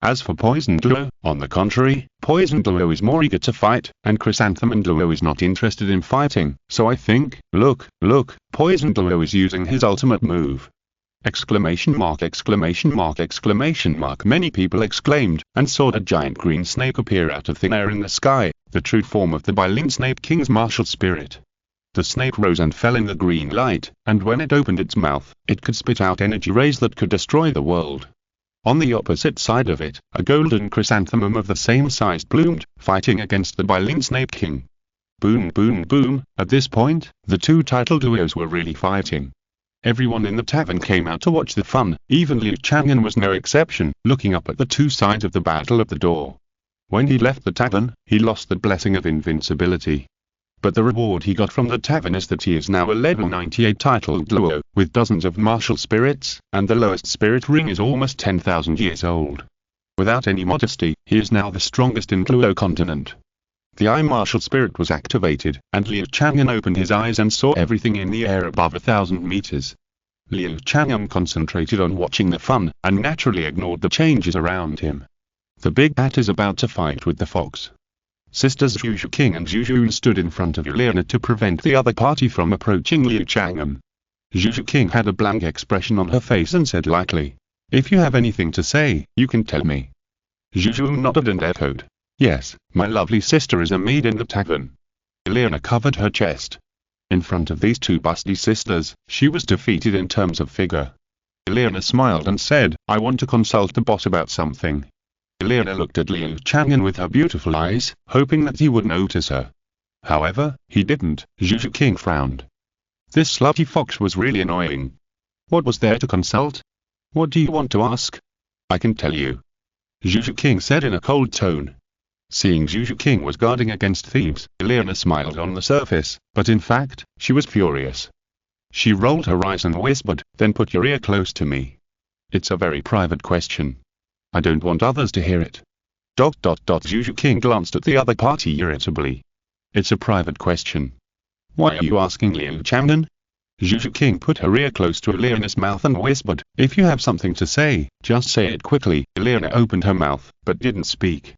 As for Poison Douluo, on the contrary, Poison Douluo is more eager to fight, and Chrysanthemum Douluo is not interested in fighting, so I think, look, Poison Douluo is using his ultimate move. Exclamation mark exclamation mark exclamation mark. Many people exclaimed, and saw a giant green snake appear out of thin air in the sky, the true form of the Bailin Snake King's martial spirit. The snake rose and fell in the green light, and when it opened its mouth, it could spit out energy rays that could destroy the world. On the opposite side of it, a golden chrysanthemum of the same size bloomed, fighting against the Bailin Snake King. Boom boom boom. At this point, the two tidal Douluos were really fighting. Everyone in the tavern came out to watch the fun, even Liu Chang'an was no exception, looking up at the two sides of the battle at the door. When he left the tavern, he lost the blessing of invincibility. But the reward he got from the tavern is that he is now a level 98 tidal Douluo, with dozens of martial spirits, and the lowest spirit ring is almost 10,000 years old. Without any modesty, he is now the strongest in Douluo Continent. The eye martial spirit was activated, and Liu Chang'an opened his eyes and saw everything in the air above 1,000 meters. Liu Chang'an concentrated on watching the fun, and naturally ignored the changes around him. The big bat is about to fight with the fox. Sisters Zhu Zhuqing and Zhu Zhuqing stood in front of Yelena to prevent the other party from approaching Liu Chang'an. Zhu Zhuqing had a blank expression on her face and said lightly, "If you have anything to say, you can tell me." Zhu Zhuqing nodded and echoed, "Yes, my lovely sister is a maid in the tavern." Yelena covered her chest. In front of these two busty sisters, she was defeated in terms of figure. Yelena smiled and said, "I want to consult the boss about something." Yelena looked at Liu Chang'an with her beautiful eyes, hoping that he would notice her. However, he didn't. Zhu Zhuqing frowned. This slutty fox was really annoying. What was there to consult? What do you want to ask? I can tell you. Zhu Zhuqing said in a cold tone. Seeing Zhu Zhuqing was guarding against thieves, Yelena smiled on the surface, but in fact, she was furious. She rolled her eyes and whispered, "Then put your ear close to me. It's a very private question. I don't want others to hear it." Zhu Zhuqing glanced at the other party irritably. "It's a private question. Why are you asking Liu Chang'an?" Zhu Zhuqing put her ear close to Yelena's mouth and whispered, "If you have something to say, just say it quickly." Yelena opened her mouth, but didn't speak.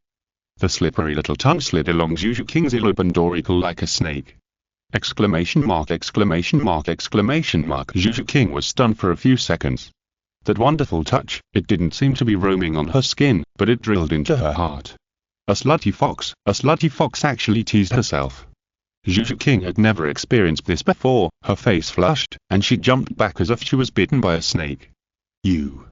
The slippery little tongue slid along Zhu Zhuqing's ill-opened auricle like a snake. Exclamation mark exclamation mark exclamation mark. Zhu Zhuqing was stunned for a few seconds. That wonderful touch, it didn't seem to be roaming on her skin, but it drilled into her heart. A slutty fox actually teased herself. Zhu Zhuqing had never experienced this before. Her face flushed, and she jumped back as if she was bitten by a snake. "You."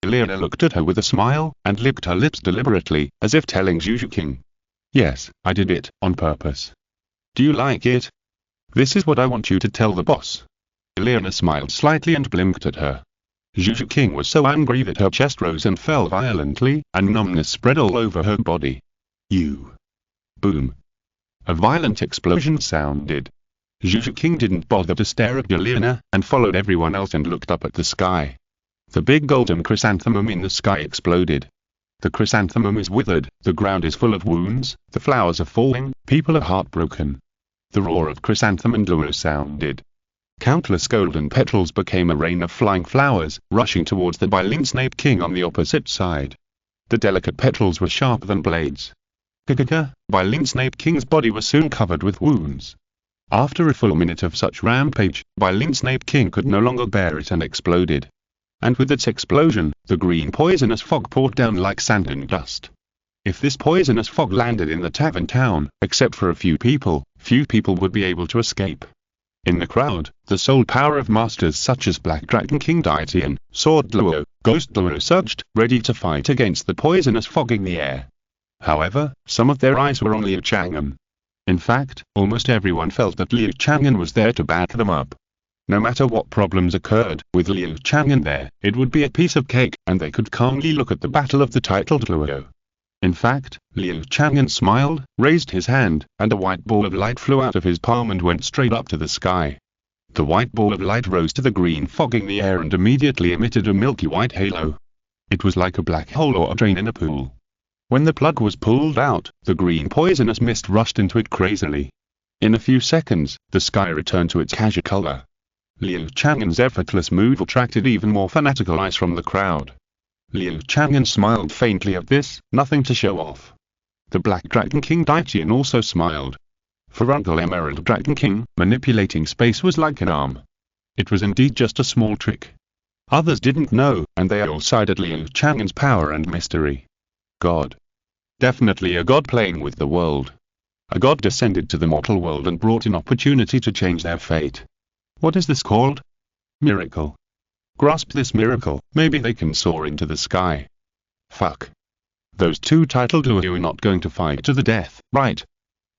Yelena looked at her with a smile, and licked her lips deliberately, as if telling Zhu Zhuqing, "Yes, I did it, on purpose. Do you like it? This is what I want you to tell the boss." Yelena smiled slightly and blinked at her. Zhu Zhuqing was so angry that her chest rose and fell violently, and numbness spread all over her body. "You." Boom. A violent explosion sounded. Zhu Zhuqing didn't bother to stare at Yelena, and followed everyone else and looked up at the sky. The big golden chrysanthemum in the sky exploded. The chrysanthemum is withered, the ground is full of wounds, the flowers are falling, people are heartbroken. The roar of chrysanthemum Douluo sounded. Countless golden petals became a rain of flying flowers, rushing towards the Bailin Snake King on the opposite side. The delicate petals were sharper than blades. Bailin Snake King's body was soon covered with wounds. After a full minute of such rampage, Bailin Snake King could no longer bear it and exploded. And with its explosion, the green poisonous fog poured down like sand and dust. If this poisonous fog landed in the tavern town, except for a few people would be able to escape. In the crowd, the soul power of masters such as Black Dragon King Daitian, Sword Douluo, Ghost Douluo surged, ready to fight against the poisonous fog in the air. However, some of their eyes were on Liu Chang'an. In fact, almost everyone felt that Liu Chang'an was there to back them up. No matter what problems occurred, with Liu Chang'an there, it would be a piece of cake, and they could calmly look at the battle of the titled Luo. In fact, Liu Chang'an smiled, raised his hand, and a white ball of light flew out of his palm and went straight up to the sky. The white ball of light rose to the green fog in the air and immediately emitted a milky white halo. It was like a black hole or a drain in a pool. When the plug was pulled out, the green poisonous mist rushed into it crazily. In a few seconds, the sky returned to its azure color. Liu Chang'an's effortless move attracted even more fanatical eyes from the crowd. Liu Chang'an smiled faintly at this, nothing to show off. The Black Dragon King Daitian also smiled. For Uncle Emerald Dragon King, manipulating space was like an arm. It was indeed just a small trick. Others didn't know, and they all sided Liu Chang'an's power and mystery. God. Definitely a god playing with the world. A god descended to the mortal world and brought an opportunity to change their fate. What is this called? Miracle. Grasp this miracle, maybe they can soar into the sky. Fuck. Those two titled Luo are not going to fight to the death, right?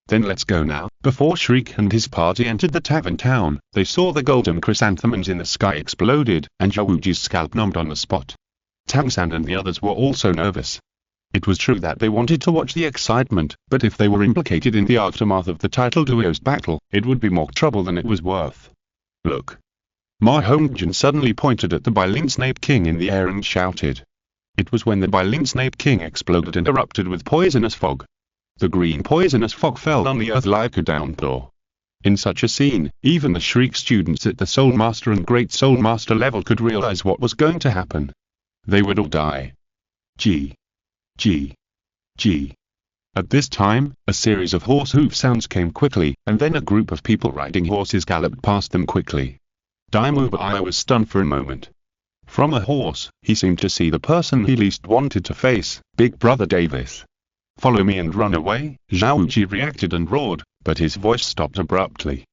Then let's go now. Before Shriek and his party entered the tavern town, they saw the golden chrysanthemums in the sky exploded, and Xiao Wu's scalp numbed on the spot. Tang San and the others were also nervous. It was true that they wanted to watch the excitement, but if they were implicated in the aftermath of the titled Luo's battle, it would be more trouble than it was worth. Look. Ma Hongjin suddenly pointed at the Bailin Snape King in the air and shouted. It was when the Bailin Snape King exploded and erupted with poisonous fog. The green poisonous fog fell on the earth like a downpour. In such a scene, even the Shriek students at the Soul Master and Great Soul Master level could realize what was going to happen. They would all die. G. At this time, a series of horse hoof sounds came quickly, and then a group of people riding horses galloped past them quickly. Daimu was stunned for a moment. From a horse, he seemed to see the person he least wanted to face, Big Brother Davis. Follow me and run away, Xiao Wu reacted and roared, but his voice stopped abruptly.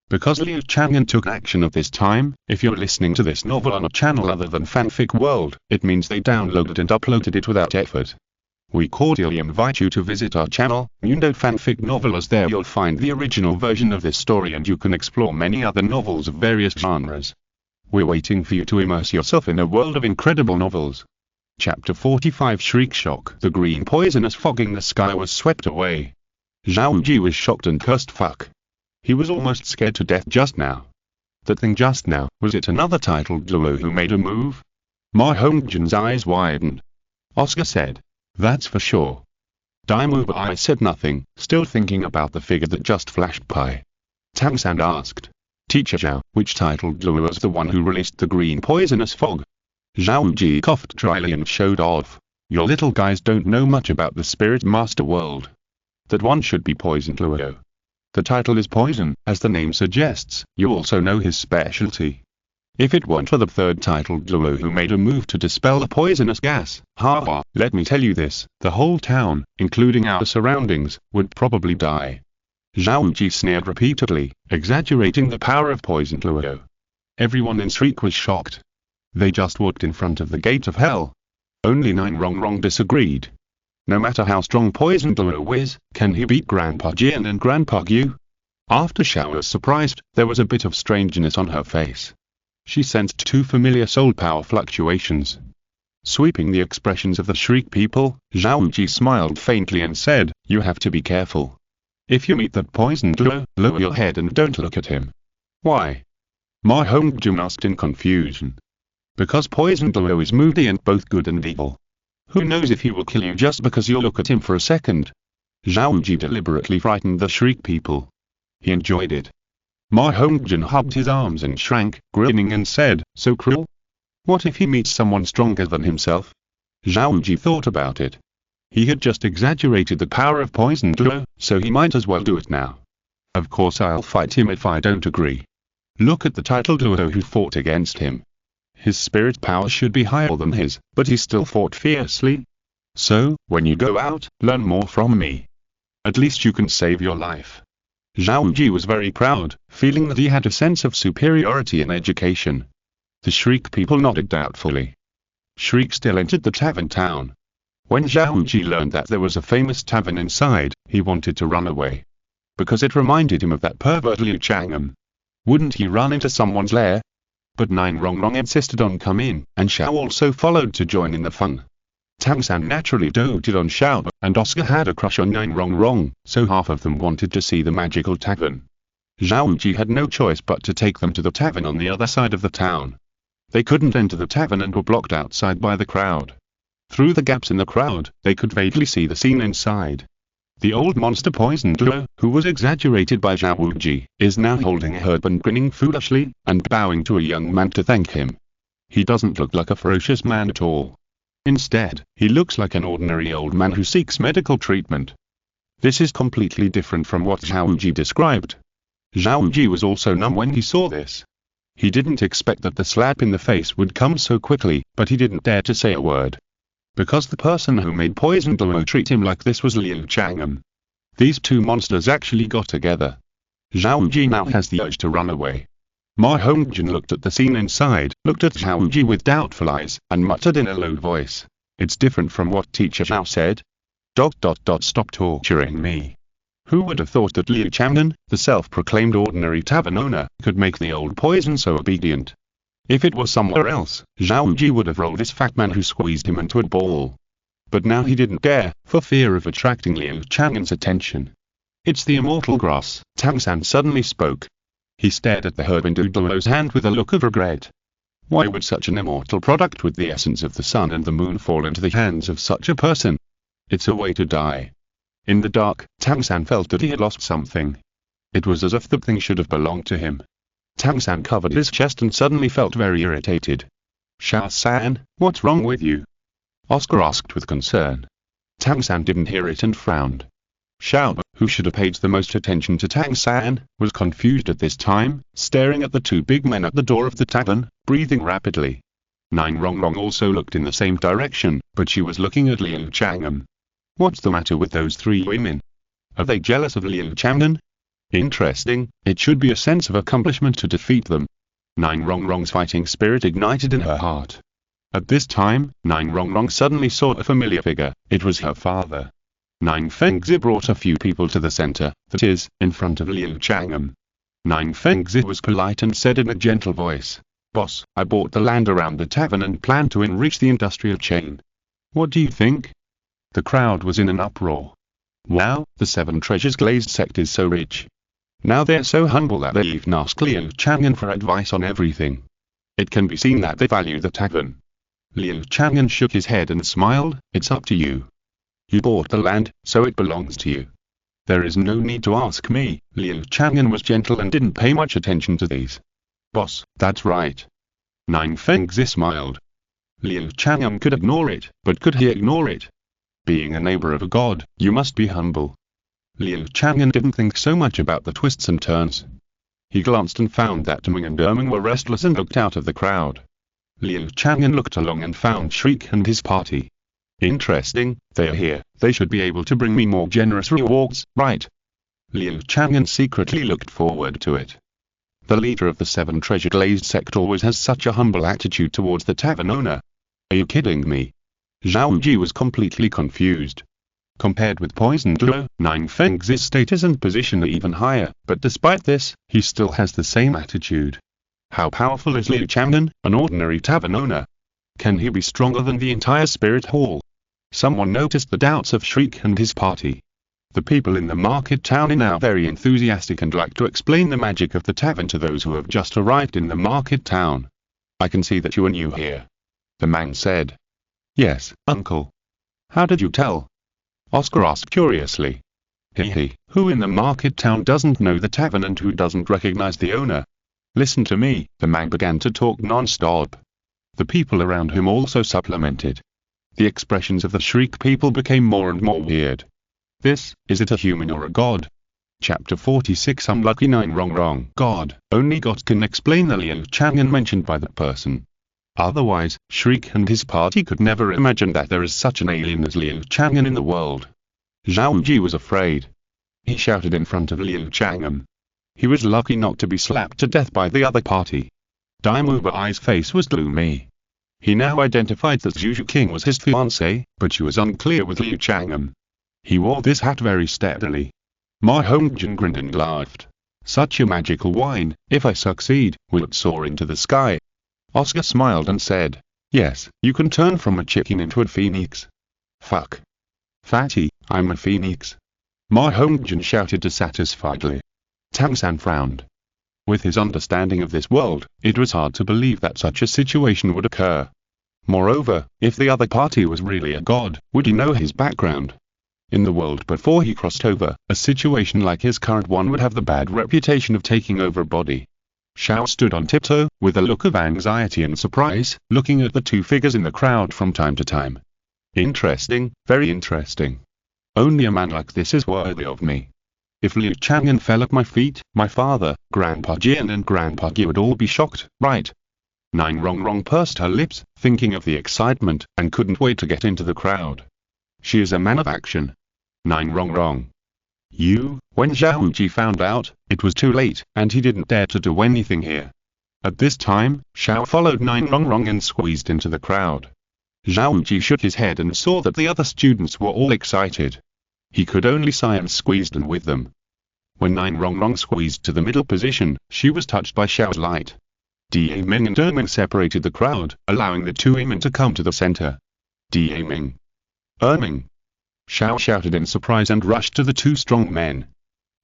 Because Liu Chang'an took action at this time, if you're listening to this novel on a channel other than Fanfic World, it means they downloaded and uploaded it without effort. We cordially invite you to visit our channel, Mundo Fanfic Novel, as there you'll find the original version of this story and you can explore many other novels of various genres. We're waiting for you to immerse yourself in a world of incredible novels. Chapter 45 Shriek Shock. The green poisonous fog in the sky was swept away. Xiao Wu was shocked and cursed fuck. He was almost scared to death just now. That thing just now, was it another titled Luo who made a move? Ma Hongjin's eyes widened. Oscar said. That's for sure. Daimu said nothing, still thinking about the figure that just flashed by. Tang San asked. Teacher Zhao, which titled Luo was the one who released the green poisonous fog? Xiao Wu coughed dryly and showed off. Your little guys don't know much about the Spirit Master world. That one should be poisoned Luo. The title is poison, as the name suggests. You also know his specialty. If it weren't for the third titled Luo who made a move to dispel the poisonous gas, let me tell you this, the whole town, including our surroundings, would probably die. Xiao Wu sneered repeatedly, exaggerating the power of poisoned Luo. Everyone in Shriek was shocked. They just walked in front of the gate of hell. Only Nine Wrong disagreed. No matter how strong poisoned Luo is, can he beat Grandpa Jian and Grandpa Gu? After Xiao was surprised, there was a bit of strangeness on her face. She sensed two familiar soul power fluctuations. Sweeping the expressions of the Shriek people, Xiao Wu smiled faintly and said, you have to be careful. If you meet that poisoned Luo, lower your head and don't look at him. Why? Ma Hongjin asked in confusion. Because poisoned Luo is moody and both good and evil. Who knows if he will kill you just because you look at him for a second? Xiao Wu deliberately frightened the Shriek people. He enjoyed it. Ma Hongjin hugged his arms and shrank, grinning and said, so cruel? What if he meets someone stronger than himself? Xiao Wu thought about it. He had just exaggerated the power of poisoned Luo, so he might as well do it now. Of course I'll fight him if I don't agree. Look at the titled Luo who fought against him. His spirit power should be higher than his, but he still fought fiercely. So, when you go out, learn more from me. At least you can save your life. Xiao Wu was very proud, feeling that he had a sense of superiority in education. The Shriek people nodded doubtfully. Shriek still entered the tavern town. When Xiao Wu learned that there was a famous tavern inside, he wanted to run away. Because it reminded him of that pervert Liu Chang'an. Wouldn't he run into someone's lair? But Nine Rong Rong insisted on come in, and Xiao also followed to join in the fun. Tang San naturally doted on Xiao, and Oscar had a crush on Nine Rong Rong, so half of them wanted to see the magical tavern. Xiao Wu had no choice but to take them to the tavern on the other side of the town. They couldn't enter the tavern and were blocked outside by the crowd. Through the gaps in the crowd, they could vaguely see the scene inside. The old monster Poison Duo, who was exaggerated by Xiao Wu, is now holding a herb and grinning foolishly, and bowing to a young man to thank him. He doesn't look like a ferocious man at all. Instead, he looks like an ordinary old man who seeks medical treatment. This is completely different from what Xiao Wu described. Xiao Wu was also numb when he saw this. He didn't expect that the slap in the face would come so quickly, but he didn't dare to say a word. Because the person who made Poison Duo treat him like this was Liu Chang'an. These two monsters actually got together. Xiao Wu now has the urge to run away. Ma Hongjin looked at the scene inside, looked at Xiao Wu with doubtful eyes, and muttered in a low voice, "It's different from what Teacher Xiao said. ... Stop torturing me." Who would have thought that Liu Chang'an, the self-proclaimed ordinary tavern owner, could make the old poison so obedient? If it was somewhere else, Xiao Wu would have rolled this fat man who squeezed him into a ball. But now he didn't dare, for fear of attracting Liu Chang'an's attention. "It's the immortal grass," Tang San suddenly spoke. He stared at the herb in Douluo's hand with a look of regret. Why would such an immortal product with the essence of the sun and the moon fall into the hands of such a person? It's a way to die. In the dark, Tang San felt that he had lost something. It was as if the thing should have belonged to him. Tang San covered his chest and suddenly felt very irritated. "Xiao San, what's wrong with you?" Oscar asked with concern. Tang San didn't hear it and frowned. Xiao, who should have paid the most attention to Tang San, was confused at this time, staring at the two big men at the door of the tavern, breathing rapidly. Nine Rong Rong also looked in the same direction, but she was looking at Liu Chang'an. What's the matter with those three women? Are they jealous of Liu Chang'an? Interesting, it should be a sense of accomplishment to defeat them. Nine Rong Rong's fighting spirit ignited in her heart. At this time, Nine Rong Rong suddenly saw a familiar figure. It was her father. Nine Fengzi brought a few people to the center, that is, in front of Liu Chang'an. Nine Fengzi was polite and said in a gentle voice, "Boss, I bought the land around the tavern and plan to enrich the industrial chain. What do you think?" The crowd was in an uproar. Wow, the Seven Treasures glazed sect is so rich. Now they're so humble that they even ask Liu Chang'an for advice on everything. It can be seen that they value the tavern. Liu Chang'an shook his head and smiled. "It's up to you. You bought the land, so it belongs to you. There is no need to ask me." Liu Chang'an was gentle and didn't pay much attention to these. "Boss, that's right." Nine Fengzi smiled. Liu Chang'an could ignore it, but could he ignore it? Being a neighbor of a god, you must be humble. Liu Chang'an didn't think so much about the twists and turns. He glanced and found that Ming and Erming were restless and looked out of the crowd. Liu Chang'an looked along and found Shriek and his party. Interesting, they are here. They should be able to bring me more generous rewards, right? Liu Chang'an secretly looked forward to it. The leader of the Seven Treasure Glazed sect always has such a humble attitude towards the tavern owner. Are you kidding me? Xiao Wu was completely confused. Compared with Poison Duo, Nine Fengzi's status and position are even higher, but despite this, he still has the same attitude. How powerful is Liu Chang'an, an ordinary tavern owner? Can he be stronger than the entire spirit hall? Someone noticed the doubts of Shriek and his party. The people in the market town are now very enthusiastic and like to explain the magic of the tavern to those who have just arrived in the market town. "I can see that you are new here," the man said. "Yes, uncle." "How did you tell?" Oscar asked curiously. "Hee, who in the market town doesn't know the tavern and who doesn't recognize the owner? Listen to me." The man began to talk non-stop. The people around him also supplemented. The expressions of the Shriek people became more and more weird. Is it a human or a god? Chapter 46 Unlucky Nine Wrong. God. Only God can explain the Liu Chang'an mentioned by the person. Otherwise, Shriek and his party could never imagine that there is such an alien as Liu Chang'an in the world. Xiao Wu was afraid. He shouted in front of Liu Chang'an. He was lucky not to be slapped to death by the other party. Daimu Bai's face was gloomy. He now identified that Zhu Zhuqing was his fiancée, but she was unclear with Liu Chang'an. He wore this hat very steadily. Ma Hongjin grinned and laughed. Such a magical wine, if I succeed, will it soar into the sky? Oscar smiled and said, yes, you can turn from a chicken into a phoenix. Fuck. Fatty, I'm a phoenix. Ma Hongjin shouted dissatisfiedly. Tang San frowned. With his understanding of this world, it was hard to believe that such a situation would occur. Moreover, if the other party was really a god, would he know his background? In the world before he crossed over, a situation like his current one would have the bad reputation of taking over a body. Xiao stood on tiptoe, with a look of anxiety and surprise, looking at the two figures in the crowd from time to time. Interesting, very interesting. Only a man like this is worthy of me. If Liu Chang'an fell at my feet, my father, Grandpa Jian and Grandpa Gi would all be shocked, right? Nine Rongrong pursed her lips, thinking of the excitement, and couldn't wait to get into the crowd. She is a man of action. Nine Rongrong. When Xiao Wu found out, it was too late, and he didn't dare to do anything here. At this time, Xiao followed Nine Rongrong and squeezed into the crowd. Xiao Wu shook his head and saw that the other students were all excited. He could only sigh and squeezed in with them. When Nine Rongrong squeezed to the middle position, she was touched by Xiao's light. Da Ming and Erming separated the crowd, allowing the two women to come to the center. Da Ming. Erming. Xiao shouted in surprise and rushed to the two strong men.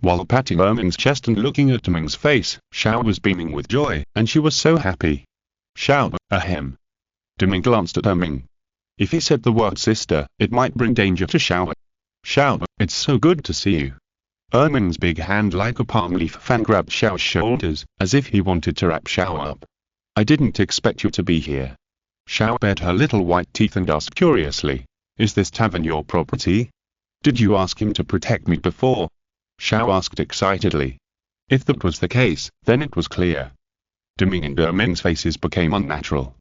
While patting Erming's chest and looking at Ming's face, Xiao was beaming with joy, and she was so happy. Xiao, ahem. Ming glanced at Erming. If he said the word sister, it might bring danger to Xiao. Xiao, it's so good to see you. Erming's big hand like a palm leaf fan grabbed Xiao's shoulders, as if he wanted to wrap Xiao up. I didn't expect you to be here. Xiao bared her little white teeth and asked curiously, is this tavern your property? Did you ask him to protect me before? Xiao asked excitedly. If that was the case, then it was clear. Ming and Erming's faces became unnatural.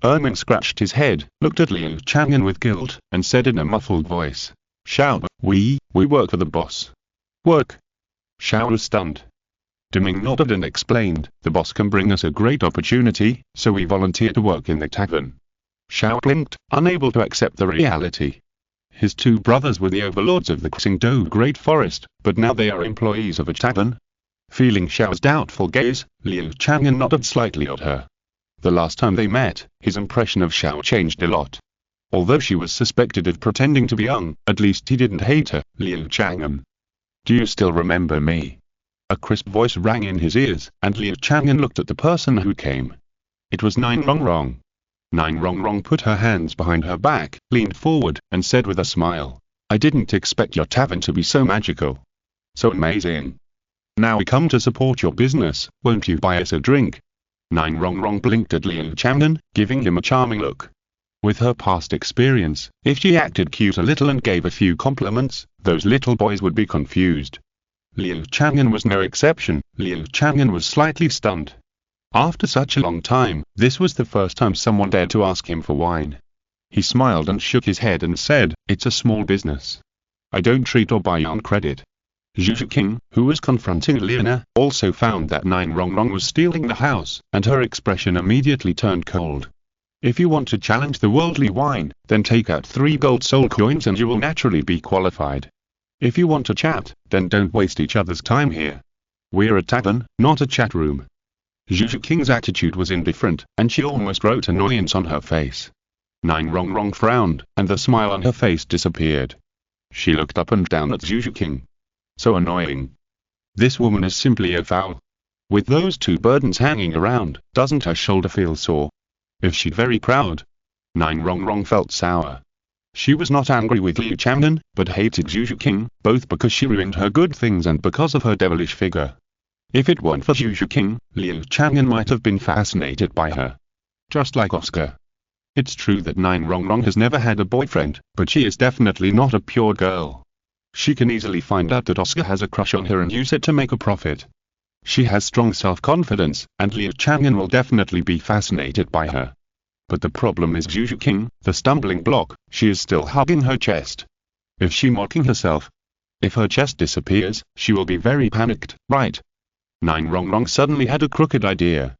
Erming scratched his head, looked at Liu Chang'an with guilt, and said in a muffled voice, Xiao, we work for the boss. Work? Xiao was stunned. Ming nodded and explained, the boss can bring us a great opportunity, so we volunteer to work in the tavern. Xiao blinked, unable to accept the reality. His two brothers were the overlords of the Xingdou Great Forest, but now they are employees of a tavern. Feeling Xiao's doubtful gaze, Liu Chang'an nodded slightly at her. The last time they met, his impression of Xiao changed a lot. Although she was suspected of pretending to be young, at least he didn't hate her. Liu Chang'an. Do you still remember me? A crisp voice rang in his ears, and Liu Chang'an looked at the person who came. It was Nine Rongrong. Nine Rongrong put her hands behind her back, leaned forward, and said with a smile, I didn't expect your tavern to be so magical. So amazing. Now we come to support your business, won't you buy us a drink? Nine Rongrong blinked at Liu Chang'an, giving him a charming look. With her past experience, if she acted cute a little and gave a few compliments, those little boys would be confused. Liu Chang'an was no exception. Liu Chang'an was slightly stunned. After such a long time, this was the first time someone dared to ask him for wine. He smiled and shook his head and said, it's a small business. I don't treat or buy on credit. Zhu Zhuqing, who was confronting Liana, also found that Nine Rongrong was stealing the house, and her expression immediately turned cold. If you want to challenge the worldly wine, then take out 3 gold soul coins and you will naturally be qualified. If you want to chat, then don't waste each other's time here. We're a tavern, not a chat room. Zhu Zhuqing's attitude was indifferent, and she almost wrote annoyance on her face. Nine Rongrong frowned, and the smile on her face disappeared. She looked up and down at Zhu Zhuqing. So annoying. This woman is simply a foul. With those 2 burdens hanging around, doesn't her shoulder feel sore? Is she very proud? Nine Rongrong felt sour. She was not angry with Liu Chang'an, but hated Zhu Zhuqing, both because she ruined her good things and because of her devilish figure. If it weren't for Zhu Zhuqing, Liu Chang'an might have been fascinated by her. Just like Oscar. It's true that Nine Rongrong has never had a boyfriend, but she is definitely not a pure girl. She can easily find out that Oscar has a crush on her and use it to make a profit. She has strong self-confidence, and Liu Chang'an will definitely be fascinated by her. But the problem is Zhu Zhuqing, the stumbling block. She is still hugging her chest. Is she mocking herself? If her chest disappears, she will be very panicked, right? Nine Rongrong suddenly had a crooked idea.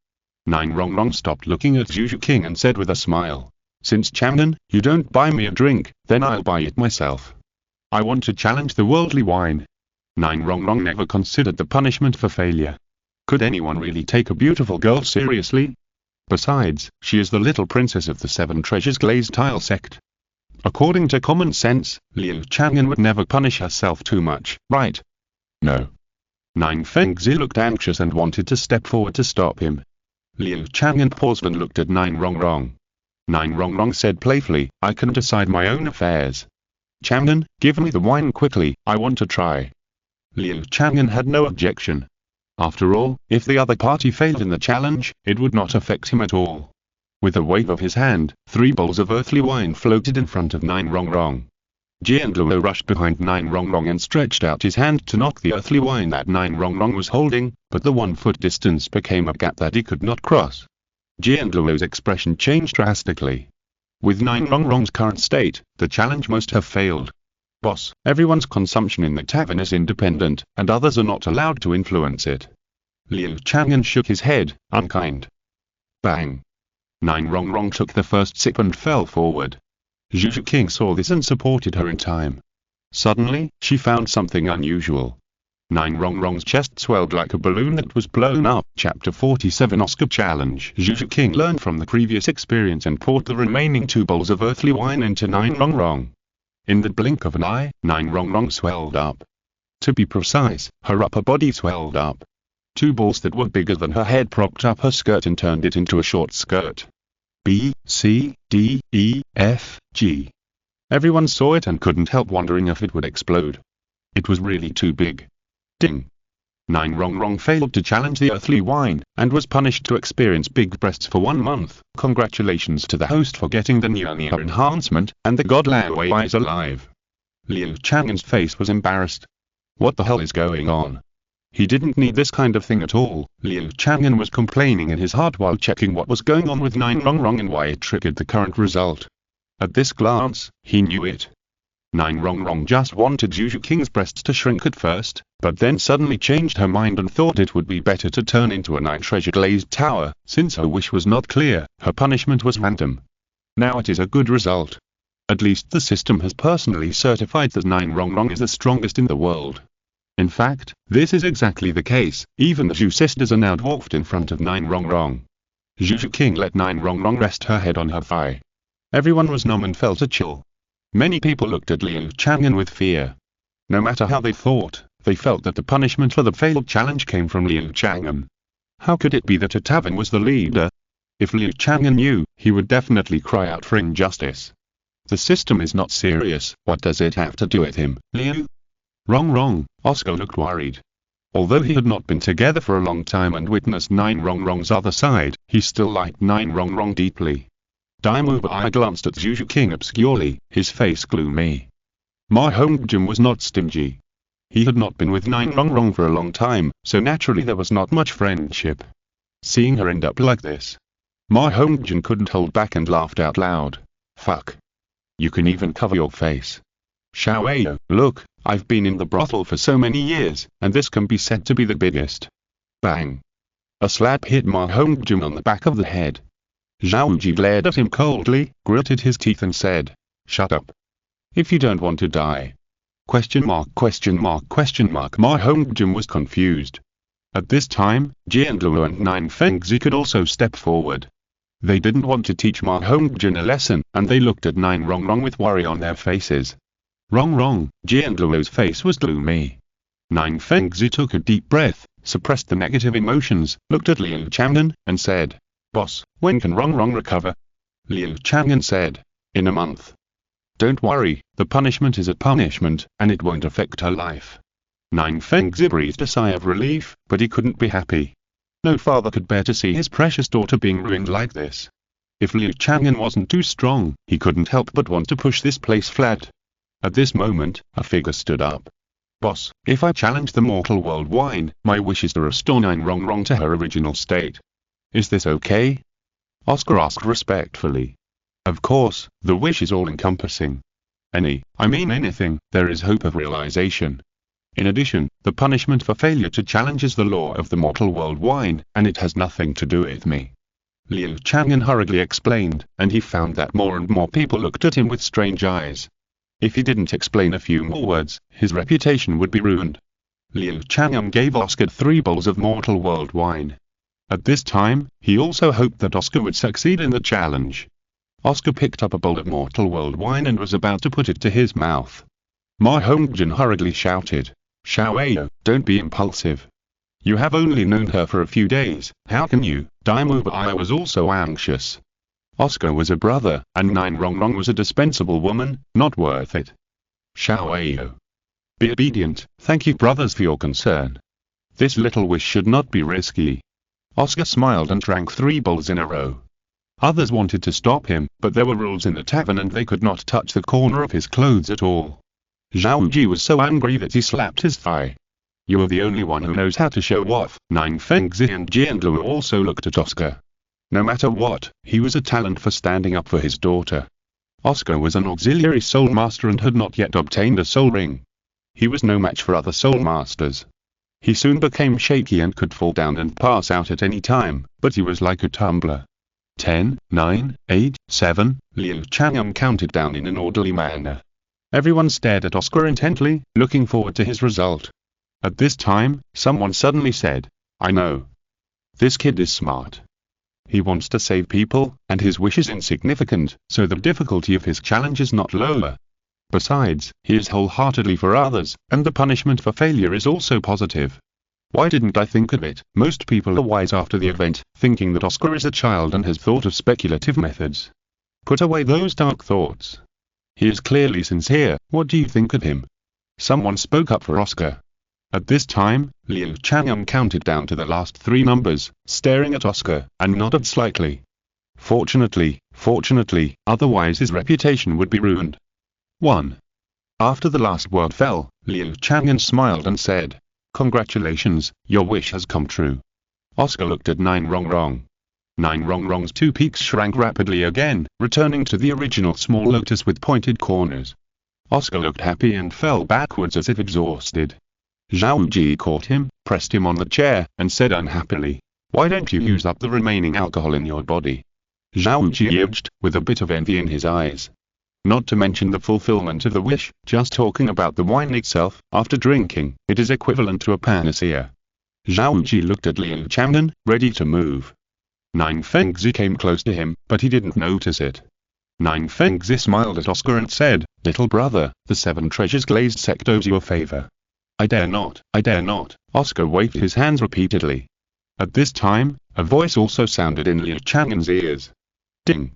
Nine Rongrong stopped looking at Zhu Zhuqing and said with a smile, since Chang'an, you don't buy me a drink, then I'll buy it myself. I want to challenge the worldly wine. Nine Rong Rong never considered the punishment for failure. Could anyone really take a beautiful girl seriously? Besides, she is the little princess of the Seven Treasures glazed tile sect. According to common sense, Liu Chang'an would never punish herself too much, right? No. Nine Fengzi looked anxious and wanted to step forward to stop him. Liu Chang'an paused and looked at Nine Rong Rong. Nine Rong Rong said playfully, I can decide my own affairs. Chang'an, give me the wine quickly, I want to try. Liu Chang'an had no objection. After all, if the other party failed in the challenge, it would not affect him at all. With a wave of his hand, 3 bowls of earthly wine floated in front of Nine Rong Rong. Qian Renxue rushed behind Nine Rong Rong and stretched out his hand to knock the earthly wine that Nine Rong Rong was holding, but the 1-foot distance became a gap that he could not cross. Qian Renxue's expression changed drastically. With Nine Rong Rong's current state, the challenge must have failed. Boss, everyone's consumption in the tavern is independent, and others are not allowed to influence it. Liu Chang'an shook his head, unkind. Bang! Nine Rong Rong took the first sip and fell forward. Zhu Zhuqing saw this and supported her in time. Suddenly, she found something unusual. Nine Rong Rong's chest swelled like a balloon that was blown up. Chapter 47 Oscar Challenge. Zhu Zhuqing learned from the previous experience and poured the remaining 2 bowls of earthly wine into Nine Rong Rong. In the blink of an eye, Nine Rong Rong swelled up. To be precise, her upper body swelled up. 2 balls that were bigger than her head propped up her skirt and turned it into a short skirt. B, C, D, E, F, G. Everyone saw it and couldn't help wondering if it would explode. It was really too big. Ding! Nine Rong Rong failed to challenge the earthly wine, and was punished to experience big breasts for 1 month. Congratulations to the host for getting the Nia enhancement, and the God Lao Wei is alive. Liu Chang'an's face was embarrassed. What the hell is going on? He didn't need this kind of thing at all. Liu Chang'an was complaining in his heart while checking what was going on with Nine Rong Rong and why it triggered the current result. At this glance, he knew it. Nine Rong Rong just wanted Zhu Zhuqing's breasts to shrink at first, but then suddenly changed her mind and thought it would be better to turn into a 9-treasure glazed tower. Since her wish was not clear, her punishment was random. Now it is a good result. At least the system has personally certified that Nine Rong Rong is the strongest in the world. In fact, this is exactly the case. Even the Zhu sisters are now dwarfed in front of Nine Rong Rong. Zhu Zhuqing let Nine Rong Rong rest her head on her thigh. Everyone was numb and felt a chill. Many people looked at Liu Chang'an with fear. No matter how they thought, they felt that the punishment for the failed challenge came from Liu Chang'an. How could it be that a tavern was the leader? If Liu Chang'an knew, he would definitely cry out for injustice. The system is not serious. What does it have to do with him? Liu Rong Rong. Oscar looked worried. Although he had not been together for a long time and witnessed Nine Rong Rong's other side, he still liked Nine Rong Rong deeply. I glanced at Zhu Zhuqing obscurely, his face gloomy. Ma Hongjin was not stingy. He had not been with Nine Rong Rong for a long time, so naturally there was not much friendship. Seeing her end up like this, Ma Hongjin couldn't hold back and laughed out loud. Fuck. You can even cover your face. Xiao Wu, look, I've been in the brothel for so many years, and this can be said to be the biggest. Bang. A slap hit Ma Hongjin on the back of the head. Xiao Wu glared at him coldly, gritted his teeth and said, "Shut up. If you don't want to die." Question mark, question mark, question mark. Ma Hongjin was confused. At this time, Qian Renxue and Nine Fengzi could also step forward. They didn't want to teach Ma Hongjin a lesson, and they looked at Nine Rong Rong with worry on their faces. Rong Rong, Qian Renxue's face was gloomy. Nine Fengzi took a deep breath, suppressed the negative emotions, looked at Liu Chang'an, and said, "Boss, when can Rong Rong recover?" Liu Chang'an said, "In a month." "Don't worry, the punishment is a punishment, and it won't affect her life." Nine Fengzi breathed a sigh of relief, but he couldn't be happy. No father could bear to see his precious daughter being ruined like this. If Liu Chang'an wasn't too strong, he couldn't help but want to push this place flat. At this moment, a figure stood up. "Boss, if I challenge the mortal world wine, my wish is to restore Nine Rong Rong to her original state. Is this okay?" Oscar asked respectfully. Of course, the wish is all-encompassing. I mean anything, there is hope of realization. In addition, the punishment for failure to challenge is the law of the mortal world wine, and it has nothing to do with me. Liu Chang'an hurriedly explained, and he found that more and more people looked at him with strange eyes. If he didn't explain a few more words, his reputation would be ruined. Liu Chang'an gave Oscar 3 bowls of Mortal World wine. At this time, he also hoped that Oscar would succeed in the challenge. Oscar picked up a bowl of Mortal World wine and was about to put it to his mouth. Ma Hongjin hurriedly shouted, "Xiao Wu, don't be impulsive. You have only known her for a few days, how can you?" Daimu Bai was also anxious. Oscar was a brother, and Nine Rongrong was a dispensable woman, not worth it. Xiao Wu. Be obedient, thank you brothers for your concern. This little wish should not be risky. Oscar smiled and drank 3 bowls in a row. Others wanted to stop him, but there were rules in the tavern and they could not touch the corner of his clothes at all. Zhao Ji was so angry that he slapped his thigh. You are the only one who knows how to show off. Nine Fengzi and Jianluo also looked at Oscar. No matter what, he was a talent for standing up for his daughter. Oscar was an auxiliary soul master and had not yet obtained a soul ring. He was no match for other soul masters. He soon became shaky and could fall down and pass out at any time, but he was like a tumbler. 10, 9, 8, 7, Liu Chang'an counted down in an orderly manner. Everyone stared at Oscar intently, looking forward to his result. At this time, someone suddenly said, "I know. This kid is smart. He wants to save people, and his wish is insignificant, so the difficulty of his challenge is not lower. Besides, he is wholeheartedly for others, and the punishment for failure is also positive. Why didn't I think of it?" Most people are wise after the event, thinking that Oscar is a child and has thought of speculative methods. Put away those dark thoughts. He is clearly sincere. What do you think of him? Someone spoke up for Oscar. At this time, Liu Chang'an counted down to the last 3 numbers, staring at Oscar, and nodded slightly. Fortunately, otherwise his reputation would be ruined. 1. After the last word fell, Liu Chang'an smiled and said, "Congratulations, your wish has come true." Oscar looked at Nine Rongrong. Nine Rongrong's 2 peaks shrank rapidly again, returning to the original small lotus with pointed corners. Oscar looked happy and fell backwards as if exhausted. Zhao Ji caught him, pressed him on the chair, and said unhappily, "Why don't you use up the remaining alcohol in your body?" Zhao Ji edged, with a bit of envy in his eyes. Not to mention the fulfillment of the wish, just talking about the wine itself, after drinking, it is equivalent to a panacea. Zhao Ji looked at Liu Chang'an, ready to move. Nine Fengzi came close to him, but he didn't notice it. Nine Fengzi smiled at Oscar and said, "Little brother, the 7 treasures glazed sect owes you a favor." I dare not. Oscar waved his hands repeatedly. At this time, a voice also sounded in Liu Chang'an's ears. Ding!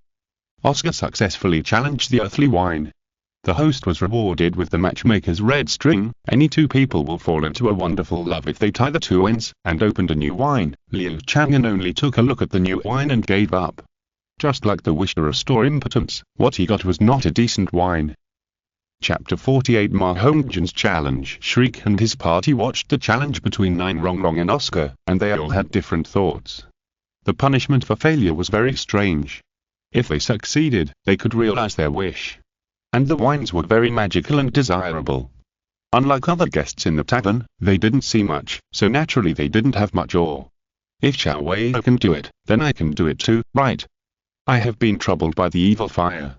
Oscar successfully challenged the earthly wine. The host was rewarded with the matchmaker's red string. Any 2 people will fall into a wonderful love if they tie the 2 ends, and opened a new wine. Liu Chang'an only took a look at the new wine and gave up. Just like the wish to restore impotence, what he got was not a decent wine. Chapter 48 Ma Hongjin's Challenge. Shriek and his party watched the challenge between Nine Rongrong and Oscar, and they all had different thoughts. The punishment for failure was very strange. If they succeeded, they could realize their wish. And the wines were very magical and desirable. Unlike other guests in the tavern, they didn't see much, so naturally they didn't have much awe. If Xiao Wu can do it, then I can do it too, right? I have been troubled by the evil fire.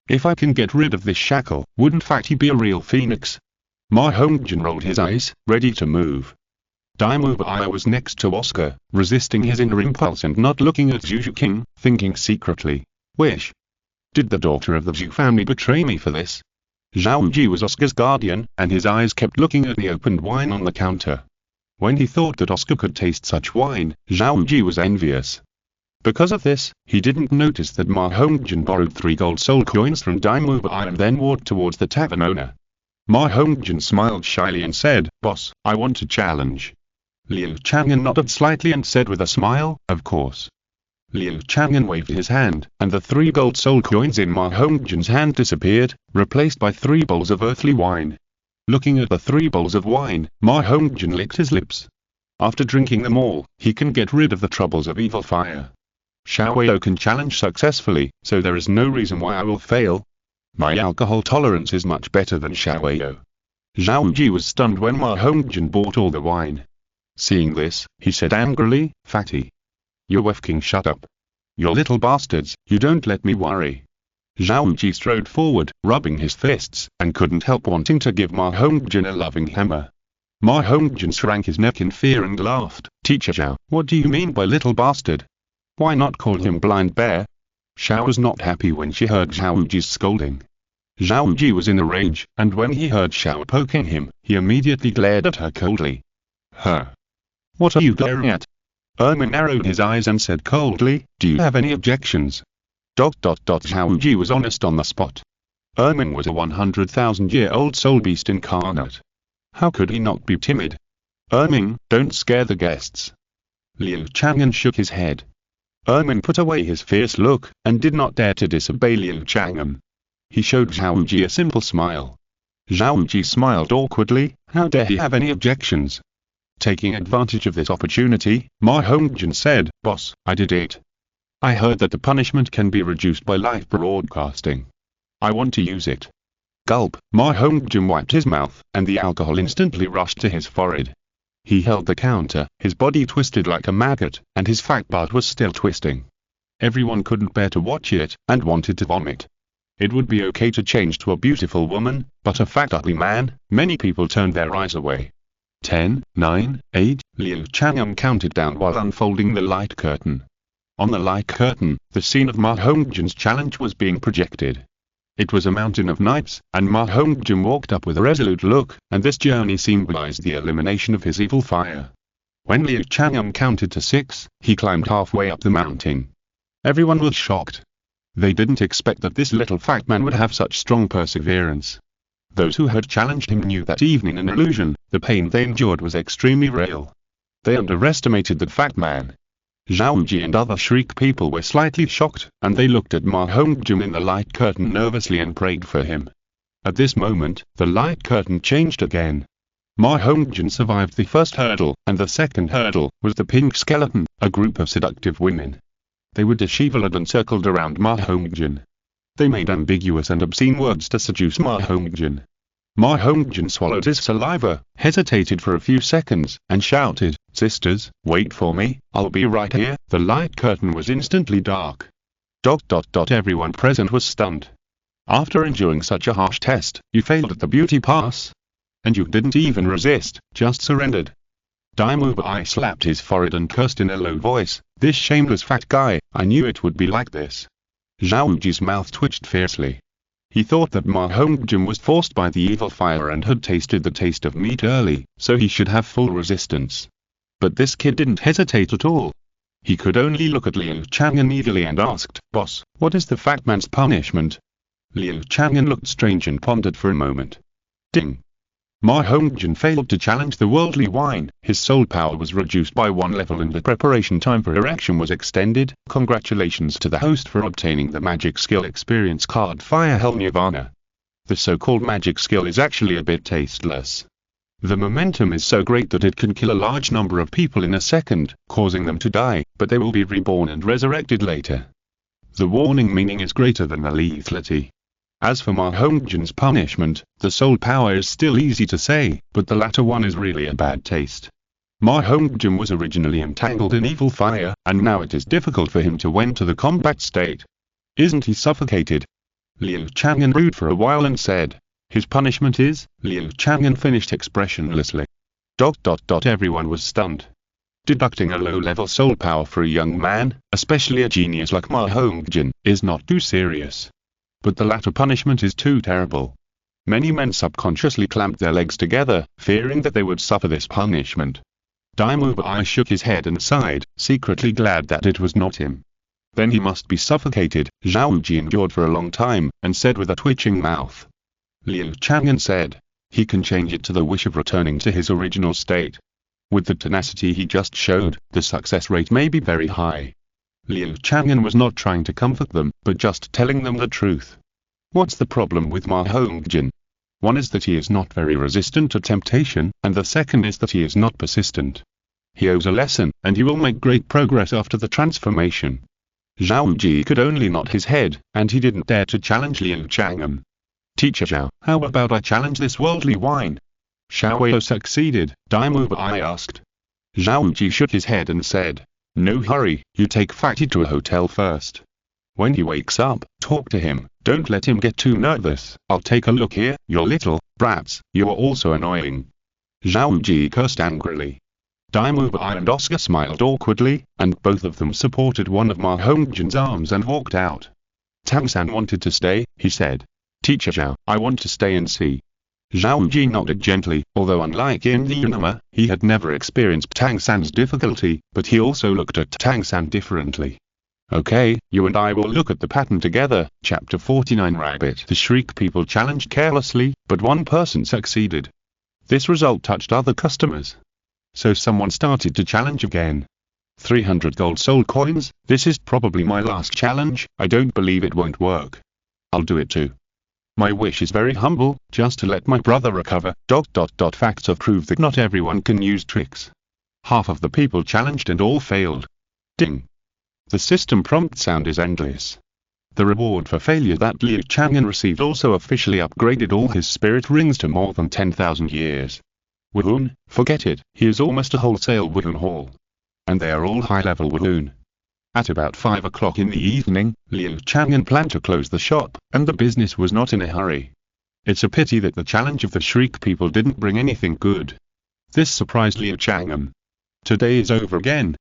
If I can get rid of this shackle, wouldn't Fatty be a real phoenix? Ma Hongjin rolled his eyes, ready to move. Daimu Bai was next to Oscar, resisting his inner impulse and not looking at Zhu Zhuqing, thinking secretly, "Wish. Did the daughter of the Zhu family betray me for this?" Zhao Ji was Oscar's guardian, and his eyes kept looking at the opened wine on the counter. When he thought that Oscar could taste such wine, Zhao Ji was envious. Because of this, he didn't notice that Ma Hongjin borrowed 3 gold soul coins from Daimu Bai and then walked towards the tavern owner. Ma Hongjin smiled shyly and said, "Boss, I want to challenge." Liu Chang'an nodded slightly and said with a smile, "Of course." Liu Chang'an waved his hand, and the 3 gold soul coins in Ma Hongjin's hand disappeared, replaced by 3 bowls of earthly wine. Looking at the 3 bowls of wine, Ma Hongjin licked his lips. After drinking them all, he can get rid of the troubles of evil fire. Xiao Wu can challenge successfully, so there is no reason why I will fail. My alcohol tolerance is much better than Xiao Wu. Zhao Ji was stunned when Ma Hongjin bought all the wine. Seeing this, he said angrily, "Fatty. You f***ing shut up. You little bastards, you don't let me worry." Zhao Ji strode forward, rubbing his fists, and couldn't help wanting to give Ma Hongjin a loving hammer. Ma Hongjin shrank his neck in fear and laughed. Teacher Xiao, what do you mean by little bastard? Why not call him blind bear? Xiao was not happy when she heard Xiao Wuji's scolding. Xiao Wuji was in a rage, and when he heard Xiao poking him, he immediately glared at her coldly. Her. What are you glaring at? Ermin narrowed his eyes and said coldly, do you have any objections? Xiao Wuji was honest on the spot. Ermin was a 100,000-year-old soul beast incarnate. How could he not be timid? Ermin, don't scare the guests. Liu Chang'an shook his head. Ermin put away his fierce look, and did not dare to disobey Liu Chang'an. He showed Xiao Wuji a simple smile. Xiao Wuji smiled awkwardly, how dare he have any objections? Taking advantage of this opportunity, Ma Hongjin said, Boss, I did it. I heard that the punishment can be reduced by live broadcasting. I want to use it. Gulp, Ma Hongjin wiped his mouth, and the alcohol instantly rushed to his forehead. He held the counter, his body twisted like a maggot, and his fat butt was still twisting. Everyone couldn't bear to watch it, and wanted to vomit. It would be okay to change to a beautiful woman, but a fat ugly man, many people turned their eyes away. 10, 9, 8, Liu Chang'an counted down while unfolding the light curtain. On the light curtain, the scene of Ma Hongjin's challenge was being projected. It was a mountain of knights, and Ma Hongjin walked up with a resolute look, and this journey symbolized the elimination of his evil fire. When Liu Chang'an counted to 6, he climbed halfway up the mountain. Everyone was shocked. They didn't expect that this little fat man would have such strong perseverance. Those who had challenged him knew that even in an illusion, the pain they endured was extremely real. They underestimated the fat man. Xiao Wuji and other Shriek people were slightly shocked, and they looked at Ma Hongjin in the light curtain nervously and prayed for him. At this moment, the light curtain changed again. Ma Hongjin survived the first hurdle, and the second hurdle was the pink skeleton, a group of seductive women. They were disheveled and circled around Ma Hongjin. They made ambiguous and obscene words to seduce Ma Hongjin. Ma Hongjin swallowed his saliva, hesitated for a few seconds, and shouted, Sisters, wait for me, I'll be right here. The light curtain was instantly dark. Everyone present was stunned. After enduring such a harsh test, you failed at the beauty pass. And you didn't even resist, just surrendered. Bai slapped his forehead and cursed in a low voice, this shameless fat guy, I knew it would be like this. Xiao Wuji's mouth twitched fiercely. He thought that Ma Hongjin was forced by the evil fire and had tasted the taste of meat early, so he should have full resistance. But this kid didn't hesitate at all. He could only look at Liu Chang'an eagerly and asked, Boss, what is the fat man's punishment? Liu Chang'an looked strange and pondered for a moment. Ding! Ma Hongjin failed to challenge the worldly wine, his soul power was reduced by 1 level and the preparation time for erection was extended. Congratulations to the host for obtaining the magic skill experience card Fire Hell Nirvana. The so-called magic skill is actually a bit tasteless. The momentum is so great that it can kill a large number of people in a second, causing them to die, but they will be reborn and resurrected later. The warning meaning is greater than the lethality. As for Ma Hongjin's punishment, the soul power is still easy to say, but the latter one is really a bad taste. Ma Hongjin was originally entangled in evil fire, and now it is difficult for him to enter the combat state. Isn't he suffocated? Liu Chang'an brooded for a while and said, his punishment is, Liu Chang'an finished expressionlessly. Everyone was stunned. Deducting a low-level soul power for a young man, especially a genius like Ma Hongjin, is not too serious. But the latter punishment is too terrible. Many men subconsciously clamped their legs together, fearing that they would suffer this punishment. Bai shook his head and sighed, secretly glad that it was not him. Then he must be suffocated. Xiao Wuji endured for a long time, and said with a twitching mouth. Liu Chang'an said, he can change it to the wish of returning to his original state. With the tenacity he just showed, the success rate may be very high. Liu Chang'an was not trying to comfort them, but just telling them the truth. What's the problem with Ma Hongjin? One is that he is not very resistant to temptation, and the second is that he is not persistent. He owes a lesson, and he will make great progress after the transformation. Xiao Wuji could only nod his head, and he didn't dare to challenge Liu Chang'an. Teacher Xiao, how about I challenge this worldly wine? Xiao Wu succeeded, Bai asked. Xiao Wuji shook his head and said, no hurry, you take Fatty to a hotel first. When he wakes up, talk to him, don't let him get too nervous. I'll take a look here, you little brats, you are also annoying. Xiao Wu cursed angrily. Daimu Bai and Oscar smiled awkwardly, and both of them supported one of Ma Hongjian's arms and walked out. Tang-san wanted to stay, he said. Teacher Zhao, I want to stay and see. Xiao Wu nodded gently, although unlike in the Unama, he had never experienced Tang-san's difficulty, but he also looked at Tang-san differently. Okay, you and I will look at the pattern together. Chapter 49 Rabbit. The Shriek people challenged carelessly, but one person succeeded. This result touched other customers. So someone started to challenge again. 300 gold soul coins, this is probably my last challenge, I don't believe it won't work. I'll do it too. My wish is very humble, just to let my brother recover. Facts have proved that not everyone can use tricks. Half of the people challenged and all failed. Ding. The system prompt sound is endless. The reward for failure that Liu Chang'an received also officially upgraded all his spirit rings to more than 10,000 years. Wuhun, forget it, he is almost a wholesale Wuhun haul. And they are all high-level Wuhun. At about 5 o'clock in the evening, Liu Chang'an planned to close the shop, and the business was not in a hurry. It's a pity that the challenge of the Shriek people didn't bring anything good. This surprised Liu Chang'an. Today is over again.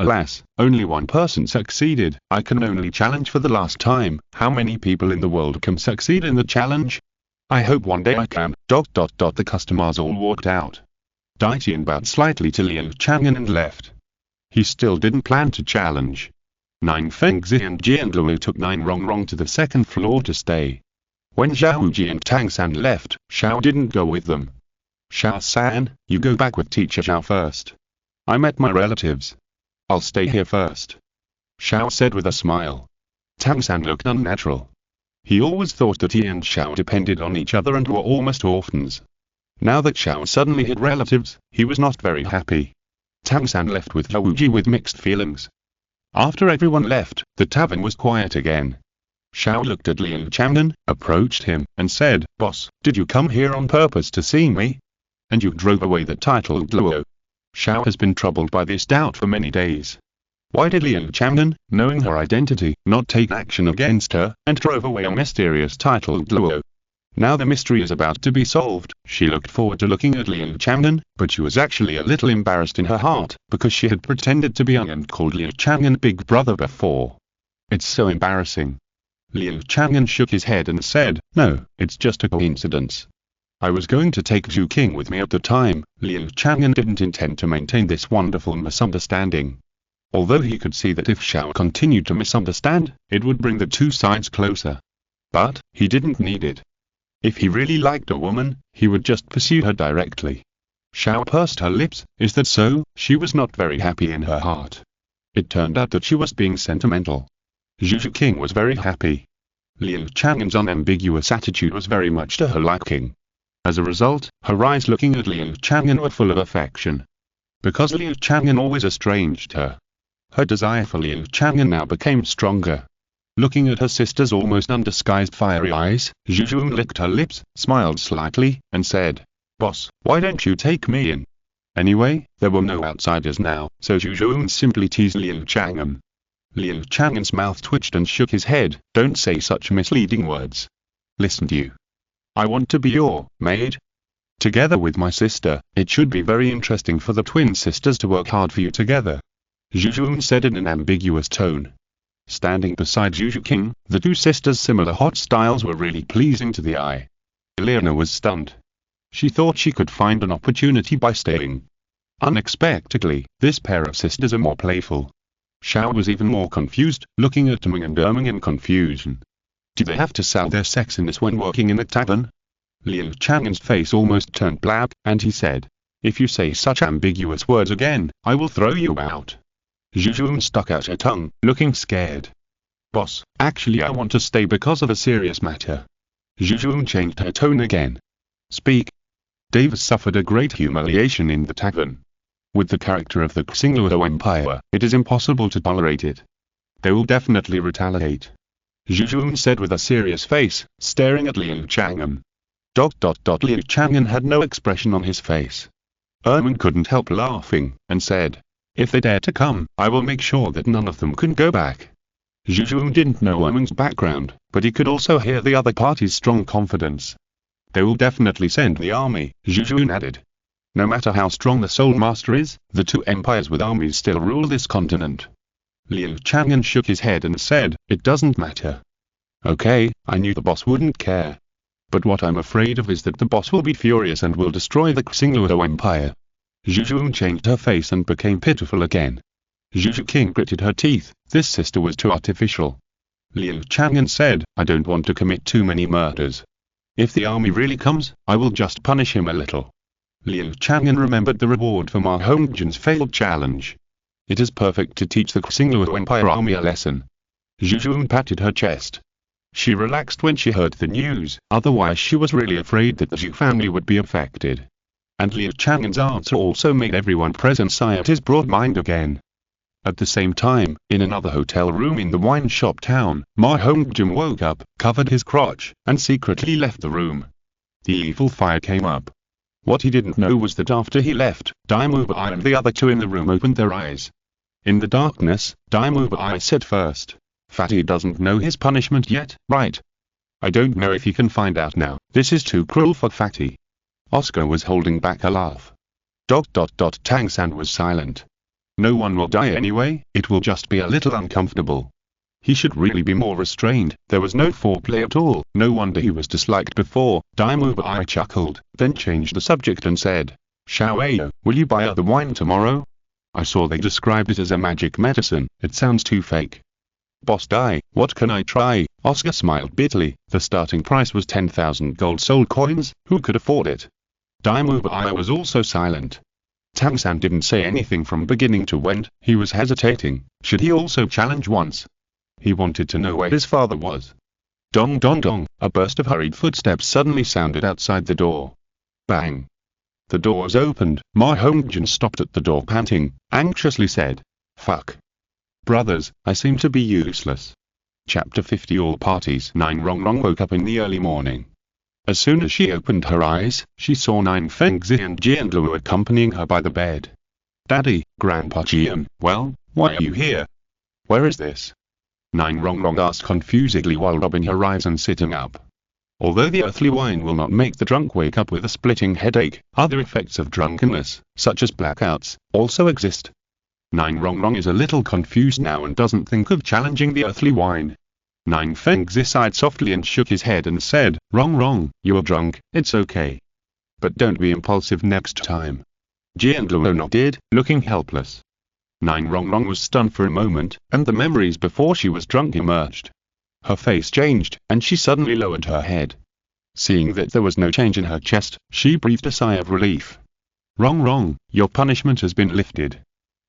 Alas, only one person succeeded. I can only challenge for the last time. How many people in the world can succeed in the challenge? I hope one day I can. The customers all walked out. Daitian bowed slightly to Liu Chang'an and left. He still didn't plan to challenge. Nine Fengzi and Jianluo took 9 Rong to the second floor to stay. When Xiao Wu and Tang-san left, Xiao didn't go with them. Xiao-san, you go back with teacher Xiao first. I met my relatives. I'll stay here first. Xiao said with a smile. Tang-san looked unnatural. He always thought that he and Xiao depended on each other and were almost orphans. Now that Xiao suddenly had relatives, he was not very happy. Tang-san left with Xiao Wu with mixed feelings. After everyone left, the tavern was quiet again. Xiao looked at Liu Chang'an, approached him, and said, Boss, did you come here on purpose to see me? And you drove away the titled Luo. Xiao has been troubled by this doubt for many days. Why did Liu Chang'an, knowing her identity, not take action against her, and drove away a mysterious titled Luo? Now the mystery is about to be solved. She looked forward to looking at Liu Chang'an, but she was actually a little embarrassed in her heart, because she had pretended to be young and called Liu Chang'an big brother before. It's so embarrassing. Liu Chang'an shook his head and said, No, it's just a coincidence. I was going to take Zhu Zhuqing with me at the time. Liu Chang'an didn't intend to maintain this wonderful misunderstanding. Although he could see that if Xiao continued to misunderstand, it would bring the two sides closer. But, he didn't need it. If he really liked a woman, he would just pursue her directly. Xiao pursed her lips. Is that so? She was not very happy in her heart. It turned out that she was being sentimental. Zhu Zhuqing was very happy. Liu Chang'an's unambiguous attitude was very much to her liking. As a result, her eyes looking at Liu Chang'an were full of affection. Because Liu Chang'an always estranged her. Her desire for Liu Chang'an now became stronger. Looking at her sister's almost undisguised fiery eyes, Zhu Zhuqing licked her lips, smiled slightly, and said, Boss, why don't you take me in? Anyway, there were no outsiders now, so Zhu Zhuqing simply teased Liu Chang'an. Liu Chang'an's mouth twitched and shook his head. Don't say such misleading words. Listen to you. I want to be your maid. Together with my sister, it should be very interesting for the twin sisters to work hard for you together. Zhu Zhuqing said in an ambiguous tone. Standing beside Zhu Zhuqing, the two sisters' similar hot styles were really pleasing to the eye. Elena was stunned. She thought she could find an opportunity by staying. Unexpectedly, this pair of sisters are more playful. Xiao was even more confused, looking at Ming and Erming in confusion. Do they have to sell their sexiness when working in a tavern? Liu Chang'an's face almost turned black, and he said, If you say such ambiguous words again, I will throw you out. Zhu Zhuqing stuck out her tongue, looking scared. Boss, actually I want to stay because of a serious matter. Zhu Zhuqing changed her tone again. Speak. Davis suffered a great humiliation in the tavern. With the character of the Xingluo Empire, it is impossible to tolerate it. They will definitely retaliate. Zhu Zhuqing said with a serious face, staring at Liu Chang'an. Liu Chang'an had no expression on his face. Erming couldn't help laughing, and said, If they dare to come, I will make sure that none of them can go back. Zhu Zhuqing didn't know Erming's background, but he could also hear the other party's strong confidence. They will definitely send the army, Zhu Zhuqing added. No matter how strong the Soul Master is, the two empires with armies still rule this continent. Liu Chang'an shook his head and said, it doesn't matter. Okay, I knew the boss wouldn't care. But what I'm afraid of is that the boss will be furious and will destroy the Xingluo Empire. Zhu Zhuqing changed her face and became pitiful again. Zhu Zhuqing gritted her teeth. This sister was too artificial. Liu Chang'an said, I don't want to commit too many murders. If the army really comes, I will just punish him a little. Liu Chang'an remembered the reward for Ma Hongzhen's failed challenge. It is perfect to teach the Xingluo Empire army a lesson. Zhu Zhuqing patted her chest. She relaxed when she heard the news, otherwise she was really afraid that the Zhu family would be affected. And Liu Chang'an's answer also made everyone present sigh at his broad mind again. At the same time, in another hotel room in the wine shop town, Ma Hongzhen woke up, covered his crotch, and secretly left the room. The evil fire came up. What he didn't know was that after he left, Daimu Bai and the other two in the room opened their eyes. In the darkness, Daimu Bai said first, Fatty doesn't know his punishment yet, right? I don't know if he can find out now. This is too cruel for Fatty. Oscar was holding back a laugh. Tang San was silent. No one will die anyway, it will just be a little uncomfortable. He should really be more restrained. There was no foreplay at all. No wonder he was disliked before. Daimu Bai chuckled, then changed the subject and said, Xiao Wu, will you buy other wine tomorrow? I saw they described it as a magic medicine. It sounds too fake. Boss Dai, what can I try? Oscar smiled bitterly. The starting price was 10,000 gold soul coins. Who could afford it? Daimu Bai was also silent. Tang San didn't say anything from beginning to end. He was hesitating. Should he also challenge once? He wanted to know where his father was. Dong dong dong, a burst of hurried footsteps suddenly sounded outside the door. Bang. The doors opened. Ma Hongzhen stopped at the door panting, anxiously said, Fuck. Brothers, I seem to be useless. Chapter 50. All parties. 9 Rong woke up in the early morning. As soon as she opened her eyes, she saw 9 Fengzi and Jianluo accompanying her by the bed. Daddy, Grandpa Jian, well, why are you here? Where is this? 9 Rong asked confusedly while rubbing her eyes and sitting up. Although the earthly wine will not make the drunk wake up with a splitting headache, other effects of drunkenness, such as blackouts, also exist. 9 Rong is a little confused now and doesn't think of challenging the earthly wine. 9 Fengzi sighed softly and shook his head and said, Rong, you're drunk, it's okay. But don't be impulsive next time. Jianluo nodded, looking helpless. 9 Rong was stunned for a moment, and the memories before she was drunk emerged. Her face changed, and she suddenly lowered her head. Seeing that there was no change in her chest, she breathed a sigh of relief. Rong, your punishment has been lifted.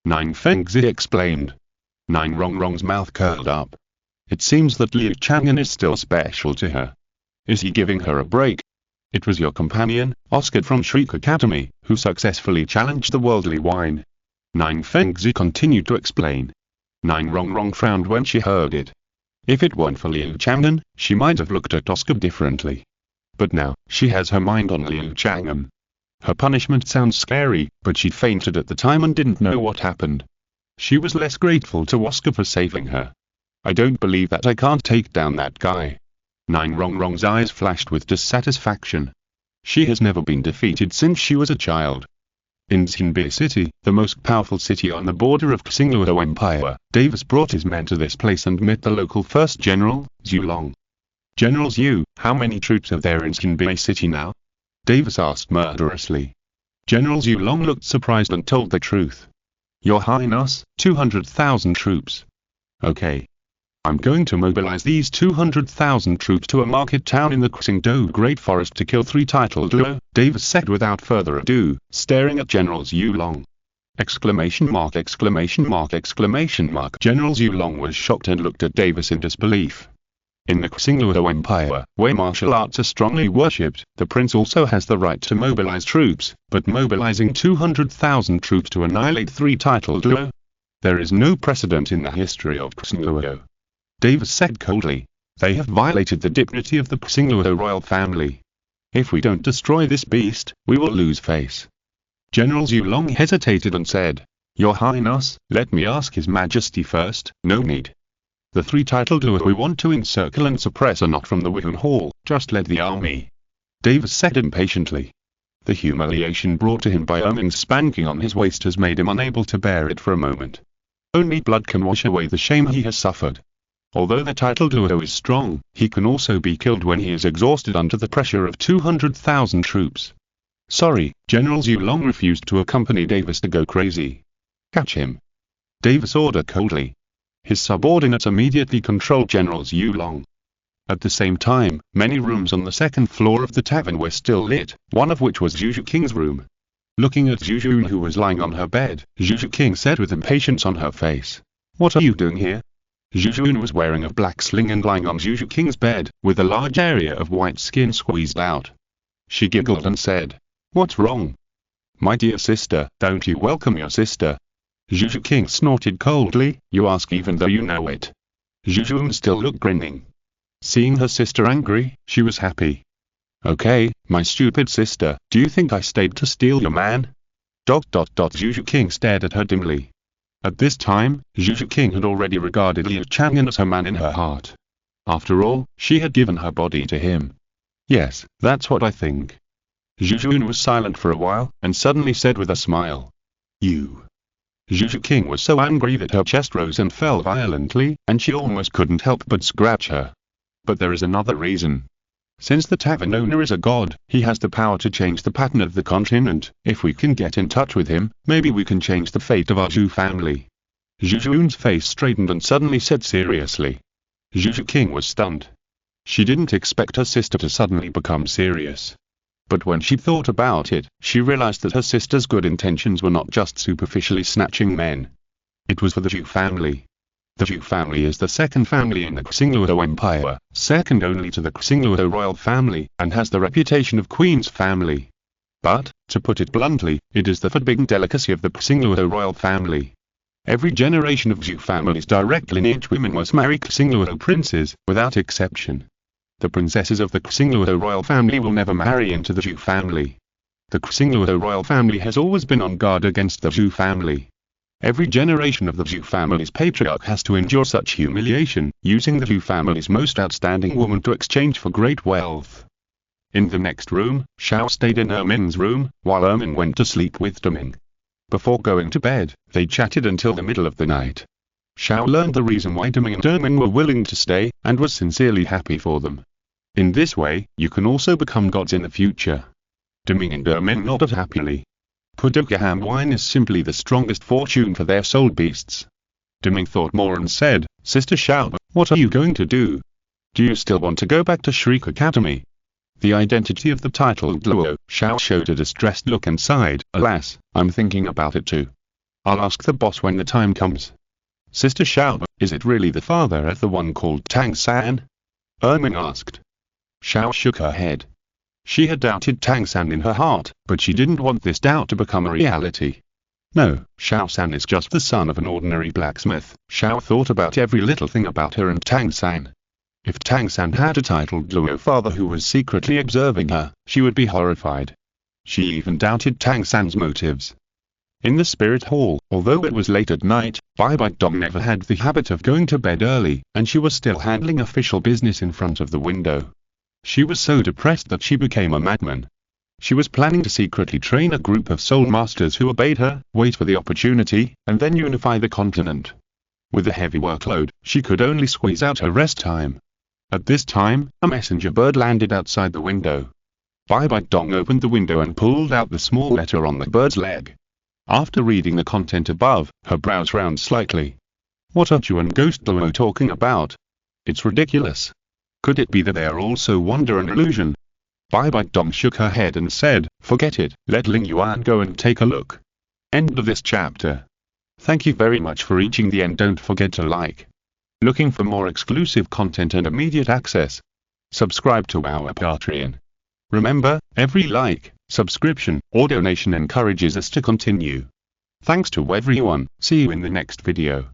9 Fengzi explained. 9 Rong's mouth curled up. It seems that Liu Chang'an is still special to her. Is he giving her a break? It was your companion, Oscar from Shriek Academy, who successfully challenged the worldly wine. 9 Fengzi continued to explain. 9 Rong frowned when she heard it. If it weren't for Liu Chang'an, she might have looked at Oscar differently. But now, she has her mind on Liu Chang'an. Her punishment sounds scary, but she fainted at the time and didn't know what happened. She was less grateful to Oscar for saving her. I don't believe that I can't take down that guy. 9 Rong's eyes flashed with dissatisfaction. She has never been defeated since she was a child. In Xinbi City, the most powerful city on the border of Xingluo Empire, Davis brought his men to this place and met the local first general, Zhu Long. General Zhu, how many troops are there in Xinbi City now? Davis asked murderously. General Zhu Long looked surprised and told the truth. Your Highness, 200,000 troops. Okay. I'm going to mobilize these 200,000 troops to a market town in the Qingdou Great Forest to kill 3 title duo, Davis said without further ado, staring at General Zhu Long. Exclamation mark. General Zhu Long was shocked and looked at Davis in disbelief. In the Xingluo Empire, where martial arts are strongly worshipped, the prince also has the right to mobilize troops, but mobilizing 200,000 troops to annihilate 3 title duo? There is no precedent in the history of Xingluo. Davis said coldly. They have violated the dignity of the Xingluo royal family. If we don't destroy this beast, we will lose face. General Zhu Long hesitated and said, Your Highness, let me ask His Majesty first. No need. The 3 title duo we want to encircle and suppress are not from the Wuhan Hall, just led the army. Davis said impatiently. The humiliation brought to him by Erming's spanking on his waist has made him unable to bear it for a moment. Only blood can wash away the shame he has suffered. Although the title Duo is strong, he can also be killed when he is exhausted under the pressure of 200,000 troops. Sorry, General Zhu Long refused to accompany Davis to go crazy. Catch him. Davis ordered coldly. His subordinates immediately controlled General Zhu Long. At the same time, many rooms on the second floor of the tavern were still lit, one of which was Zhu Zhuqing's room. Looking at Zhu Zhuqing, who was lying on her bed, Zhu Zhuqing said with impatience on her face, "What are you doing here?" Zhu Zhuqing was wearing a black sling and lying on Zhu Zhuqing's bed, with a large area of white skin squeezed out. She giggled and said, "What's wrong?" "My dear sister, don't you welcome your sister?" Zhu Zhuqing snorted coldly, "You ask even though you know it." Zhu Zhuqing still looked grinning. Seeing her sister angry, she was happy. "Okay, my stupid sister, do you think I stayed to steal your man?" Zhu Zhuqing stared at her dimly. At this time, Zhu Zhuqing had already regarded Liu Chang'an as her man in her heart. After all, she had given her body to him. "Yes, that's what I think." Zhu Zhuqing was silent for a while, and suddenly said with a smile, "You." Zhu Zhuqing was so angry that her chest rose and fell violently, and she almost couldn't help but scratch her. But there is another reason. Since the tavern owner is a god, he has the power to change the pattern of the continent. If we can get in touch with him, maybe we can change the fate of our Zhu family. Zhu Zhuqing's face straightened and suddenly said seriously. Zhu Zhuqing was stunned. She didn't expect her sister to suddenly become serious. But when she thought about it, she realized that her sister's good intentions were not just superficially snatching men. It was for the Zhu family. The Zhu family is the second family in the Xingluo Empire, second only to the Xingluo royal family, and has the reputation of Queen's family. But, to put it bluntly, it is the forbidden delicacy of the Xingluo royal family. Every generation of Zhu family's direct lineage women must marry Xingluo princes, without exception. The princesses of the Xingluo royal family will never marry into the Zhu family. The Xingluo royal family has always been on guard against the Zhu family. Every generation of the Zhu family's patriarch has to endure such humiliation, using the Zhu family's most outstanding woman to exchange for great wealth. In the next room, Xiao stayed in Erming's room, while Erming went to sleep with Deming. Before going to bed, they chatted until the middle of the night. Xiao learned the reason why Deming and Erming were willing to stay, and was sincerely happy for them. In this way, you can also become gods in the future. Deming and Erming nodded happily. Pudukaham wine is simply the strongest fortune for their soul beasts. Deming thought more and said, "Sister Xiao, what are you going to do? Do you still want to go back to Shriek Academy?" The identity of the title Duo, Xiao showed a distressed look and sighed, "Alas, I'm thinking about it too. I'll ask the boss when the time comes." "Sister Xiao, is it really the father of the one called Tang San?" Erming asked. Xiao shook her head. She had doubted Tang San in her heart, but she didn't want this doubt to become a reality. No, Xiao San is just the son of an ordinary blacksmith. Xiao thought about every little thing about her and Tang San. If Tang San had a titled Luo father who was secretly observing her, she would be horrified. She even doubted Tang San's motives. In the spirit hall, although it was late at night, Bibi Dong never had the habit of going to bed early, and she was still handling official business in front of the window. She was so depressed that she became a madman. She was planning to secretly train a group of soul masters who obeyed her, wait for the opportunity, and then unify the continent. With a heavy workload, she could only squeeze out her rest time. At this time, a messenger bird landed outside the window. Bibi Dong opened the window and pulled out the small letter on the bird's leg. After reading the content above, her brows frowned slightly. "What are you and Ghost Duo talking about? It's ridiculous. Could it be that they are also wonder and illusion?" Bibi Dong shook her head and said, "Forget it, let Ling Yuan go and take a look." End of this chapter. Thank you very much for reaching the end. Don't forget to like. Looking for more exclusive content and immediate access? Subscribe to our Patreon. Remember, every like, subscription, or donation encourages us to continue. Thanks to everyone. See you in the next video.